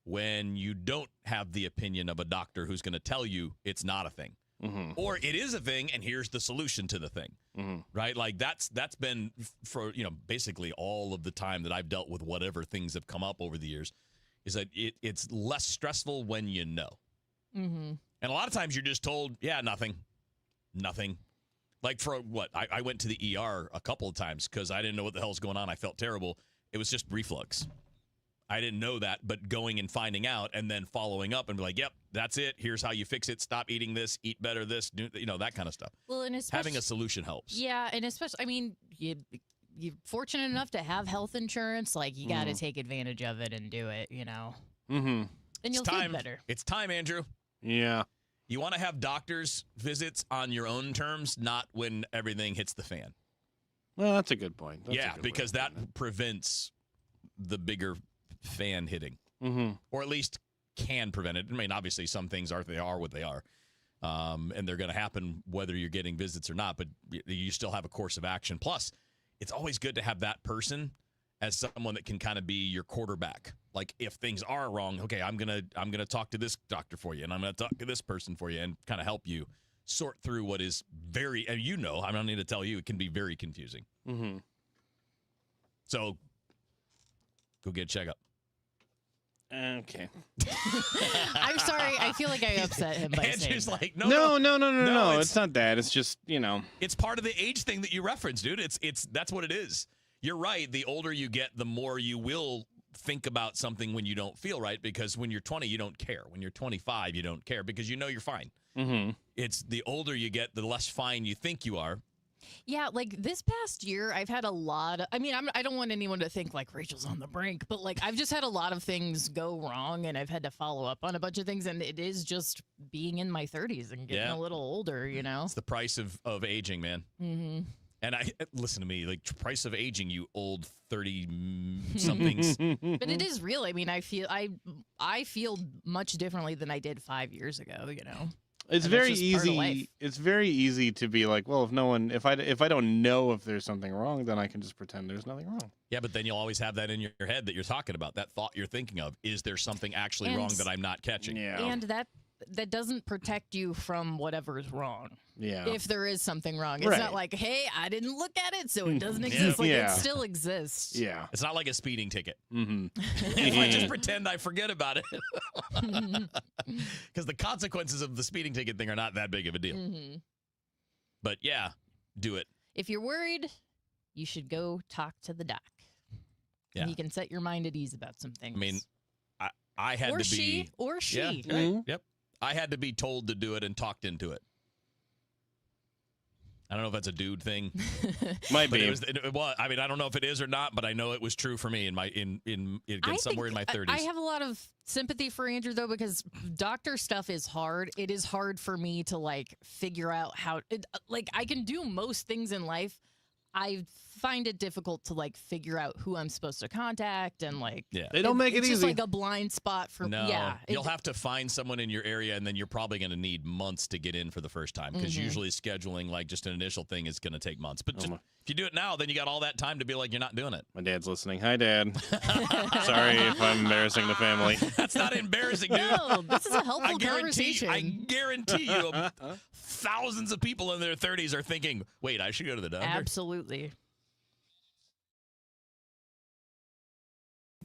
when you don't have the opinion of a doctor who's going to tell you it's not a thing. Mm-hmm. Or it is a thing, and here's the solution to the thing, right? Like that's been for basically all of the time that I've dealt with whatever things have come up over the years, is that it's less stressful when you know. Mm-hmm. And a lot of times you're just told, yeah, nothing. Like for what? I went to the ER a couple of times because I didn't know what the hell's going on. I felt terrible. It was just reflux. I didn't know that, but going and finding out and then following up and be like, yep, that's it. Here's how you fix it. Stop eating this, eat better this, that kind of stuff. Well, and having a solution helps. Yeah, and especially, I mean, you're fortunate enough to have health insurance. Like, you got to take advantage of it and do it, Mm-hmm. And you'll feel better. It's time, Andrew. Yeah. You want to have doctor's visits on your own terms, not when everything hits the fan. Well, that's a good point. Because that prevents the bigger fan hitting, or at least can prevent it. I mean, obviously, some things are what they are, and they're going to happen whether you're getting visits or not. But you still have a course of action. Plus, it's always good to have that person as someone that can kind of be your quarterback. Like if things are wrong, okay, I'm gonna talk to this doctor for you, and I'm gonna talk to this person for you, and kind of help you sort through what is very, and I don't need to tell you, it can be very confusing. Mm-hmm. So go get a checkup. Okay. I'm sorry. I feel like I upset him by saying Andrew's that. like, no. It's not that. It's just, It's part of the age thing that you referenced, dude. It's that's what it is. You're right. The older you get, the more you will think about something when you don't feel right, because when you're 20, you don't care. When you're 25, you don't care because you're fine. Mm-hmm. It's the older you get, the less fine you think you are. Yeah, like this past year, I've had a lot of, I don't want anyone to think like Rachel's on the brink, but like I've just had a lot of things go wrong, and I've had to follow up on a bunch of things, and it is just being in my 30s and getting a little older, It's the price of aging, man. Mm-hmm. And listen to me, like price of aging, you old 30-somethings. But it is real. I mean, I feel much differently than I did 5 years ago, It's And very that's just part of easy. life. It's very easy to be like, well, if I don't know if there's something wrong, then I can just pretend there's nothing wrong. Yeah, but then you'll always have that in your head that you're talking about, that thought you're thinking of. Is there something actually And- wrong that I'm not catching? Yeah. And that doesn't protect you from whatever's wrong. Yeah. If there is something wrong. It's Right. not like, hey, I didn't look at it, so it doesn't exist. Like, it still exists. Yeah. It's not like a speeding ticket. Mm-hmm. If I just pretend I forget about it. Because the consequences of the speeding ticket thing are not that big of a deal. Mm-hmm. But yeah, do it. If you're worried, you should go talk to the doc. Yeah. And you can set your mind at ease about some things. I mean, I had or to be. Or she. Yeah, Right? right. Yep. I had to be told to do it and talked into it. I don't know if that's a dude thing. Might but be. It was. I mean, I don't know if it is or not, but I know it was true for me somewhere in my 30s. I have a lot of sympathy for Andrew, though, because doctor stuff is hard. It is hard for me to figure out how. I can do most things in life. I find it difficult to figure out who I'm supposed to contact and They don't make it it's easy. just like a blind spot for No, yeah. you'll have to find someone in your area, and then you're probably going to need months to get in for the first time because usually scheduling just an initial thing is going to take months. But if you do it now, then you got all that time to be like you're not doing it. My dad's listening. Hi, Dad. Sorry if I'm embarrassing the family. That's not embarrassing, dude. No, this is a helpful conversation. I guarantee you, thousands of people in their 30s are thinking, "Wait, I should go to the doctor." Absolutely.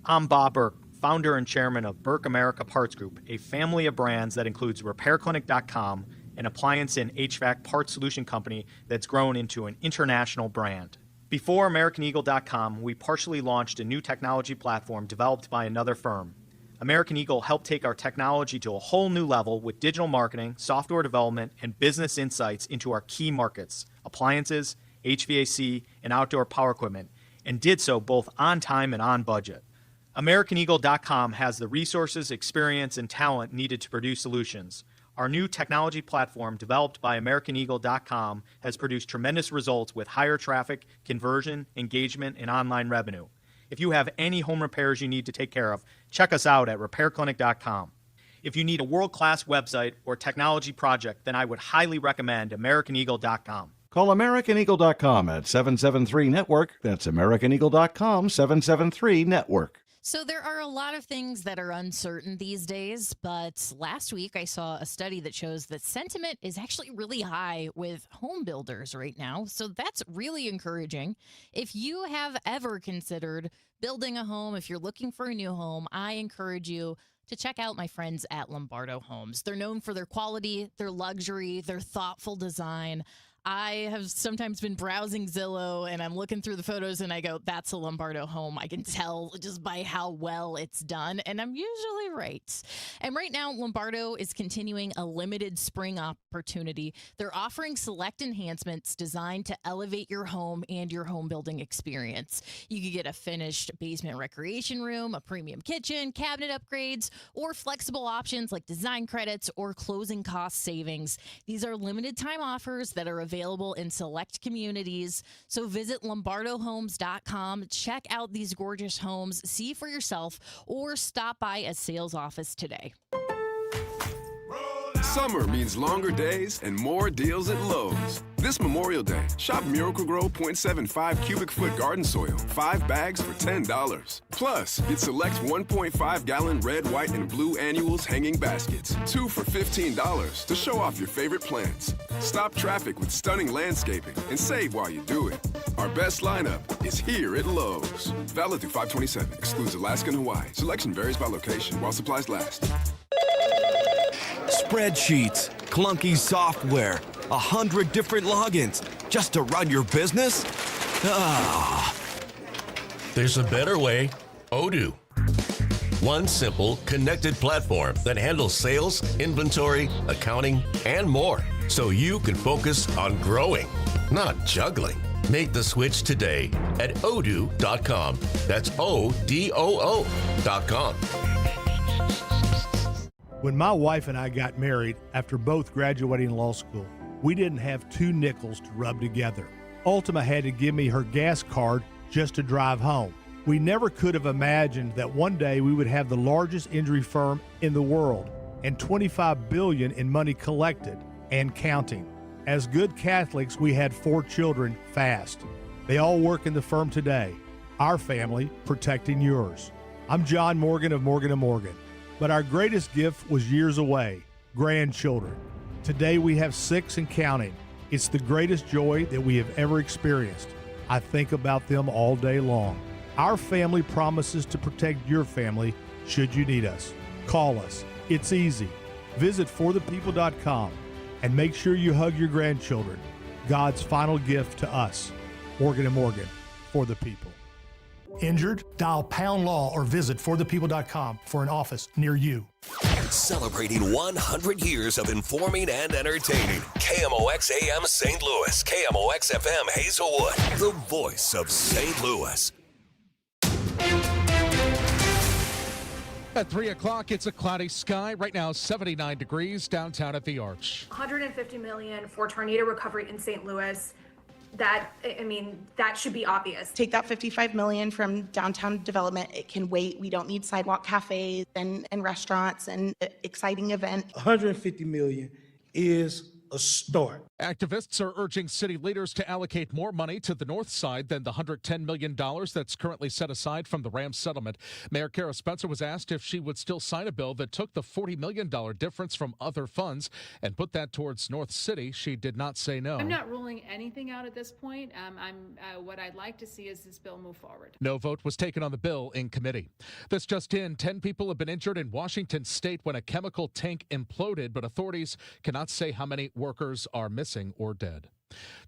I'm Bob Burke, founder and chairman of Burke America Parts Group, a family of brands that includes RepairClinic.com, an appliance and HVAC parts solution company that's grown into an international brand. Before AmericanEagle.com, we partially launched a new technology platform developed by another firm. American Eagle helped take our technology to a whole new level with digital marketing, software development, and business insights into our key markets, appliances, HVAC, and outdoor power equipment, and did so both on time and on budget. AmericanEagle.com has the resources, experience, and talent needed to produce solutions. Our new technology platform, developed by AmericanEagle.com, has produced tremendous results with higher traffic, conversion, engagement, and online revenue. If you have any home repairs you need to take care of, check us out at RepairClinic.com. If you need a world-class website or technology project, then I would highly recommend AmericanEagle.com. Call AmericanEagle.com at 773-NETWORK. That's AmericanEagle.com, 773-NETWORK. So there are a lot of things that are uncertain these days, but last week I saw a study that shows that sentiment is actually really high with home builders right now. So that's really encouraging. If you have ever considered building a home, if you're looking for a new home, I encourage you to check out my friends at Lombardo Homes. They're known for their quality, their luxury, their thoughtful design. I have sometimes been browsing Zillow and I'm looking through the photos and I go, that's a Lombardo home. I can tell just by how well it's done. And I'm usually right. And right now, Lombardo is continuing a limited spring opportunity. They're offering select enhancements designed to elevate your home and your home building experience. You could get a finished basement recreation room, a premium kitchen, cabinet upgrades, or flexible options like design credits or closing cost savings. These are limited time offers that are available in select communities. So visit LombardoHomes.com, check out these gorgeous homes, see for yourself, or stop by a sales office today. Summer means longer days and more deals at Lowe's. This Memorial Day, shop Miracle-Gro 0.75 cubic foot garden soil, 5 bags for $10. Plus, get select 1.5-gallon red, white, and blue annuals hanging baskets, 2 for $15 to show off your favorite plants. Stop traffic with stunning landscaping and save while you do it. Our best lineup is here at Lowe's. Valid through 5/27, excludes Alaska and Hawaii. Selection varies by location while supplies last. Spreadsheets, clunky software, 100 different logins just to run your business? Ah. There's a better way. Odoo. One simple, connected platform that handles sales, inventory, accounting, and more. So you can focus on growing, not juggling. Make the switch today at odoo.com. That's ODOO.com. When my wife and I got married after both graduating law school, we didn't have 2 nickels to rub together. Ultima had to give me her gas card just to drive home. We never could have imagined that one day we would have the largest injury firm in the world and $25 billion in money collected and counting. As good Catholics, we had 4 children fast. They all work in the firm today. Our family protecting yours. I'm John Morgan of Morgan & Morgan. But our greatest gift was years away, grandchildren. Today we have 6 and counting. It's the greatest joy that we have ever experienced. I think about them all day long. Our family promises to protect your family should you need us. Call us. It's easy. Visit forthepeople.com and make sure you hug your grandchildren. God's final gift to us. Morgan & Morgan, for the people. Injured? Dial Pound Law or visit forthepeople.com for an office near you. Celebrating 100 years of informing and entertaining. KMOX AM St. Louis, KMOX FM Hazelwood, the voice of St. Louis. At 3 o'clock, it's a cloudy sky. Right now, 79 degrees downtown at the Arch. $150 million for tornado recovery in St. Louis. That should be obvious. Take that $55 million from downtown development. It can wait. We don't need sidewalk cafes and restaurants and exciting events. $150 million is a start. Activists are urging city leaders to allocate more money to the north side than the $110 million that's currently set aside from the Rams settlement. Mayor Kara Spencer was asked if she would still sign a bill that took the $40 million difference from other funds and put that towards North City. She did not say no. I'm not ruling anything out at this point. What I'd like to see is this bill move forward. No vote was taken on the bill in committee. This just in, 10 people have been injured in Washington state when a chemical tank imploded, but authorities cannot say how many workers are missing or dead.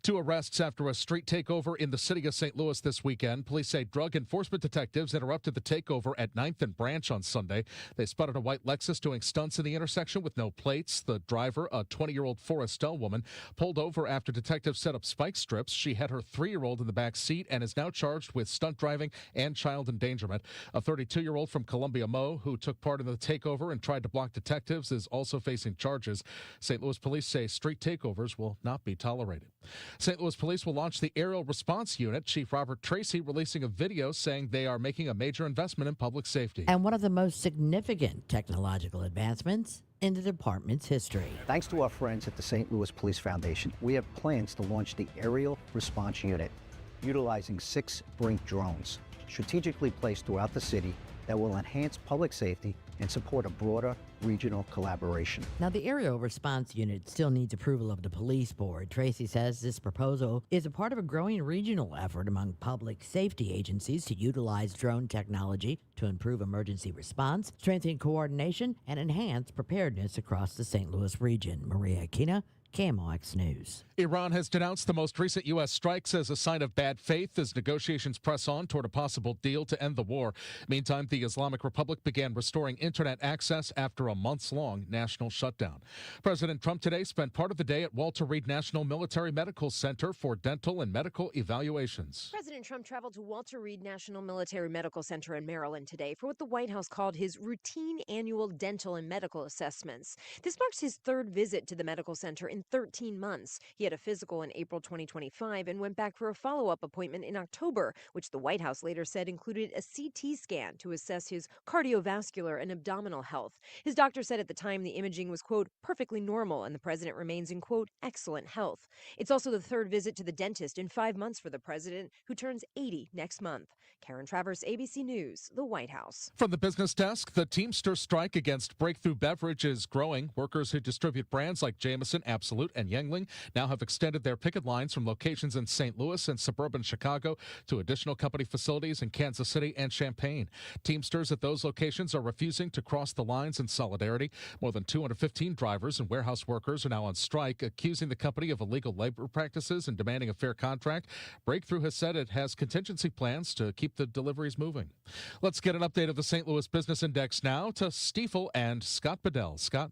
Two arrests after a street takeover in the city of St. Louis this weekend. Police say drug enforcement detectives interrupted the takeover at 9th and Branch on Sunday. They spotted a white Lexus doing stunts in the intersection with no plates. The driver, a 20-year-old Forrestal woman, pulled over after detectives set up spike strips. She had her 3-year-old in the back seat and is now charged with stunt driving and child endangerment. A 32-year-old from Columbia Mo, who took part in the takeover and tried to block detectives, is also facing charges. St. Louis police say street takeovers will not be tolerated. St. Louis police will launch the Aerial Response Unit. Chief Robert Tracy releasing a video saying they are making a major investment in public safety. And one of the most significant technological advancements in the department's history. Thanks to our friends at the St. Louis Police Foundation, we have plans to launch the Aerial Response Unit, utilizing 6 Brink drones, strategically placed throughout the city that will enhance public safety and support a broader regional collaboration. Now, the Aerial Response Unit still needs approval of the police board. Tracy says this proposal is a part of a growing regional effort among public safety agencies to utilize drone technology to improve emergency response, strengthen coordination, and enhance preparedness across the St. Louis region. Maria Aquina, KMOX News. Iran has denounced the most recent U.S. strikes as a sign of bad faith as negotiations press on toward a possible deal to end the war. Meantime, the Islamic Republic began restoring internet access after a months-long national shutdown. President Trump today spent part of the day at Walter Reed National Military Medical Center for dental and medical evaluations. President Trump traveled to Walter Reed National Military Medical Center in Maryland today for what the White House called his routine annual dental and medical assessments. This marks his 3rd visit to the medical center in 13 months. He had a physical in April 2025 and went back for a follow-up appointment in October, which the White House later said included a CT scan to assess his cardiovascular and abdominal health. His doctor said at the time the imaging was, quote, perfectly normal, and the president remains in, quote, excellent health. It's also the 3rd visit to the dentist in 5 months for the president, who turns 80 next month. Karen Travers, ABC News, the White House. From the business desk, the Teamster strike against Breakthrough Beverage is growing. Workers who distribute brands like Jameson, Absolute, and Yuengling now have extended their picket lines from locations in St. Louis and suburban Chicago to additional company facilities in Kansas City and Champaign. Teamsters at those locations are refusing to cross the lines in solidarity. More than 215 drivers and warehouse workers are now on strike, accusing the company of illegal labor practices and demanding a fair contract. Breakthrough has said it has contingency plans to keep the deliveries moving. Let's get an update of the St. Louis Business Index now to Stiefel and Scott Bedell. Scott?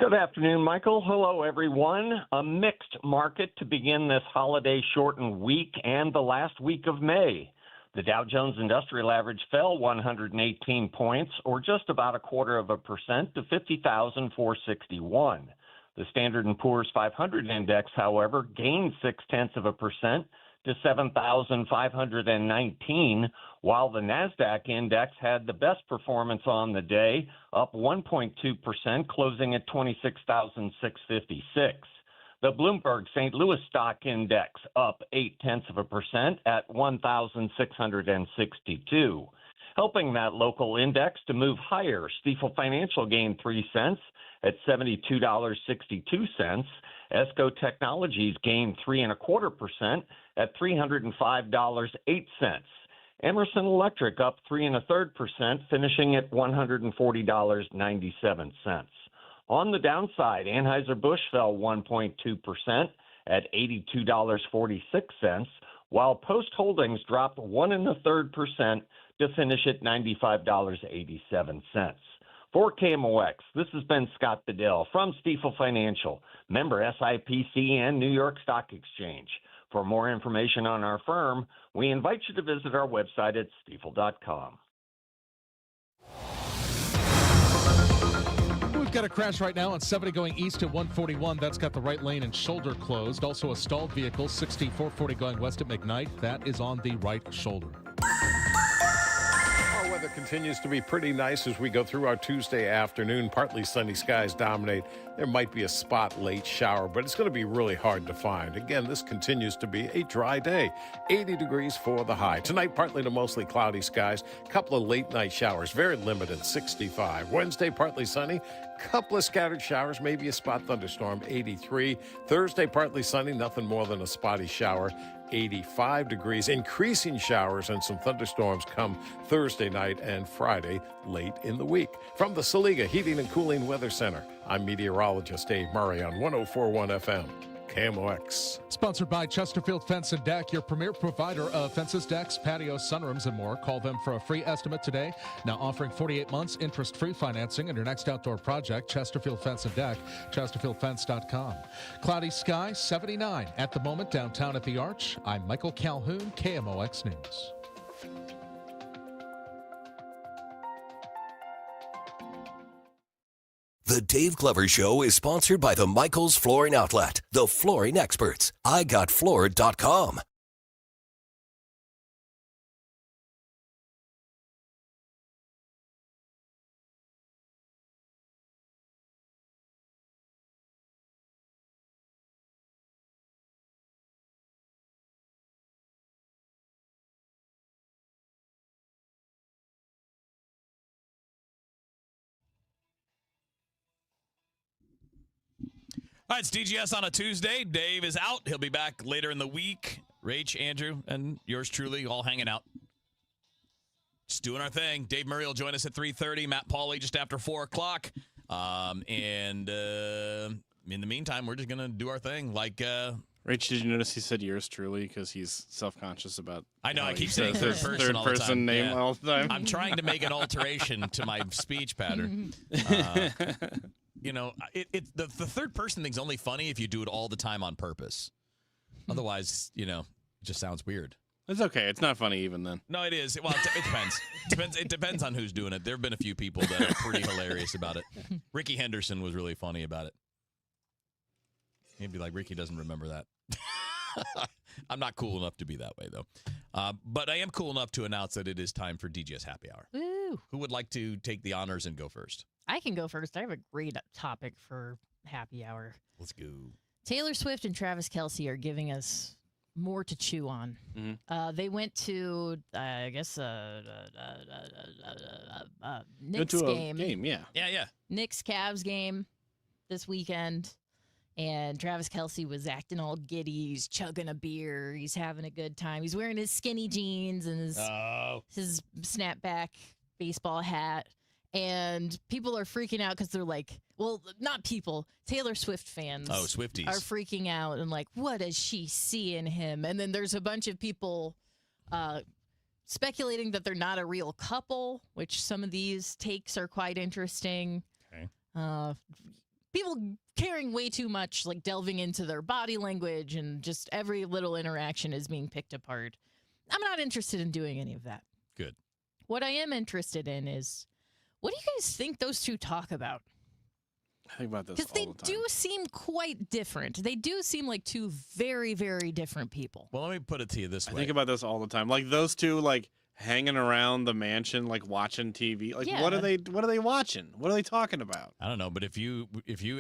Good afternoon, Michael. Hello, everyone. A mixed market to begin this holiday-shortened week and the last week of May. The Dow Jones Industrial Average fell 118 points, or just about 0.25% to 50,461. The Standard & Poor's 500 index, however, gained 0.6% to 7,519, while the NASDAQ index had the best performance on the day, up 1.2%, closing at 26,656. The Bloomberg St. Louis Stock Index up 0.8% at 1,662. Helping that local index to move higher, Stiefel Financial gained 3 cents at $72.62. ESCO Technologies gained 3.25% at $305.08. Emerson Electric up 3.33%, finishing at $140.97. On the downside, Anheuser-Busch fell 1.2% at $82.46, while Post Holdings dropped 1.33% to finish at $95.87. For KMOX, this has been Scott Bedell from Stiefel Financial, member SIPC and New York Stock Exchange. For more information on our firm, we invite you to visit our website at stiefel.com. We've got a crash right now on 70 going east at 141. That's got the right lane and shoulder closed. Also a stalled vehicle, 6440 going west at McKnight. That is on the right shoulder. Our weather continues to be pretty nice as we go through our Tuesday afternoon. Partly sunny skies dominate. There might be a spot late shower, but it's going to be really hard to find. Again, this continues to be a dry day. 80 degrees for the high. Tonight, partly to mostly cloudy skies. Couple of late night showers, very limited, 65. Wednesday, partly sunny. Couple of scattered showers, maybe a spot thunderstorm, 83. Thursday, partly sunny, nothing more than a spotty shower, 85 degrees. Increasing showers and some thunderstorms come Thursday night and Friday late in the week. From the Saliga Heating and Cooling Weather Center, I'm meteorologist Dave Murray on 104.1 FM. KMOX. Sponsored by Chesterfield Fence and Deck, your premier provider of fences, decks, patios, sunrooms, and more. Call them for a free estimate today. Now offering 48 months interest-free financing on your next outdoor project. Chesterfield Fence and Deck, chesterfieldfence.com. Cloudy sky, 79 at the moment downtown at the Arch. I'm Michael Calhoun, KMOX News. The Dave Glover Show is sponsored by the Michaels Flooring Outlet, the flooring experts. IGotFloored.com. All right, it's DGS on a Tuesday. Dave is out. He'll be back later in the week. Rach, Andrew, and yours truly all hanging out. Just doing our thing. Dave Murray will join us at 3:30. Matt Pauley just after 4 o'clock. In the meantime, we're just going to do our thing. Like, Rach, did you notice he said yours truly because he's self-conscious about I know, I keep saying third person all the time. third-person name Yeah. all the time. I'm trying to make an alteration to my speech pattern. You know, the third person thing's only funny if you do it all the time on purpose. Otherwise, you know, it just sounds weird. It's okay. It's not funny even then. No, it is. Well, it depends. It depends on who's doing it. There have been a few people that are pretty hilarious about it. Ricky Henderson was really funny about it. He'd be like, Ricky doesn't remember that. I'm not cool enough to be that way, though. But I am cool enough to announce that it is time for DGS Happy Hour. Woo. Who would like to take the honors and go first? I can go first. I have a great topic for happy hour. Let's go. Taylor Swift and Travis Kelce are giving us more to chew on. Mm-hmm. They went to, I guess, Knicks Went to a game. Yeah. Knicks Cavs game this weekend. And Travis Kelce was acting all giddy. He's chugging a beer. He's having a good time. He's wearing his skinny jeans and his snapback baseball hat. And people are freaking out because they're like, well, not people, Taylor Swift fans. Oh, Swifties. Are freaking out and like, what does she see in him? And then there's a bunch of people speculating that they're not a real couple, which some of these takes are quite interesting. Okay. People caring way too much, like delving into their body language, and just every little interaction is being picked apart. I'm not interested in doing any of that. Good. What I am interested in is, what do you guys think those two talk about? I think about this Because they do seem quite different. They do seem like two very, very different people. Well, let me put it to you this way. I think about this all the time. Like those two, like hanging around the mansion, like watching TV. Like what are they watching? What are they talking about? I don't know, but if you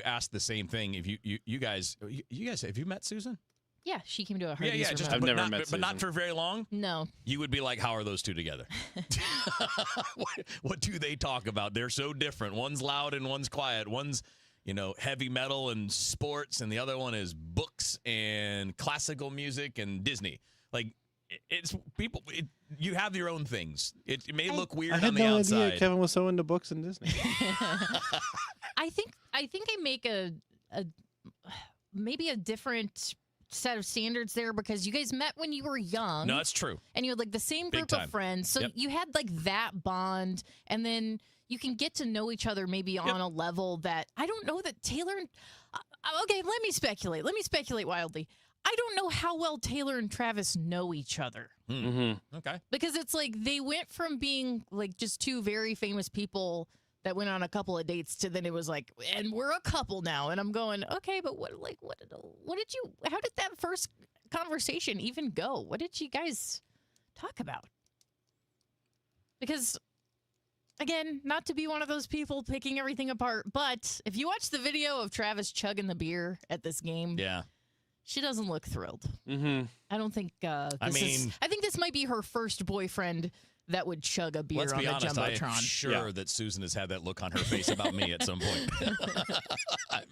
ask the same thing, if you guys have you met Susan? Yeah, she came to a Hardee's remote. I've never met Susan. But not for very long? No. You would be like, how are those two together? What do they talk about? They're so different. One's loud and one's quiet. One's, heavy metal and sports, and the other one is books and classical music and Disney. Like, it's people. You have your own things. It may look weird I had on the no outside. idea Kevin was so into books and Disney. I think I make a maybe a different set of standards there, because you guys met when you were young. No, that's true. And you had like the same Big group time. of friends. So Yep. you had like that bond, and then you can get to know each other maybe on a level that I don't know that Taylor and okay, let me speculate wildly. I don't know how well Taylor and Travis know each other. Mm-hmm. Okay. Because it's like they went from being like just two very famous people that went on a couple of dates to then it was like, and we're a couple now. And I'm going, okay, but how did that first conversation even go? What did you guys talk about? Because, again, not to be one of those people picking everything apart, but if you watch the video of Travis chugging the beer at this game, she doesn't look thrilled. Mm-hmm. I don't think I think this might be her first boyfriend that would chug a beer Let's on be the honest, Jumbotron. I am sure that Susan has had that look on her face about me at some point. I'm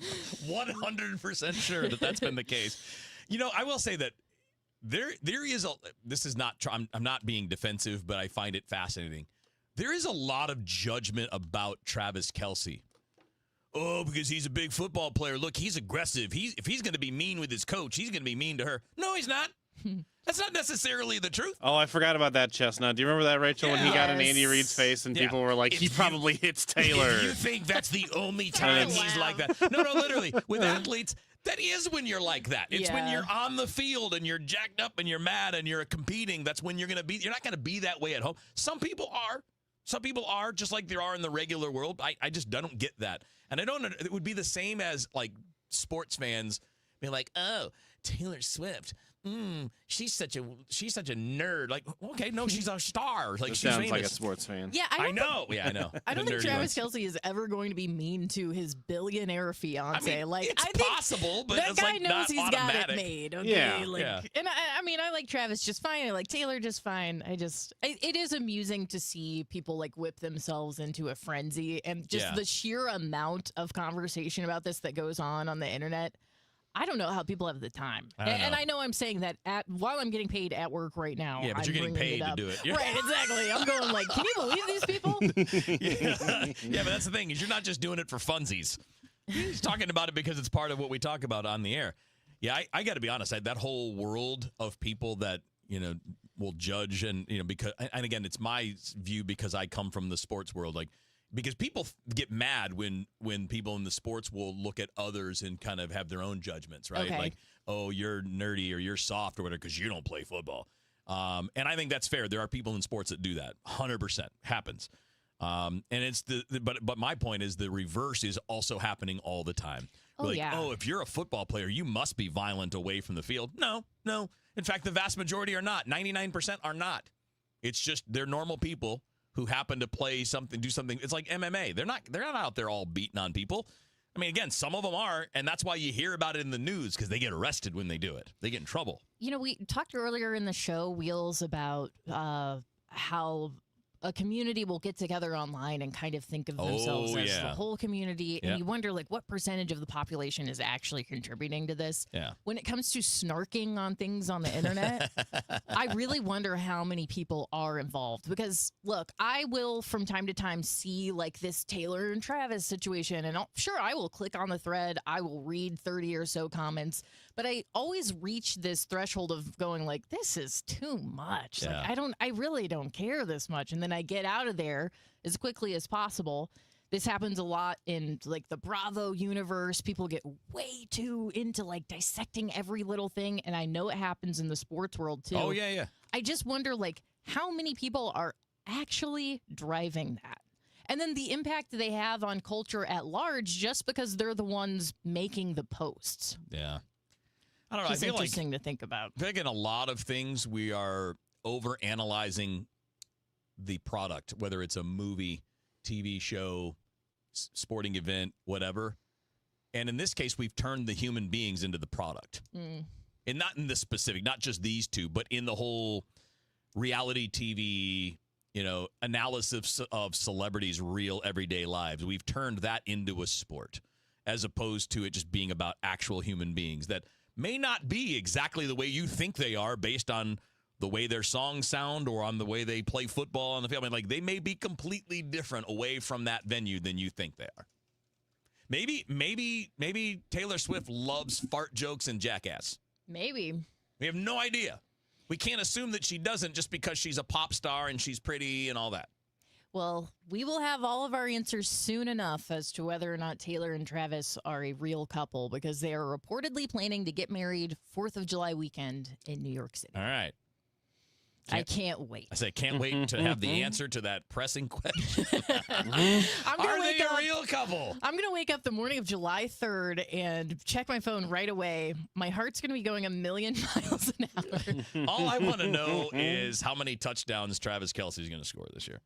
100% sure that that's been the case. I will say that there is this is not, I'm not being defensive, but I find it fascinating. There is a lot of judgment about Travis Kelce oh, because he's a big football player. Look, he's aggressive. If he's going to be mean with his coach, he's going to be mean to her. No, he's not. That's not necessarily the truth. Oh, I forgot about that, Chestnut. Do you remember that, Rachel, when he got in Andy Reid's face and people were like, he probably hits Taylor? If you think that's the only time he's like that. No, literally. With athletes, that is when you're like that. It's when you're on the field and you're jacked up and you're mad and you're competing. That's when you're going to be. You're not going to be that way at home. Some people are. Some people are, just like there are in the regular world. I just don't get that. And I don't. It would be the same as like sports fans being like, oh, Taylor Swift. She's such a nerd. Like, okay, no, she's a star. Like, she's sounds famous. like a sports fan. Yeah, I know. Yeah, I know. I don't think Nerdy Travis ones. Kelce is ever going to be mean to his billionaire fiance. I mean, like, it's I think possible, but that it's guy like knows not he's got it automatic. made. Okay, Yeah, like, yeah. and I mean, I like Travis just fine. I like Taylor just fine. It is amusing to see people like whip themselves into a frenzy, and just the sheer amount of conversation about this that goes on the internet. I don't know how people have the time. And I know I'm saying that while I'm getting paid at work right now. Yeah, but you're getting paid to do it. Yeah. Right, exactly. I'm going like, can you believe these people? Yeah, but that's the thing is you're not just doing it for funsies. He's talking about it because it's part of what we talk about on the air. Yeah, I got to be honest. That whole world of people that will judge and because and again, it's my view because I come from the sports world. Like because people get mad when people in the sports will look at others and kind of have their own judgments, right? Okay. Like, oh, you're nerdy or you're soft or whatever because you don't play football. And I think that's fair. There are people in sports that do that. 100% happens. And it's but my point is the reverse is also happening all the time. Oh, yeah. Oh, if you're a football player, you must be violent away from the field. No. In fact, the vast majority are not. 99% are not. It's just they're normal people who happen to do something. It's like MMA. They're not out there all beating on people. I mean, again, some of them are, and that's why you hear about it in the news because they get arrested when they do it. They get in trouble. We talked earlier in the show, Wheels, about how a community will get together online and kind of think of themselves as the whole community. And you wonder, like, what percentage of the population is actually contributing to this? Yeah. When it comes to snarking on things on the internet, I really wonder how many people are involved. Because, look, I will from time to time see, like, this Taylor and Travis situation. And I will click on the thread. I will read 30 or so comments. But I always reach this threshold of going like, this is too much. Yeah. Like, I really don't care this much. And then I get out of there as quickly as possible. This happens a lot in like the Bravo universe. People get way too into like dissecting every little thing. And I know it happens in the sports world too. Oh, yeah. I just wonder like how many people are actually driving that? And then the impact they have on culture at large just because they're the ones making the posts. Yeah. I don't know. It's I feel interesting to think about. I think in a lot of things we are over-analyzing the product, whether it's a movie, TV show, sporting event, whatever. And in this case, we've turned the human beings into the product. And not in this specific, not just these two, but in the whole reality TV, analysis of celebrities' real everyday lives. We've turned that into a sport as opposed to it just being about actual human beings that may not be exactly the way you think they are based on the way their songs sound or on the way they play football on the field. I mean, like they may be completely different away from that venue than you think they are. Maybe Taylor Swift loves fart jokes and Jackass. Maybe. We have no idea. We can't assume that she doesn't just because she's a pop star and she's pretty and all that. Well, we will have all of our answers soon enough as to whether or not Taylor and Travis are a real couple because they are reportedly planning to get married 4th of July weekend in New York City. All right. I can't wait. I say can't wait to have the answer to that pressing question. Are they a real couple? I'm going to wake up the morning of July 3rd and check my phone right away. My heart's going to be going a million miles an hour. All I want to know is how many touchdowns Travis Kelce is going to score this year.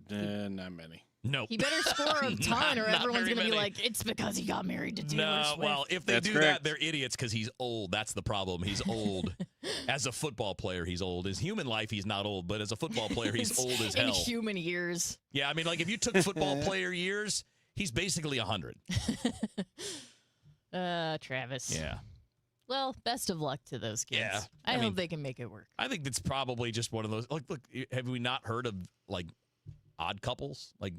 Not many. No. He better score a ton or everyone's very going to be many. like, it's because he got married to Taylor Swift. Well, if they That's do correct. that, they're idiots because he's old. That's the problem. He's old. As a football player, he's old. His human life, he's not old. But as a football player, he's old as hell. In human years. Yeah, I mean, like if you took football player years, he's basically 100. Travis. Yeah. Well, best of luck to those kids. Yeah. I I mean, hope they can make it work. I think it's probably just one of those. Like, look, have we not heard of like odd couples? Like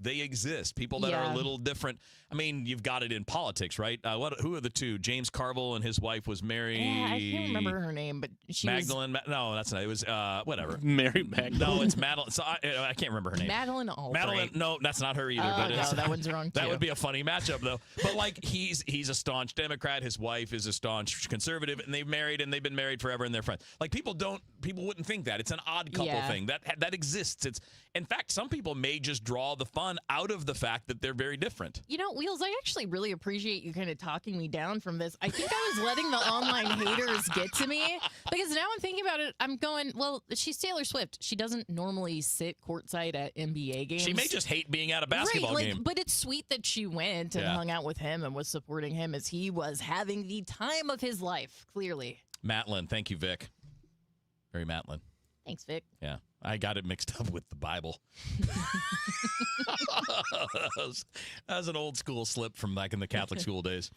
they exist. People that are a little different. I mean, you've got it in politics, right? Who are the two? James Carville and his wife was Mary. Yeah, I can't remember her name, but she Magdalene. No, that's not. It was whatever. Mary Magdalene. No, it's Madeline. So I can't remember her name. Madeline Albright. Madeline. No, that's not her either. Oh, but no, that one's wrong That too. would be a funny matchup, though. But like, he's a staunch Democrat. His wife is a staunch conservative, and they've married and they've been married forever, and they're friends. Like, people wouldn't think that. It's an odd couple thing that exists. It's, in fact, some people may just draw the fun out of the fact that they're very different. You know, Wheels, I actually really appreciate you kind of talking me down from this. I think I was letting the online haters get to me, because now I'm thinking about it. I'm going, well, she's Taylor Swift. She doesn't normally sit courtside at NBA games. She may just hate being at a basketball game. But it's sweet that she went and hung out with him and was supporting him as he was having the time of his life, clearly. Matlin. Thank you, Vic. Very Matlin. Thanks, Vic. Yeah. I got it mixed up with the Bible. That was an old school slip from back in the Catholic school days.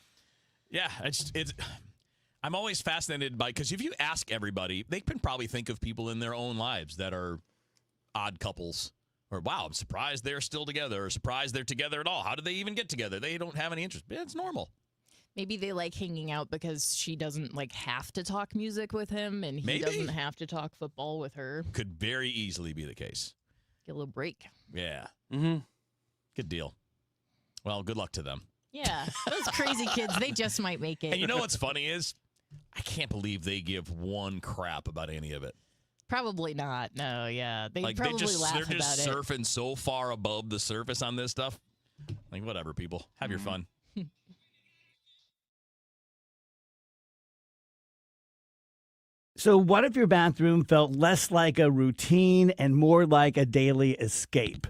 Yeah, I'm always fascinated by, because if you ask everybody, they can probably think of people in their own lives that are odd couples. Or, wow, I'm surprised they're still together, or surprised they're together at all. How did they even get together? They don't have any interest. It's normal. Maybe they like hanging out because she doesn't have to talk music with him, and he Maybe. doesn't have to talk football with her. Could very easily be the case. Get a little break. Yeah. Mm-hmm. Good deal. Well, good luck to them. Yeah, those crazy kids, they just might make it. And you know what's funny is, I can't believe they give one crap about any of it. Probably not. No, yeah. They probably laugh they're just about it. surfing so far above the surface on this stuff. Like, whatever, people. Have your fun. So what if your bathroom felt less like a routine and more like a daily escape?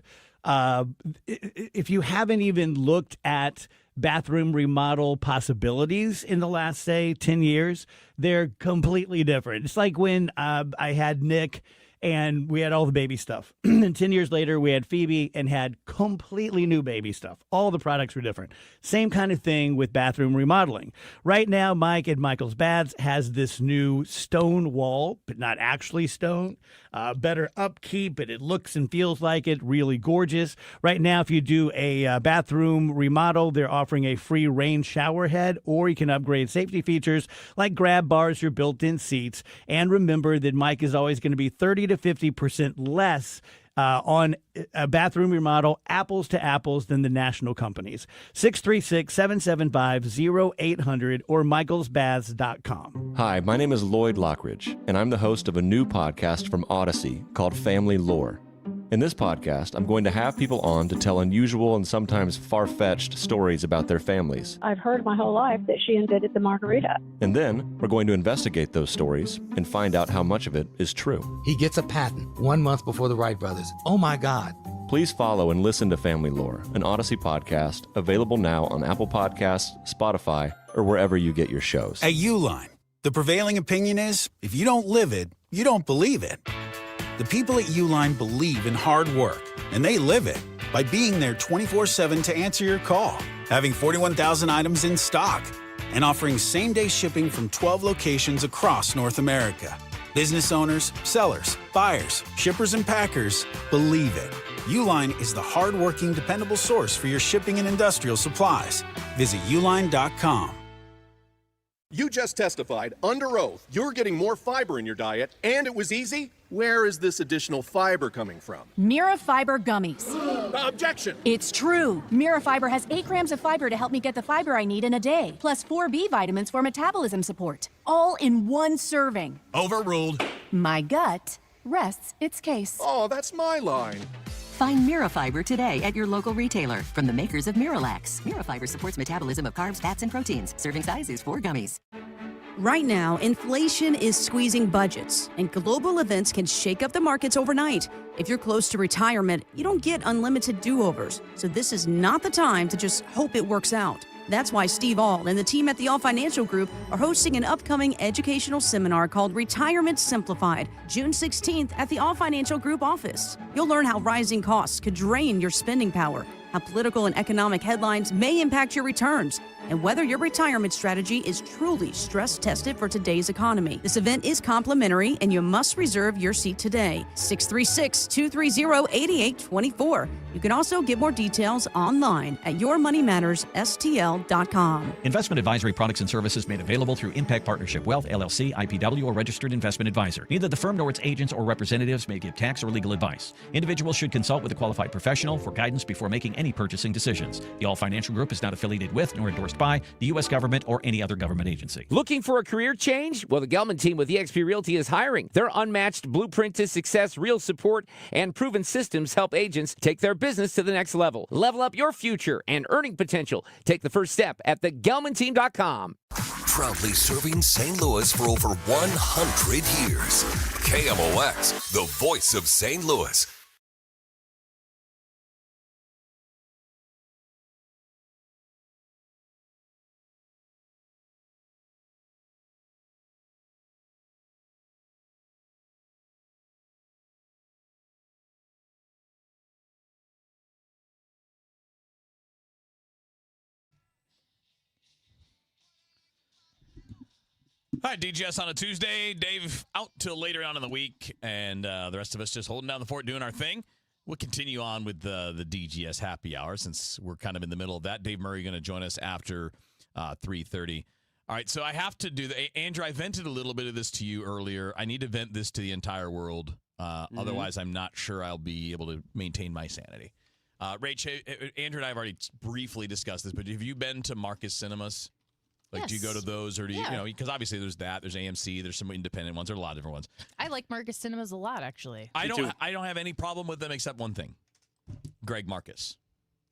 If you haven't even looked at bathroom remodel possibilities in the last, say, 10 years, they're completely different. It's like when I had Nick and we had all the baby stuff. And 10 years later, we had Phoebe and had completely new baby stuff. All the products were different. Same kind of thing with bathroom remodeling. Right now, Mike at Michael's Baths has this new stone wall, but not actually stone. Better upkeep, but it looks and feels like it. Really gorgeous. Right now, if you do a bathroom remodel, they're offering a free rain shower head, or you can upgrade safety features like grab bars or built-in seats. And remember that Mike is always going to be 30 to 50% less on a bathroom remodel, apples to apples, than the national companies. 636-775-0800 or michaelsbaths.com. Hi, my name is Lloyd Lockridge, and I'm the host of a new podcast from Odyssey called Family Lore. In this podcast, I'm going to have people on to tell unusual and sometimes far-fetched stories about their families. I've heard my whole life that she invented the margarita. And then we're going to investigate those stories and find out how much of it is true. He gets a patent 1 month before the Wright brothers. Oh my God. Please follow and listen to Family Lore, an Odyssey podcast, available now on Apple Podcasts, Spotify, or wherever you get your shows. At Uline, the prevailing opinion is, if you don't live it, you don't believe it. The people at Uline believe in hard work, and they live it by being there 24/7 to answer your call, having 41,000 items in stock, and offering same-day shipping from 12 locations across North America. Business owners, sellers, buyers, shippers, and packers believe it. Uline is the hard-working, dependable source for your shipping and industrial supplies. Visit uline.com. You just testified under oath you're getting more fiber in your diet, and it was easy? Where is this additional fiber coming from? Mira Fiber Gummies. Objection! It's true. Mira Fiber has 8 grams of fiber to help me get the fiber I need in a day, plus 4 B vitamins for metabolism support. All in one serving. Overruled. My gut rests its case. Oh, that's my line. Find Mirafiber today at your local retailer from the makers of Miralax. Mirafiber supports metabolism of carbs, fats, and proteins. Serving size is 4 gummies. Right now, inflation is squeezing budgets, and global events can shake up the markets overnight. If you're close to retirement, you don't get unlimited do-overs, so this is not the time to just hope it works out. That's why Steve Auld and the team at the All Financial Group are hosting an upcoming educational seminar called Retirement Simplified, June 16th at the All Financial Group office. You'll learn how rising costs could drain your spending power, how political and economic headlines may impact your returns, and whether your retirement strategy is truly stress tested for today's economy. This event is complimentary, and you must reserve your seat today. 636-230-8824. You can also get more details online at yourmoneymattersstl.com. Investment advisory products and services made available through Impact Partnership Wealth, LLC, IPW, or registered investment advisor. Neither the firm nor its agents or representatives may give tax or legal advice. Individuals should consult with a qualified professional for guidance before making any purchasing decisions. The All Financial Group is not affiliated with nor endorsed by the U.S. government or any other government agency. Looking for a career change? Well, the Gelman team with eXp Realty is hiring. Their unmatched blueprint to success, real support, and proven systems help agents take their business to the next level. Level up your future and earning potential. Take the first step at thegelmanteam.com. Proudly serving St. Louis for over 100 years. KMOX, the voice of St. Louis. Hi, DGS on a Tuesday. Dave out till later on in the week, and the rest of us just holding down the fort, doing our thing. We'll continue on with the DGS happy hour since we're kind of in the middle of that. Dave Murray going to join us after 3:30. All right, so I have to do Andrew, I vented a little bit of this to you earlier. I need to vent this to the entire world. Otherwise, I'm not sure I'll be able to maintain my sanity. Rach, Andrew and I have already briefly discussed this, but have you been to Marcus Cinemas? Like, do you go to those, or do you, because obviously there's AMC, there's some independent ones, there are a lot of different ones. I like Marcus Cinemas a lot, actually. I don't have any problem with them except one thing. Greg Marcus.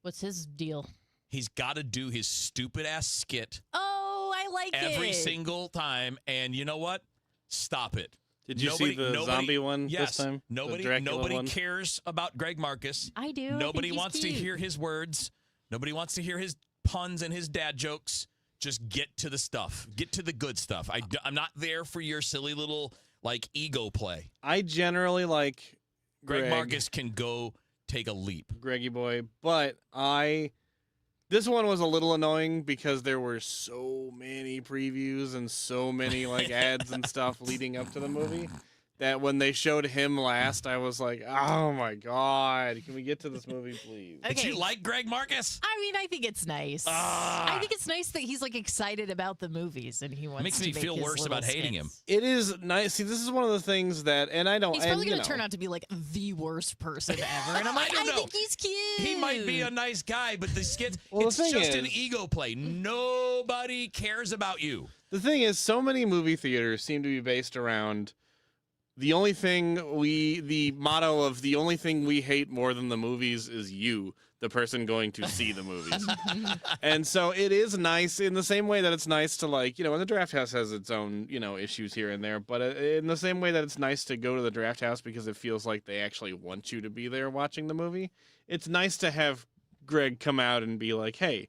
What's his deal? He's got to do his stupid ass skit. Oh, I like it. Every single time, and you know what? Stop it. Did you see the zombie one this time? Nobody cares about Greg Marcus. I do. Nobody wants to hear his words. Nobody wants to hear his puns and his dad jokes. Just get to the stuff. Get to the good stuff. I'm not there for your silly little, ego play. I generally like Greg Marcus can go take a leap. Greggy boy. But this one was a little annoying because there were so many previews and so many, ads and stuff leading up to the movie that when they showed him last, I was like, oh, my God. Can we get to this movie, please? Okay. Did you like Greg Marcus? I mean, I think it's nice. I think it's nice that he's, excited about the movies and he wants Makes to me feel worse about hating him. It is nice. See, this is one of the things that, and I don't. He's probably going to turn out to be, the worst person ever. And I'm like, I think he's cute. He might be a nice guy, but the skits, it's just an ego play. Nobody cares about you. The thing is, so many movie theaters seem to be based around the only thing the motto of the only thing we hate more than the movies is you, the person going to see the movies. And so it is nice in the same way that it's nice to and the Draft House has its own, issues here and there, but in the same way that it's nice to go to the Draft House because it feels like they actually want you to be there watching the movie. It's nice to have Greg come out and be like, hey,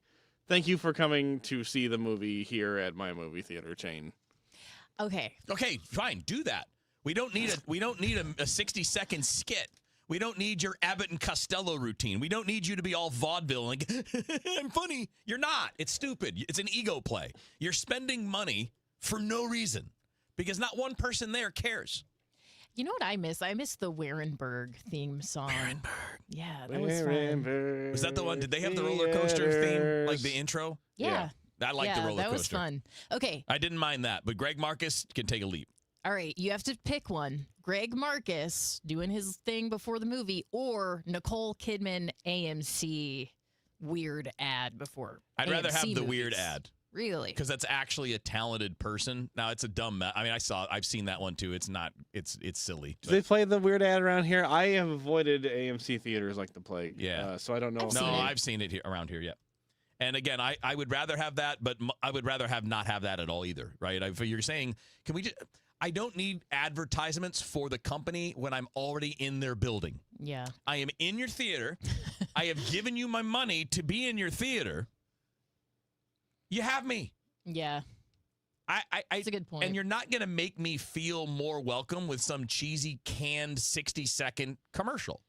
thank you for coming to see the movie here at my movie theater chain. Okay, fine. Do that. We don't need a 60-second skit. We don't need your Abbott and Costello routine. We don't need you to be all vaudeville I'm funny. You're not. It's stupid. It's an ego play. You're spending money for no reason because not one person there cares. You know what I miss? I miss the Warenberg theme song. Yeah, that was fun. Was that the one? Did they have the roller coaster theme, the intro? Yeah. I like the roller coaster. That was fun. Okay. I didn't mind that, but Greg Marcus can take a leap. All right, you have to pick one. Greg Marcus doing his thing before the movie or Nicole Kidman AMC weird ad before I'd rather have the movies. weird ad. Really? Because that's actually a talented person. Now, it's a dumb I've seen that one too. It's not, it's silly. Do they play the weird ad around here? I have avoided AMC theaters like the plague. Yeah. So I don't know. I've seen it around here, yeah. And again, I would rather have that, but I would rather not have that at all either, right? If you're saying, can we just... I don't need advertisements for the company when I'm already in their building. Yeah. I am in your theater. I have given you my money to be in your theater. You have me. Yeah. That's a good point. And you're not going to make me feel more welcome with some cheesy canned 60-second commercial.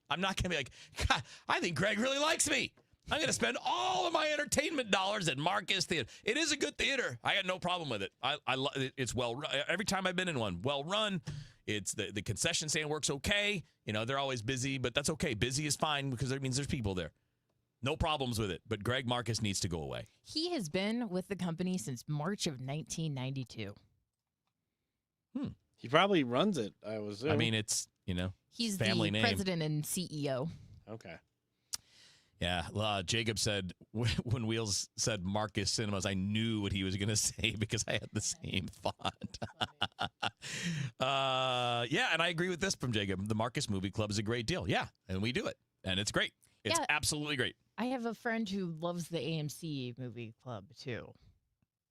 I'm not going to be like, God, I think Greg really likes me. I'm going to spend all of my entertainment dollars at Marcus Theater. It is a good theater. I had no problem with it. I love it. It's well run. Every time I've been in one, well run. It's the concession stand works okay. You know, they're always busy, but that's okay. Busy is fine because it means there's people there. No problems with it. But Greg Marcus needs to go away. He has been with the company since March of 1992. He probably runs it, I was. I mean, it's, He's family the name. president and CEO. Okay. Yeah, Jacob said when Wheels said Marcus Cinemas, I knew what he was going to say because I had the same thought. Yeah, and I agree with this from Jacob. The Marcus Movie Club is a great deal. Yeah, and we do it, and it's great. It's absolutely great. I have a friend who loves the AMC movie club too.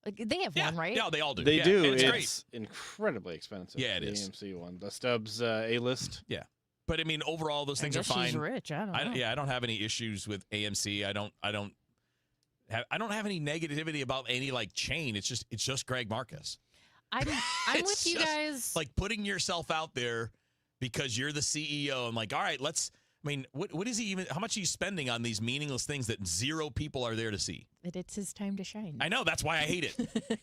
Like they have one, right? Yeah, they all do. They do. It's It's great. incredibly expensive. Yeah, it the is. AMC one. The Stubbs A-list. Yeah. But I mean, overall, those things are guess fine. she's rich. I don't know. Yeah, I don't have any issues with AMC. I don't have any negativity about any like chain. It's just Greg Marcus. I'm with you guys. Like putting yourself out there because you're the CEO. I'm like, all right, what is he even? How much are you spending on these meaningless things that zero people are there to see? But it's his time to shine. I know. That's why I hate it.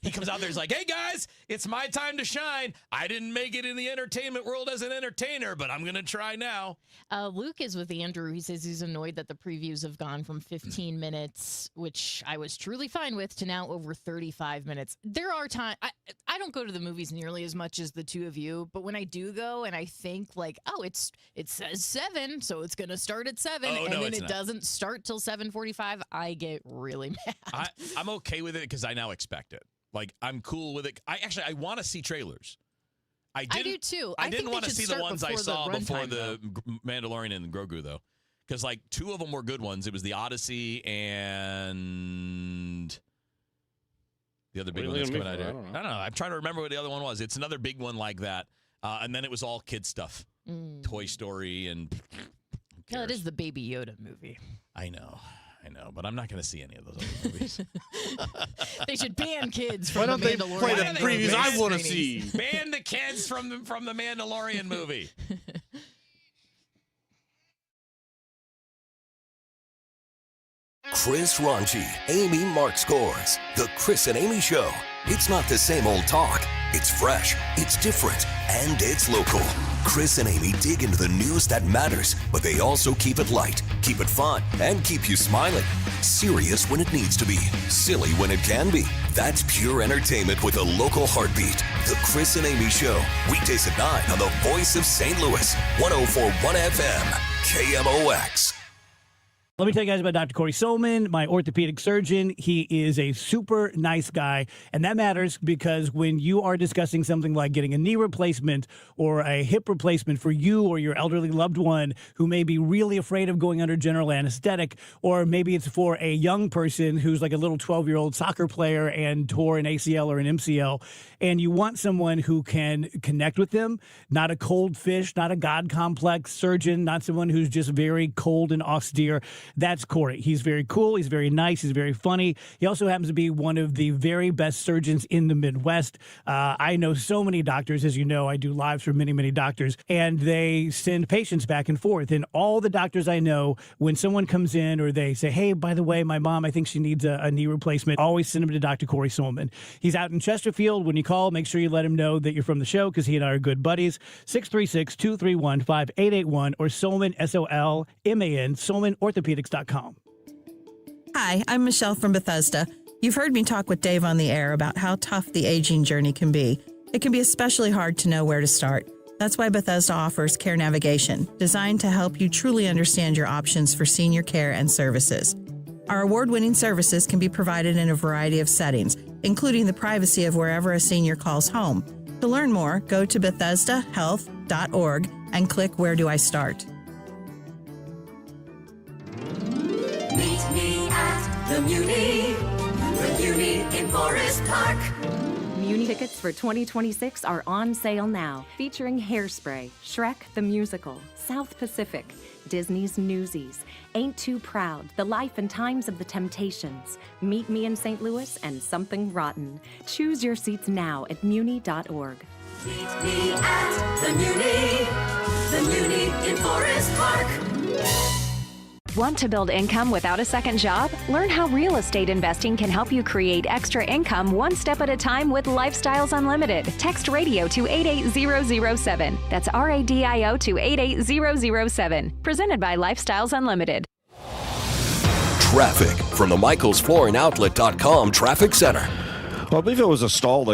He comes out there. He's like, hey, guys, it's my time to shine. I didn't make it in the entertainment world as an entertainer, but I'm going to try now. Luke is with Andrew. He says he's annoyed that the previews have gone from 15 minutes, which I was truly fine with, to now over 35 minutes. There are times I don't go to the movies nearly as much as the two of you, but when I do go and I think like, oh, it says 7, so it's going to start at 7, and then it doesn't start till 7:45, I get really mad. I'm okay with it because I now expect it. Like, I'm cool with it. I want to see trailers. I do too. I didn't want to see the ones I saw before the Mandalorian and Grogu, though. Because, like, 2 of them were good ones. It was the Odyssey and the other big one that's coming out here. I don't know. I'm trying to remember what the other one was. It's another big one like that. And then it was all kid stuff. Toy Story and... No, it is the Baby Yoda movie. I know, but I'm not going to see any of those other movies. They should ban kids from Why don't the they Mandalorian. play the previews I want to see? Ban the kids from the Mandalorian movie. Chris Ronchi, Amy Mark Scores. The Chris and Amy Show. It's not the same old talk. It's fresh, it's different, and it's local. Chris and Amy dig into the news that matters, but they also keep it light, keep it fun, and keep you smiling. Serious when it needs to be, silly when it can be. That's pure entertainment with a local heartbeat. The Chris and Amy Show. Weekdays at 9 on the Voice of St. Louis. 104.1 FM. KMOX. Let me tell you guys about Dr. Corey Solman, my orthopedic surgeon. He is a super nice guy, and that matters because when you are discussing something like getting a knee replacement or a hip replacement for you or your elderly loved one who may be really afraid of going under general anesthetic, or maybe it's for a young person who's like a little 12-year-old soccer player and tore an ACL or an MCL, and you want someone who can connect with them, not a cold fish, not a God complex surgeon, not someone who's just very cold and austere. That's Corey. He's very cool. He's very nice. He's very funny. He also happens to be one of the very best surgeons in the Midwest. I know so many doctors. As you know, I do lives for many, many doctors, and they send patients back and forth. And all the doctors I know, when someone comes in or they say, hey, by the way, my mom, I think she needs a knee replacement, always send them to Dr. Corey Solman. He's out in Chesterfield. When you call, make sure you let him know that you're from the show because he and I are good buddies. 636-231-5881 or Solman, S-O-L-M-A-N, SolmanOrthopedics.com. Hi, I'm Michelle from Bethesda. You've heard me talk with Dave on the air about how tough the aging journey can be. It can be especially hard to know where to start. That's why Bethesda offers Care Navigation, designed to help you truly understand your options for senior care and services. Our award-winning services can be provided in a variety of settings, including the privacy of wherever a senior calls home. To learn more, go to BethesdaHealth.org and click Where Do I Start? Meet me at the Muni in Forest Park. Muni tickets for 2026 are on sale now, featuring Hairspray, Shrek the Musical, South Pacific, Disney's Newsies, Ain't Too Proud, The Life and Times of the Temptations, Meet Me in St. Louis, and Something Rotten. Choose your seats now at muni.org. Meet me at the Muni in Forest Park. Want to build income without a second job? Learn how real estate investing can help you create extra income one step at a time with Lifestyles Unlimited. Text radio to 88007. That's RADIO to 88007. Presented by Lifestyles Unlimited. Traffic from the MichaelsFlooringOutlet.com Traffic Center. Well, I believe it was a stalled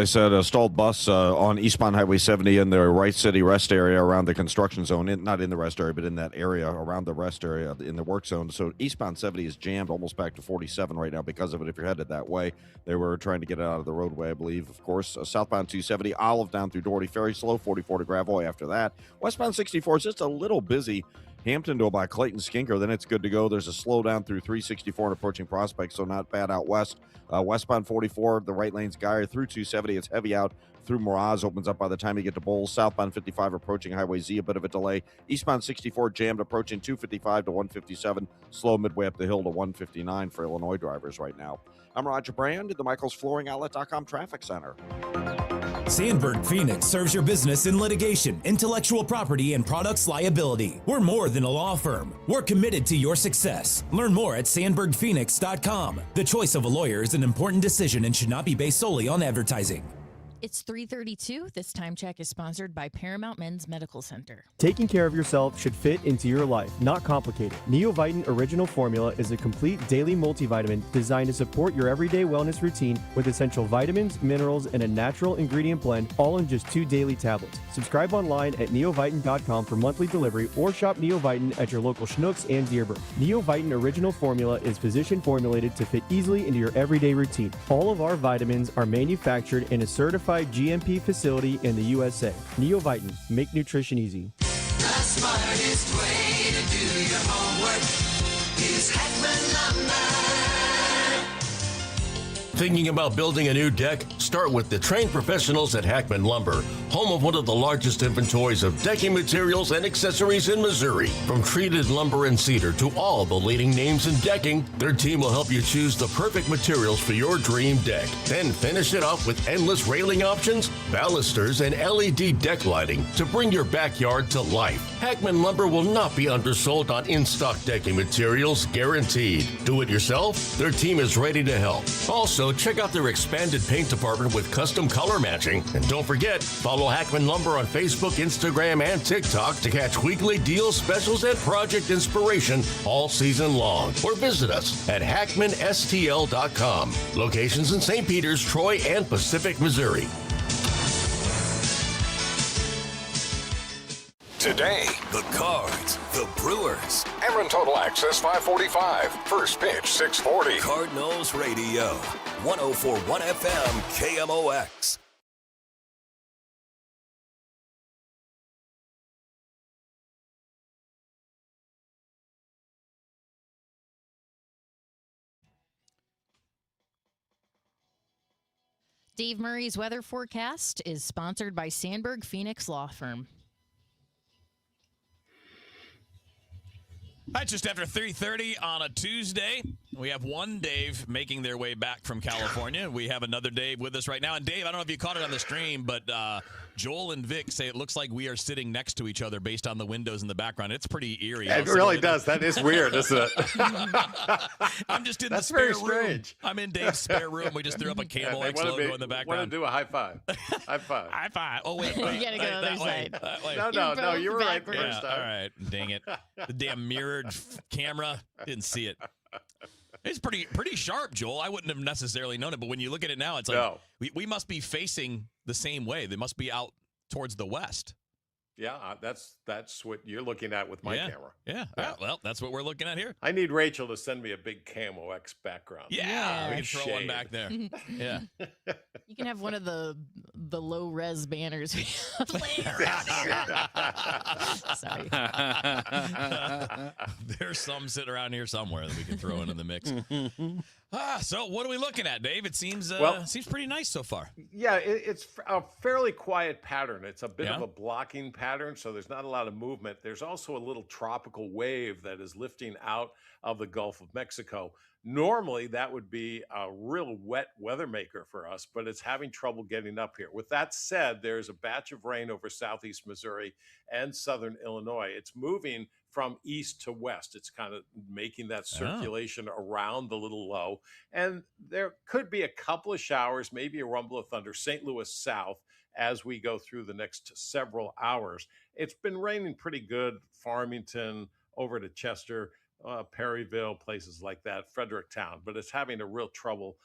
bus on eastbound Highway 70 in the Wright City rest area around the construction zone. Not in the rest area, but in that area around the rest area in the work zone. So eastbound 70 is jammed almost back to 47 right now because of it if you're headed that way. They were trying to get it out of the roadway, I believe. Of course, southbound 270, Olive down through Doherty Ferry, slow 44 to Gravois after that. Westbound 64 is just a little busy. Hampton to about Clayton Skinker, then it's good to go. There's a slowdown through 364 and approaching Prospect, so not bad out west. Westbound 44, the right lane's Geyer through 270. It's heavy out through Miraz, opens up by the time you get to Bowles. Southbound 55 approaching Highway Z, a bit of a delay. Eastbound 64 jammed approaching 255 to 157. Slow midway up the hill to 159 for Illinois drivers right now. I'm Roger Brand at the MichaelsFlooringOutlet.com Traffic Center. Sandberg Phoenix serves your business in litigation, intellectual property, and products liability. We're more than a law firm. We're committed to your success. Learn more at sandbergphoenix.com. The choice of a lawyer is an important decision and should not be based solely on advertising. It's 3:32. This time check is sponsored by Paramount Men's Medical Center. Taking care of yourself should fit into your life, not complicated. Neovitin Original Formula is a complete daily multivitamin designed to support your everyday wellness routine with essential vitamins, minerals, and a natural ingredient blend, all in just 2 daily tablets. Subscribe online at neovitin.com for monthly delivery or shop Neovitin at your local Schnucks and Dearborn. Neovitin Original Formula is physician formulated to fit easily into your everyday routine. All of our vitamins are manufactured in a certified GMP facility in the USA. Neovitin, make nutrition easy. The smartest way to do your homework is Heckman Lumber. Thinking about building a new deck? Start with the trained professionals at Hackman Lumber, home of one of the largest inventories of decking materials and accessories in Missouri. From treated lumber and cedar to all the leading names in decking, their team will help you choose the perfect materials for your dream deck. Then finish it off with endless railing options, balusters, and LED deck lighting to bring your backyard to life. Hackman Lumber will not be undersold on in-stock decking materials, guaranteed. Do it yourself? Their team is ready to help. Also, check out their expanded paint department with custom color matching. And don't forget, follow Hackman Lumber on Facebook, Instagram, and TikTok to catch weekly deals, specials, and project inspiration all season long. Or visit us at hackmanstl.com. Locations in St. Peters, Troy, and Pacific, Missouri. Today, the Cards, the Brewers. Ameren Total Access 545. First pitch 640. Cardinals Radio. 104.1 FM KMOX. Dave Murray's weather forecast is sponsored by Sandberg Phoenix Law Firm. All right, just after 3:30 on a Tuesday, we have one Dave making their way back from California. We have another Dave with us right now. And Dave, I don't know if you caught it on the stream, but Joel and Vic say it looks like we are sitting next to each other based on the windows in the background. It's pretty eerie. It really does. That is weird, isn't it? I'm just in That's the spare very strange. room. I'm in Dave's spare room. We just threw up a Camel X logo in the background. Want to do a high five? High five. High five. Oh, wait. You gotta go the other side. That way. No, you were right the Yeah, first time. all right. Dang it. The damn mirrored camera. Didn't see it. It's pretty sharp, Joel. I wouldn't have necessarily known it, but when you look at it now, it's like we must be facing the same way. They must be out towards the west. Yeah, that's what you're looking at with my camera. Yeah. Well, that's what we're looking at here. I need Rachel to send me a big Camo X background. Yeah, we can throw one back there. Yeah. You can have one of the low res banners. Sorry. There's some sitting around here somewhere that we can throw into the mix. So what are we looking at, Dave? It seems seems pretty nice so far. Yeah, it's a fairly quiet pattern. It's a bit of a blocking pattern, so there's not a lot of movement. There's also a little tropical wave that is lifting out of the Gulf of Mexico. Normally, that would be a real wet weather maker for us, but it's having trouble getting up here. With that said, there's a batch of rain over southeast Missouri and southern Illinois. It's moving from east to west. It's kind of making that circulation around the little low. And there could be a couple of showers, maybe a rumble of thunder, St. Louis south, as we go through the next several hours. It's been raining pretty good, Farmington, over to Chester, Perryville, places like that, Fredericktown, but it's having a real trouble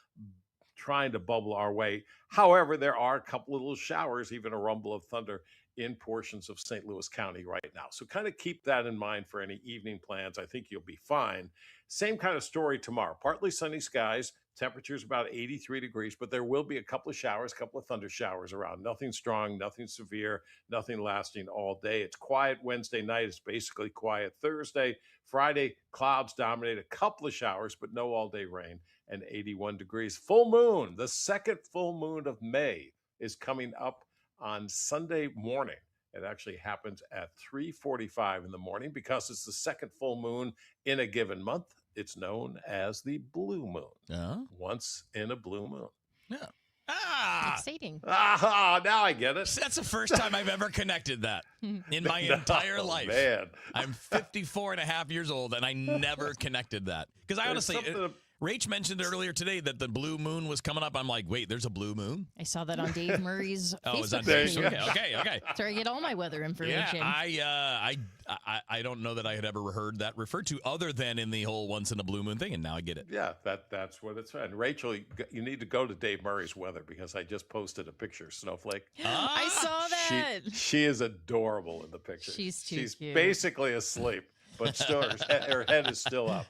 trying to bubble our way. However, there are a couple of little showers, even a rumble of thunder in portions of St. Louis County right now. So kind of keep that in mind for any evening plans. I think you'll be fine. Same kind of story tomorrow. Partly sunny skies, temperatures about 83 degrees, but there will be a couple of showers, a couple of thunder showers around. Nothing strong, nothing severe, nothing lasting all day. It's quiet Wednesday night. It's basically quiet Thursday. Friday, clouds dominate, a couple of showers, but no all-day rain, and 81 degrees. Full moon, the second full moon of May, is coming up on Sunday morning. It actually happens at 3:45 in the morning because it's the second full moon in a given month. It's known as the blue moon. Once in a blue moon. Yeah. Exciting. Ah, now I get it. That's the first time I've ever connected that in my entire life. Man. I'm 54 and a half years old, and I never connected that. Because I honestly, Rach mentioned earlier today that the blue moon was coming up. I'm like, wait, there's a blue moon? I saw that on Dave Murray's Oh, is that Facebook Dave? page. Okay. That's where I get all my weather information. Yeah, I don't know that I had ever heard that referred to other than in the whole once in a blue moon thing, and now I get it. Yeah, that's what it's. And Rachel, you need to go to Dave Murray's weather because I just posted a picture of Snowflake. I saw that. She is adorable in the picture. She's too She's cute. basically asleep, but still her head is still up.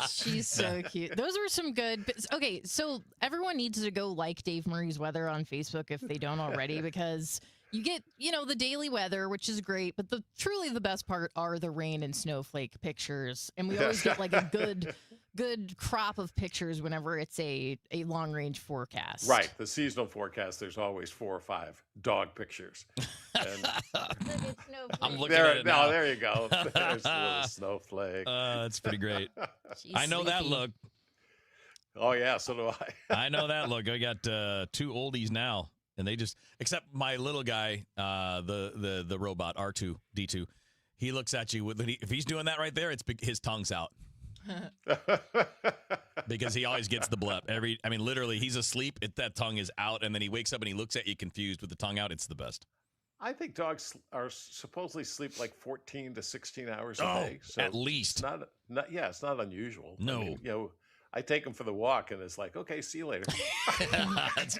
She's so cute. Those were some good. Okay, so everyone needs to go like Dave Murray's weather on Facebook if they don't already, because you get, the daily weather, which is great, but truly the best part are the rain and snowflake pictures, and we always get like a good crop of pictures whenever it's a long range forecast. Right, the seasonal forecast. There's always 4 or 5 dog pictures. And I'm looking at it now. There you go. There's the little snowflake. That's pretty great. I know that look. Oh yeah, so do I. I know that look. I got 2 oldies now, and they just, except my little guy, the robot R2D2. He looks at you if he's doing that right there, it's his tongue's out. Because he always gets the blip. Literally, he's asleep. That tongue is out, and then he wakes up and he looks at you confused with the tongue out. It's the best. I think dogs are supposedly sleep like 14 to 16 hours a day. So at least. It's not unusual. No. I take them for the walk, and it's like, okay, see you later. It's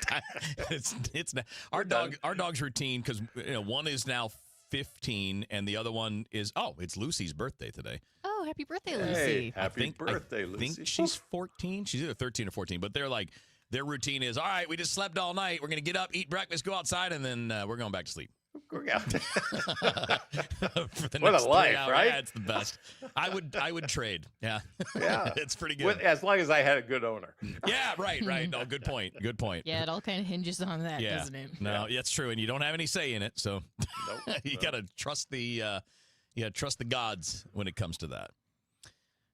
not. Our dog's routine, because one is now 15, and the other one is it's Lucy's birthday today. Oh, happy birthday, Lucy! Hey, happy birthday, Lucy! I think she's 14. She's either 13 or 14, but they're like, their routine is, all right, we just slept all night. We're gonna get up, eat breakfast, go outside, and then we're going back to sleep. For the what next a 3 life, hours. right? Yeah, it's the best. I would trade. Yeah, yeah, it's pretty good. As long as I had a good owner. Yeah, right. No, good point. Good point. Yeah, it all kind of hinges on that, doesn't it? No, that's true, and you don't have any say in it, so you gotta trust the trust the gods when it comes to that.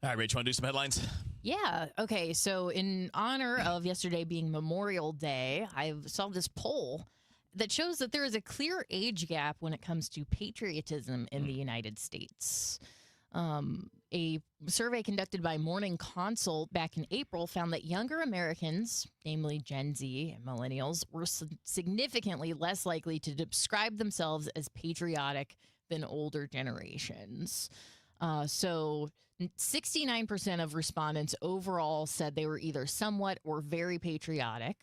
All right, Rach, want to do some headlines? Yeah. Okay. So in honor of yesterday being Memorial Day, I saw this poll that shows that there is a clear age gap when it comes to patriotism in the United States. A survey conducted by Morning Consult back in April found that younger Americans, namely Gen Z and millennials, were significantly less likely to describe themselves as patriotic than older generations. So 69% of respondents overall said they were either somewhat or very patriotic.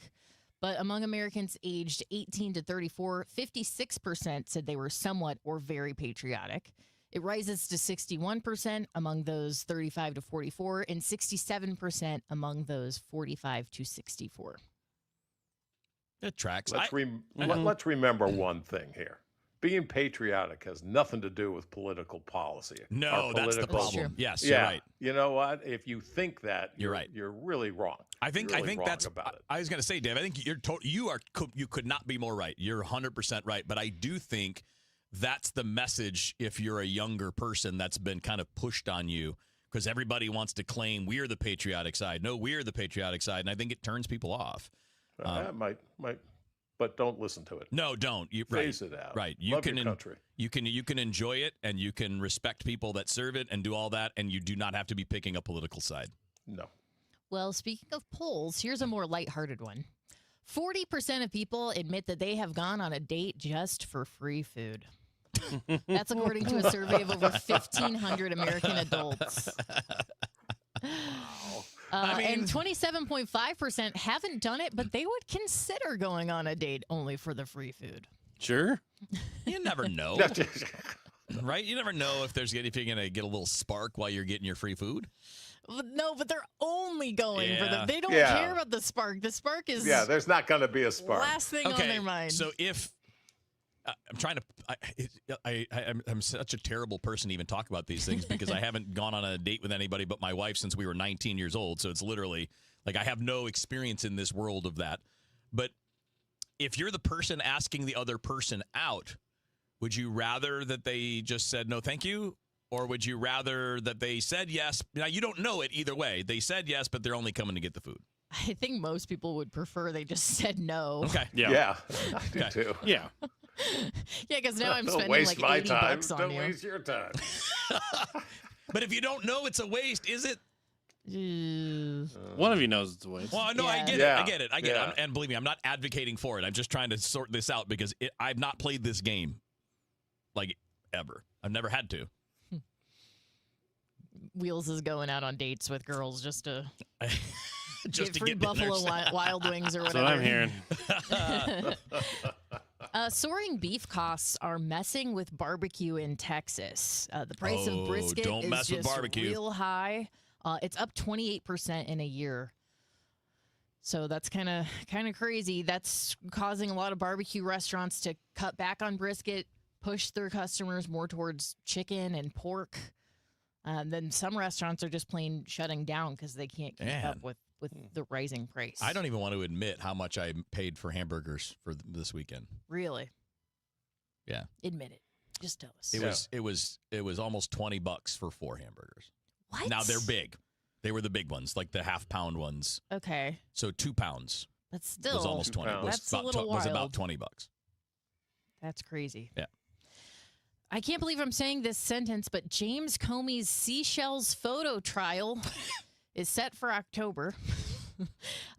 But among Americans aged 18 to 34, 56% said they were somewhat or very patriotic. It rises to 61% among those 35 to 44 and 67% among those 45 to 64. It tracks. Let's remember one thing here. Being patriotic has nothing to do with political policy. No, that's the problem. Yes, you're right. You know what? If you think that, you're right. You're really wrong. I think that's about it. I was going to say, Dave, I think you could not be more right. You're 100% right, but I do think that's the message if you're a younger person that's been kind of pushed on you, because everybody wants to claim we're the patriotic side. No, we're the patriotic side, and I think it turns people off. Might but don't listen to it. No, don't. Phase it out. Right. Love your country. You can enjoy it, and you can respect people that serve it and do all that, and you do not have to be picking a political side. No. Well, speaking of polls, here's a more lighthearted one. 40% of people admit that they have gone on a date just for free food. That's according to a survey of over 1,500 American adults. And 27.5% haven't done it, but they would consider going on a date only for the free food. Sure. You never know. Right? You never know if you're going to get a little spark while you're getting your free food. No, but they're only going for they don't Yeah. care about the spark. The spark is there's not going to be a spark. last thing on their mind. So if I'm trying to, I'm such a terrible person to even talk about these things because I haven't gone on a date with anybody but my wife since we were 19 years old. So it's literally like I have no experience in this world of that. But if you're the person asking the other person out, would you rather that they just said no, thank you? Or would you rather that they said yes? Now, you don't know it either way. They said yes, but they're only coming to get the food. I think most people would prefer they just said no. Okay. Yeah. I do too. Yeah. Yeah, because now I'm Don't spending waste like my 80 time. bucks on Don't you. waste your time. But if you don't know it's a waste, is it? One of you knows it's a waste. Well, no, I get Yeah. it. I get it. I get Yeah. it. And believe me, I'm not advocating for it. I'm just trying to sort this out because I've not played this game like ever. I've never had to. Wheels is going out on dates with girls just to Just get to free get Buffalo dinners. Wild Wings or That's whatever. what I'm hearing. Soaring beef costs are messing with barbecue in Texas. The price Oh, of brisket don't is mess with just barbecue. real high. It's up 28% in a year. So that's kind of crazy. That's causing a lot of barbecue restaurants to cut back on brisket, push their customers more towards chicken and pork. Then some restaurants are just plain shutting down because they can't keep up with the rising price. I don't even want to admit how much I paid for hamburgers for this weekend. Really Yeah. admit it. Just tell us. It was almost $20 for 4 hamburgers. What? Now they're big. They were the big ones, like the half-pound ones. Okay. So 2 pounds That's still was almost 20. That's a little was about wild. $20. That's crazy. Yeah. I can't believe I'm saying this sentence, but James Comey's seashells photo trial is set for October.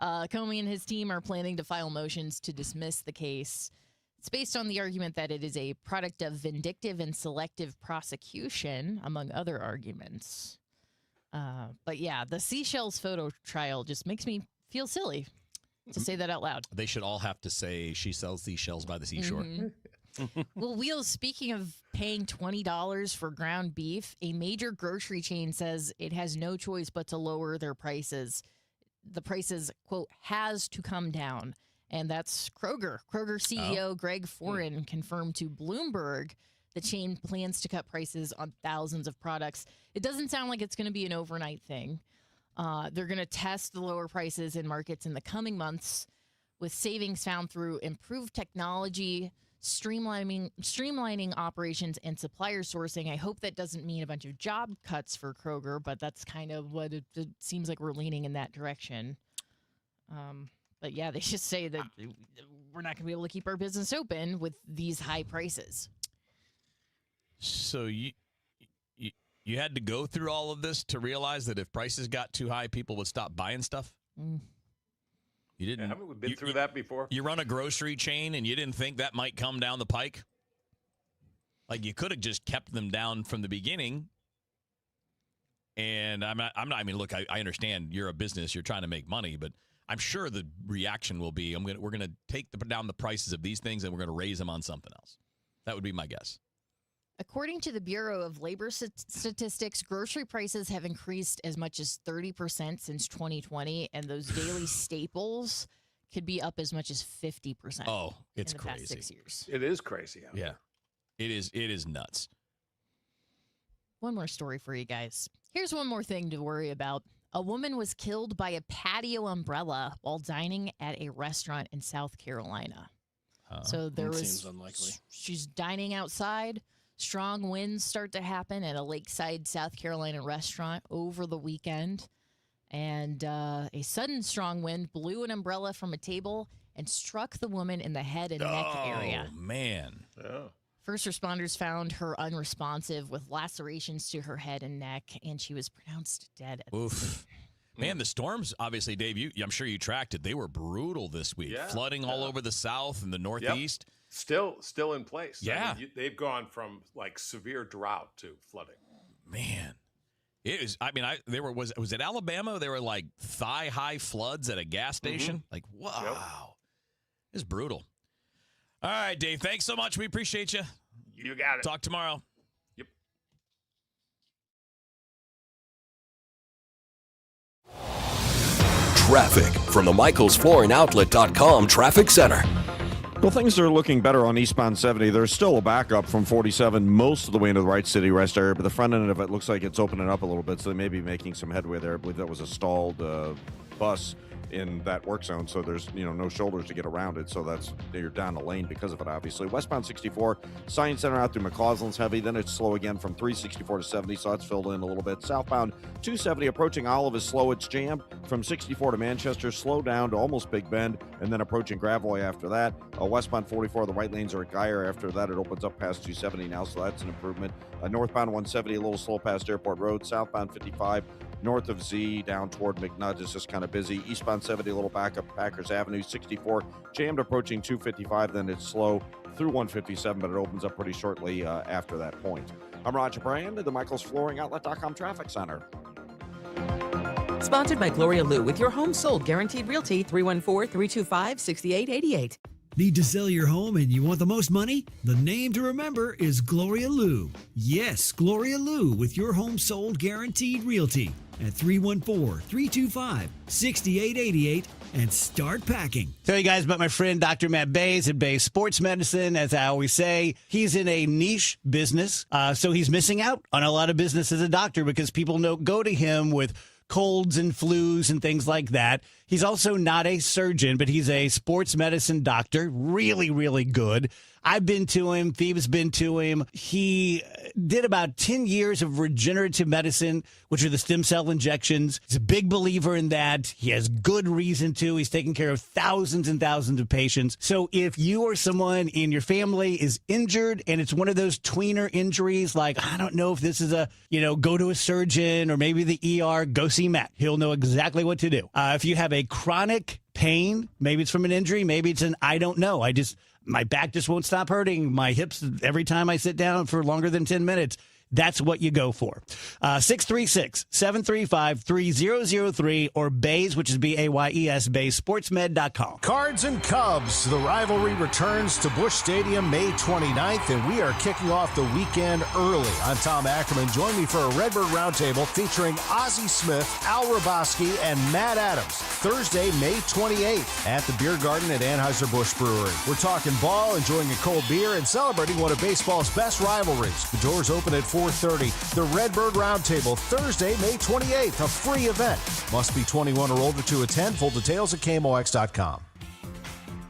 Comey and his team are planning to file motions to dismiss the case. It's based on the argument that it is a product of vindictive and selective prosecution, among other arguments. But yeah, the seashells photo trial just makes me feel silly to say that out loud. They should all have to say she sells these shells by the seashore. Mhm. Well, Wheels, speaking of paying $20 for ground beef, a major grocery chain says it has no choice but to lower their prices. The prices, quote, has to come down. And that's Kroger. Kroger CEO Greg Foran confirmed to Bloomberg the chain plans to cut prices on thousands of products. It doesn't sound like it's going to be an overnight thing. They're going to test the lower prices in markets in the coming months with savings found through improved technology, streamlining operations, and supplier sourcing. I hope that doesn't mean a bunch of job cuts for Kroger, but that's kind of what it seems like we're leaning in that direction. But yeah, they just say that we're not going to be able to keep our business open with these high prices. So you had to go through all of this to realize that if prices got too high, people would stop buying stuff? You didn't. Haven't we been through that before? You run a grocery chain and you didn't think that might come down the pike? Like you could have just kept them down from the beginning. And I'm not, I mean, look, I understand you're a business, you're trying to make money, but I'm sure the reaction will be, we're going to take down the prices of these things and we're going to raise them on something else. That would be my guess. According to the Bureau of Labor Statistics, grocery prices have increased as much as 30% since 2020, and those daily staples could be up as much as 50%. Oh, it's in the crazy. past 6 years. It is crazy. Yeah. It is nuts. One more story for you guys. Here's one more thing to worry about. A woman was killed by a patio umbrella while dining at a restaurant in South Carolina. So there was, seems unlikely. She's dining outside. Strong winds start to happen at a lakeside South Carolina restaurant over the weekend. And a sudden strong wind blew an umbrella from a table and struck the woman in the head and neck area. Oh, man. First responders found her unresponsive with lacerations to her head and neck, and she was pronounced dead. Oof. Man, the storms, obviously, Dave, I'm sure you tracked it. They were brutal this week. Yeah, Flooding all over the south and the northeast. Still in place. Yeah. I mean, they've gone from like severe drought to flooding. Man. It is. I mean, was it Alabama? There were like thigh-high floods at a gas station. Like, wow. It's brutal. All right, Dave, thanks so much. We appreciate you. You got it. Talk tomorrow. Yep. Traffic from the MichaelsFlooringOutlet.com Traffic Center. Well, things are looking better on eastbound 70. There's still a backup from 47 most of the way into the Wright City Rest area, but the front end of it looks like it's opening up a little bit, so they may be making some headway there. I believe that was a stalled bus in that work zone, so there's no shoulders to get around it, so you're down a lane because of it, obviously. Westbound 64, Science Center out through McCausland's heavy, then it's slow again from 364 to 70, so that's filled in a little bit. Southbound 270 approaching Olive is slow. It's jammed from 64 to Manchester, slow down to almost Big Bend, and then approaching Gravois after that. Westbound 44, the right lanes are at Geyer. After that, it opens up past 270 now, so that's an improvement. Northbound 170, a little slow past Airport Road. Southbound 55, north of Z, down toward McNutt is just kind of busy. Eastbound 70, a little back up Packers Avenue. 64, jammed approaching 255, then it's slow through 157, but it opens up pretty shortly after that point. I'm Roger Brand at the MichaelsFlooringOutlet.com Traffic Center. Sponsored by Gloria Lou with your home sold guaranteed realty 314-325-6888. Need to sell your home and you want the most money? The name to remember is Gloria Lou. Yes, Gloria Lou with your home sold guaranteed realty at 314-325-6888 and start packing. Tell you guys about my friend Dr. Matt Bays at Bays Sports Medicine. As I always say, he's in a niche business, so he's missing out on a lot of business as a doctor because people go to him with colds and flus and things like that. He's also not a surgeon, but he's a sports medicine doctor. Really, really good. I've been to him. Phoebe's been to him. He did about 10 years of regenerative medicine, which are the stem cell injections. He's a big believer in that. He has good reason to. He's taking care of thousands and thousands of patients. So if you or someone in your family is injured and it's one of those tweener injuries, like, I don't know if this is go to a surgeon or maybe the ER, go see Matt. He'll know exactly what to do. If you have a chronic pain, maybe it's from an injury, maybe it's I don't know. My back just won't stop hurting. My hips, every time I sit down for longer than 10 minutes, that's what you go for. 636-735-3003 or Bays, which is BAYES, BaysSportsMed.com. Cards and Cubs. The rivalry returns to Busch Stadium May 29th, and we are kicking off the weekend early. I'm Tom Ackerman. Join me for a Redbird Roundtable featuring Ozzie Smith, Al Raboski, and Matt Adams. Thursday, May 28th at the Beer Garden at Anheuser-Busch Brewery. We're talking ball, enjoying a cold beer, and celebrating one of baseball's best rivalries. The doors open at 4:30. The Redbird Roundtable, Thursday, May 28th, a free event. Must be 21 or older to attend. Full details at KMOX.com.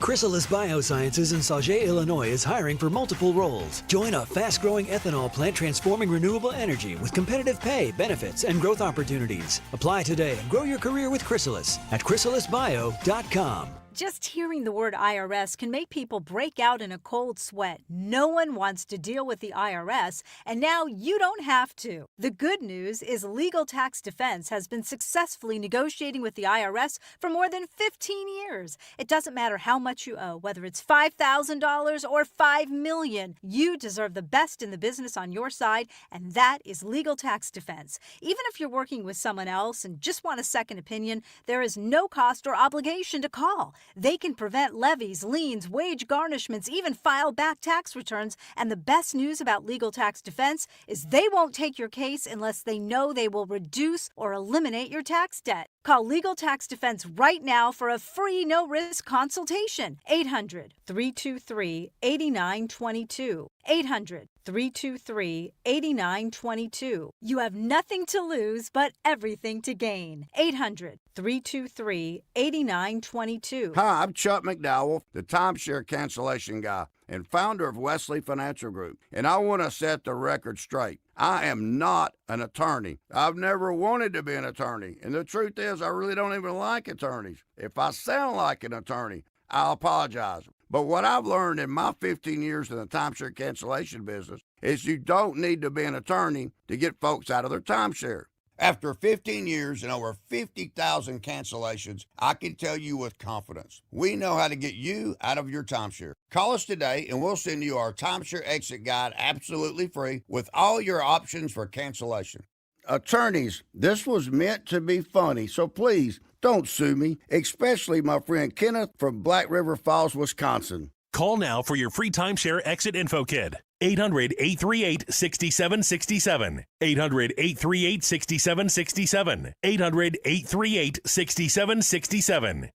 Chrysalis Biosciences in Sauget, Illinois is hiring for multiple roles. Join a fast-growing ethanol plant transforming renewable energy with competitive pay, benefits, and growth opportunities. Apply today and grow your career with Chrysalis at chrysalisbio.com. Just hearing the word IRS can make people break out in a cold sweat. No one wants to deal with the IRS, and now you don't have to. The good news is Legal Tax Defense has been successfully negotiating with the IRS for more than 15 years. It doesn't matter how much you owe, whether it's $5,000 or $5 million. You deserve the best in the business on your side, and that is Legal Tax Defense. Even if you're working with someone else and just want a second opinion, there is no cost or obligation to call. They can prevent levies, liens, wage garnishments, even file back tax returns. And the best news about Legal Tax Defense is they won't take your case unless they know they will reduce or eliminate your tax debt. Call Legal Tax Defense right now for a free no-risk consultation. 800-323-8922. 800-323-8922. You have nothing to lose but everything to gain. 800-323-8922. Hi, I'm Chuck McDowell, the timeshare cancellation guy and founder of Wesley Financial Group. And I want to set the record straight. I am not an attorney. I've never wanted to be an attorney. And the truth is, I really don't even like attorneys. If I sound like an attorney, I'll apologize. But what I've learned in my 15 years in the timeshare cancellation business is you don't need to be an attorney to get folks out of their timeshare. After 15 years and over 50,000 cancellations, I can tell you with confidence, we know how to get you out of your timeshare. Call us today and we'll send you our timeshare exit guide absolutely free with all your options for cancellation. Attorneys, this was meant to be funny, so please don't sue me, especially my friend Kenneth from Black River Falls, Wisconsin. Call now for your free timeshare exit info kit. 800-838-6767. 800-838-6767. 800-838-6767.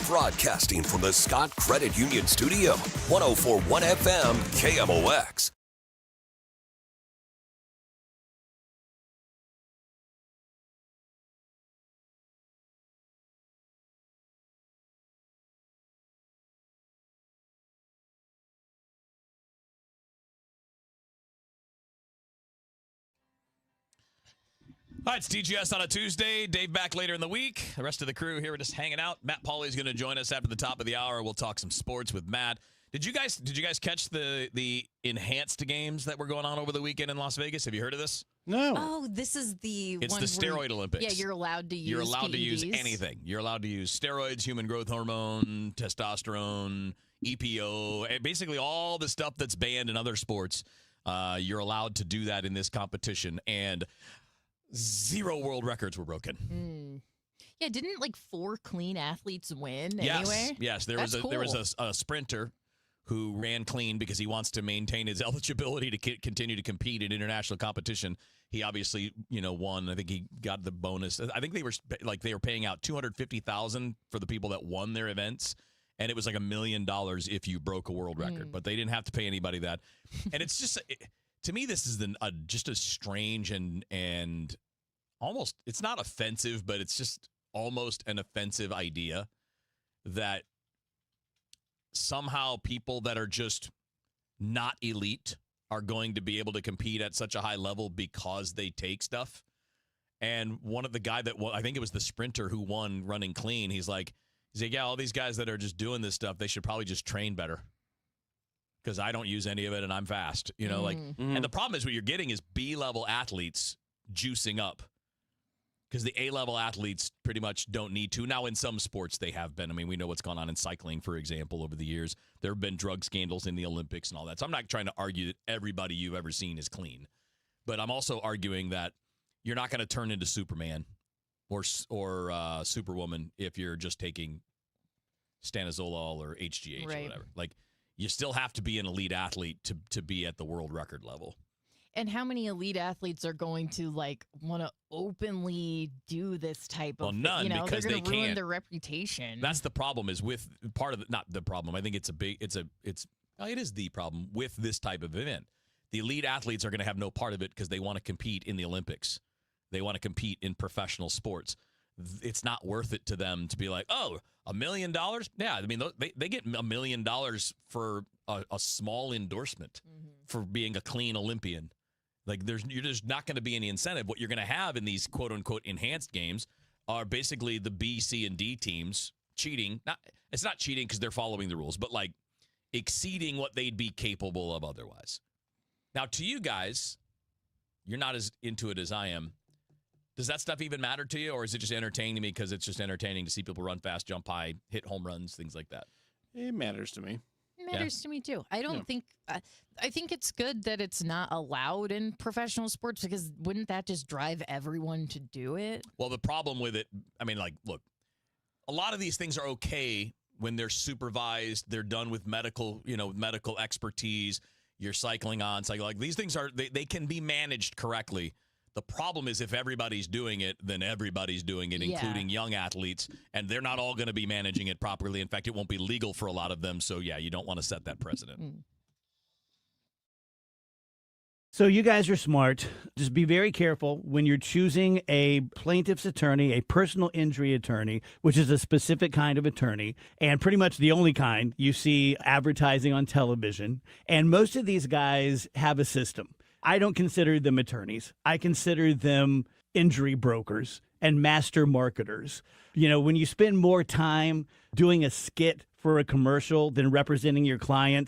Broadcasting from the Scott Credit Union Studio, 104.1 FM KMOX. All right, it's DGS on a Tuesday. Dave back later in the week. The rest of the crew here are just hanging out. Matt Pauley's going to join us after the top of the hour. We'll talk some sports with Matt. Did you guys catch the enhanced games that were going on over the weekend in Las Vegas? Have you heard of this? No. Oh, this is the It's one the steroid Olympics. Yeah, you're allowed to use You're allowed to use PEDs. anything. You're allowed to use steroids, human growth hormone, testosterone, EPO, basically all the stuff that's banned in other sports. You're allowed to do that in this competition, and 0 world records were broken. Yeah, didn't like 4 clean athletes win Yes, anyway? yes. There That's was a sprinter who ran clean because he wants to maintain his eligibility to continue to compete in international competition. He obviously, won. I think he got the bonus. I think they were paying out $250,000 for the people that won their events, and it was like $1 million if you broke a world record. But they didn't have to pay anybody that. And it's just to me, this is just a strange and almost, it's not offensive, but it's just almost an offensive idea that somehow people that are just not elite are going to be able to compete at such a high level because they take stuff. And one of the guy that I think it was the sprinter who won running clean. He's like, yeah, all these guys that are just doing this stuff, they should probably just train better because I don't use any of it and I'm fast. And the problem is what you're getting is B-level athletes juicing up. Because the A-level athletes pretty much don't need to. Now, in some sports, they have been. I mean, we know what's gone on in cycling, for example, over the years. There have been drug scandals in the Olympics and all that. So I'm not trying to argue that everybody you've ever seen is clean. But I'm also arguing that you're not going to turn into Superman or Superwoman if you're just taking stanozolol or HGH or whatever. Like, you still have to be an elite athlete to be at the world record level. And how many elite athletes are going to want to openly do this type of? None, because they're they gonna ruin can't. their reputation. That's the problem. Is with part of not the problem. I think it is the problem with this type of event. The elite athletes are going to have no part of it because they want to compete in the Olympics. They want to compete in professional sports. It's not worth it to them to be like, oh, $1 million. Yeah, I mean they get $1 million for a small endorsement for being a clean Olympian. Like you're just not going to be any incentive. What you're going to have in these quote unquote enhanced games are basically the B, C, and D teams cheating. It's not cheating because they're following the rules, but like exceeding what they'd be capable of otherwise. Now, to you guys, you're not as into it as I am. Does that stuff even matter to you, or is it just entertaining to me because it's just entertaining to see people run fast, jump high, hit home runs, things like that? It matters to me. It matters to me too. I don't think. I think it's good that it's not allowed in professional sports because wouldn't that just drive everyone to do it? Well, the problem with it, I mean, look, a lot of these things are okay when they're supervised. They're done with medical expertise. You're cycling on, like these things they can be managed correctly. The problem is if everybody's doing it, then everybody's doing it, including young athletes, and they're not all going to be managing it properly. In fact, it won't be legal for a lot of them. So, yeah, you don't want to set that precedent. So you guys are smart. Just be very careful when you're choosing a plaintiff's attorney, a personal injury attorney, which is a specific kind of attorney, and pretty much the only kind you see advertising on television. And most of these guys have a system. I don't consider them attorneys. I consider them injury brokers and master marketers. When you spend more time doing a skit for a commercial than representing your client?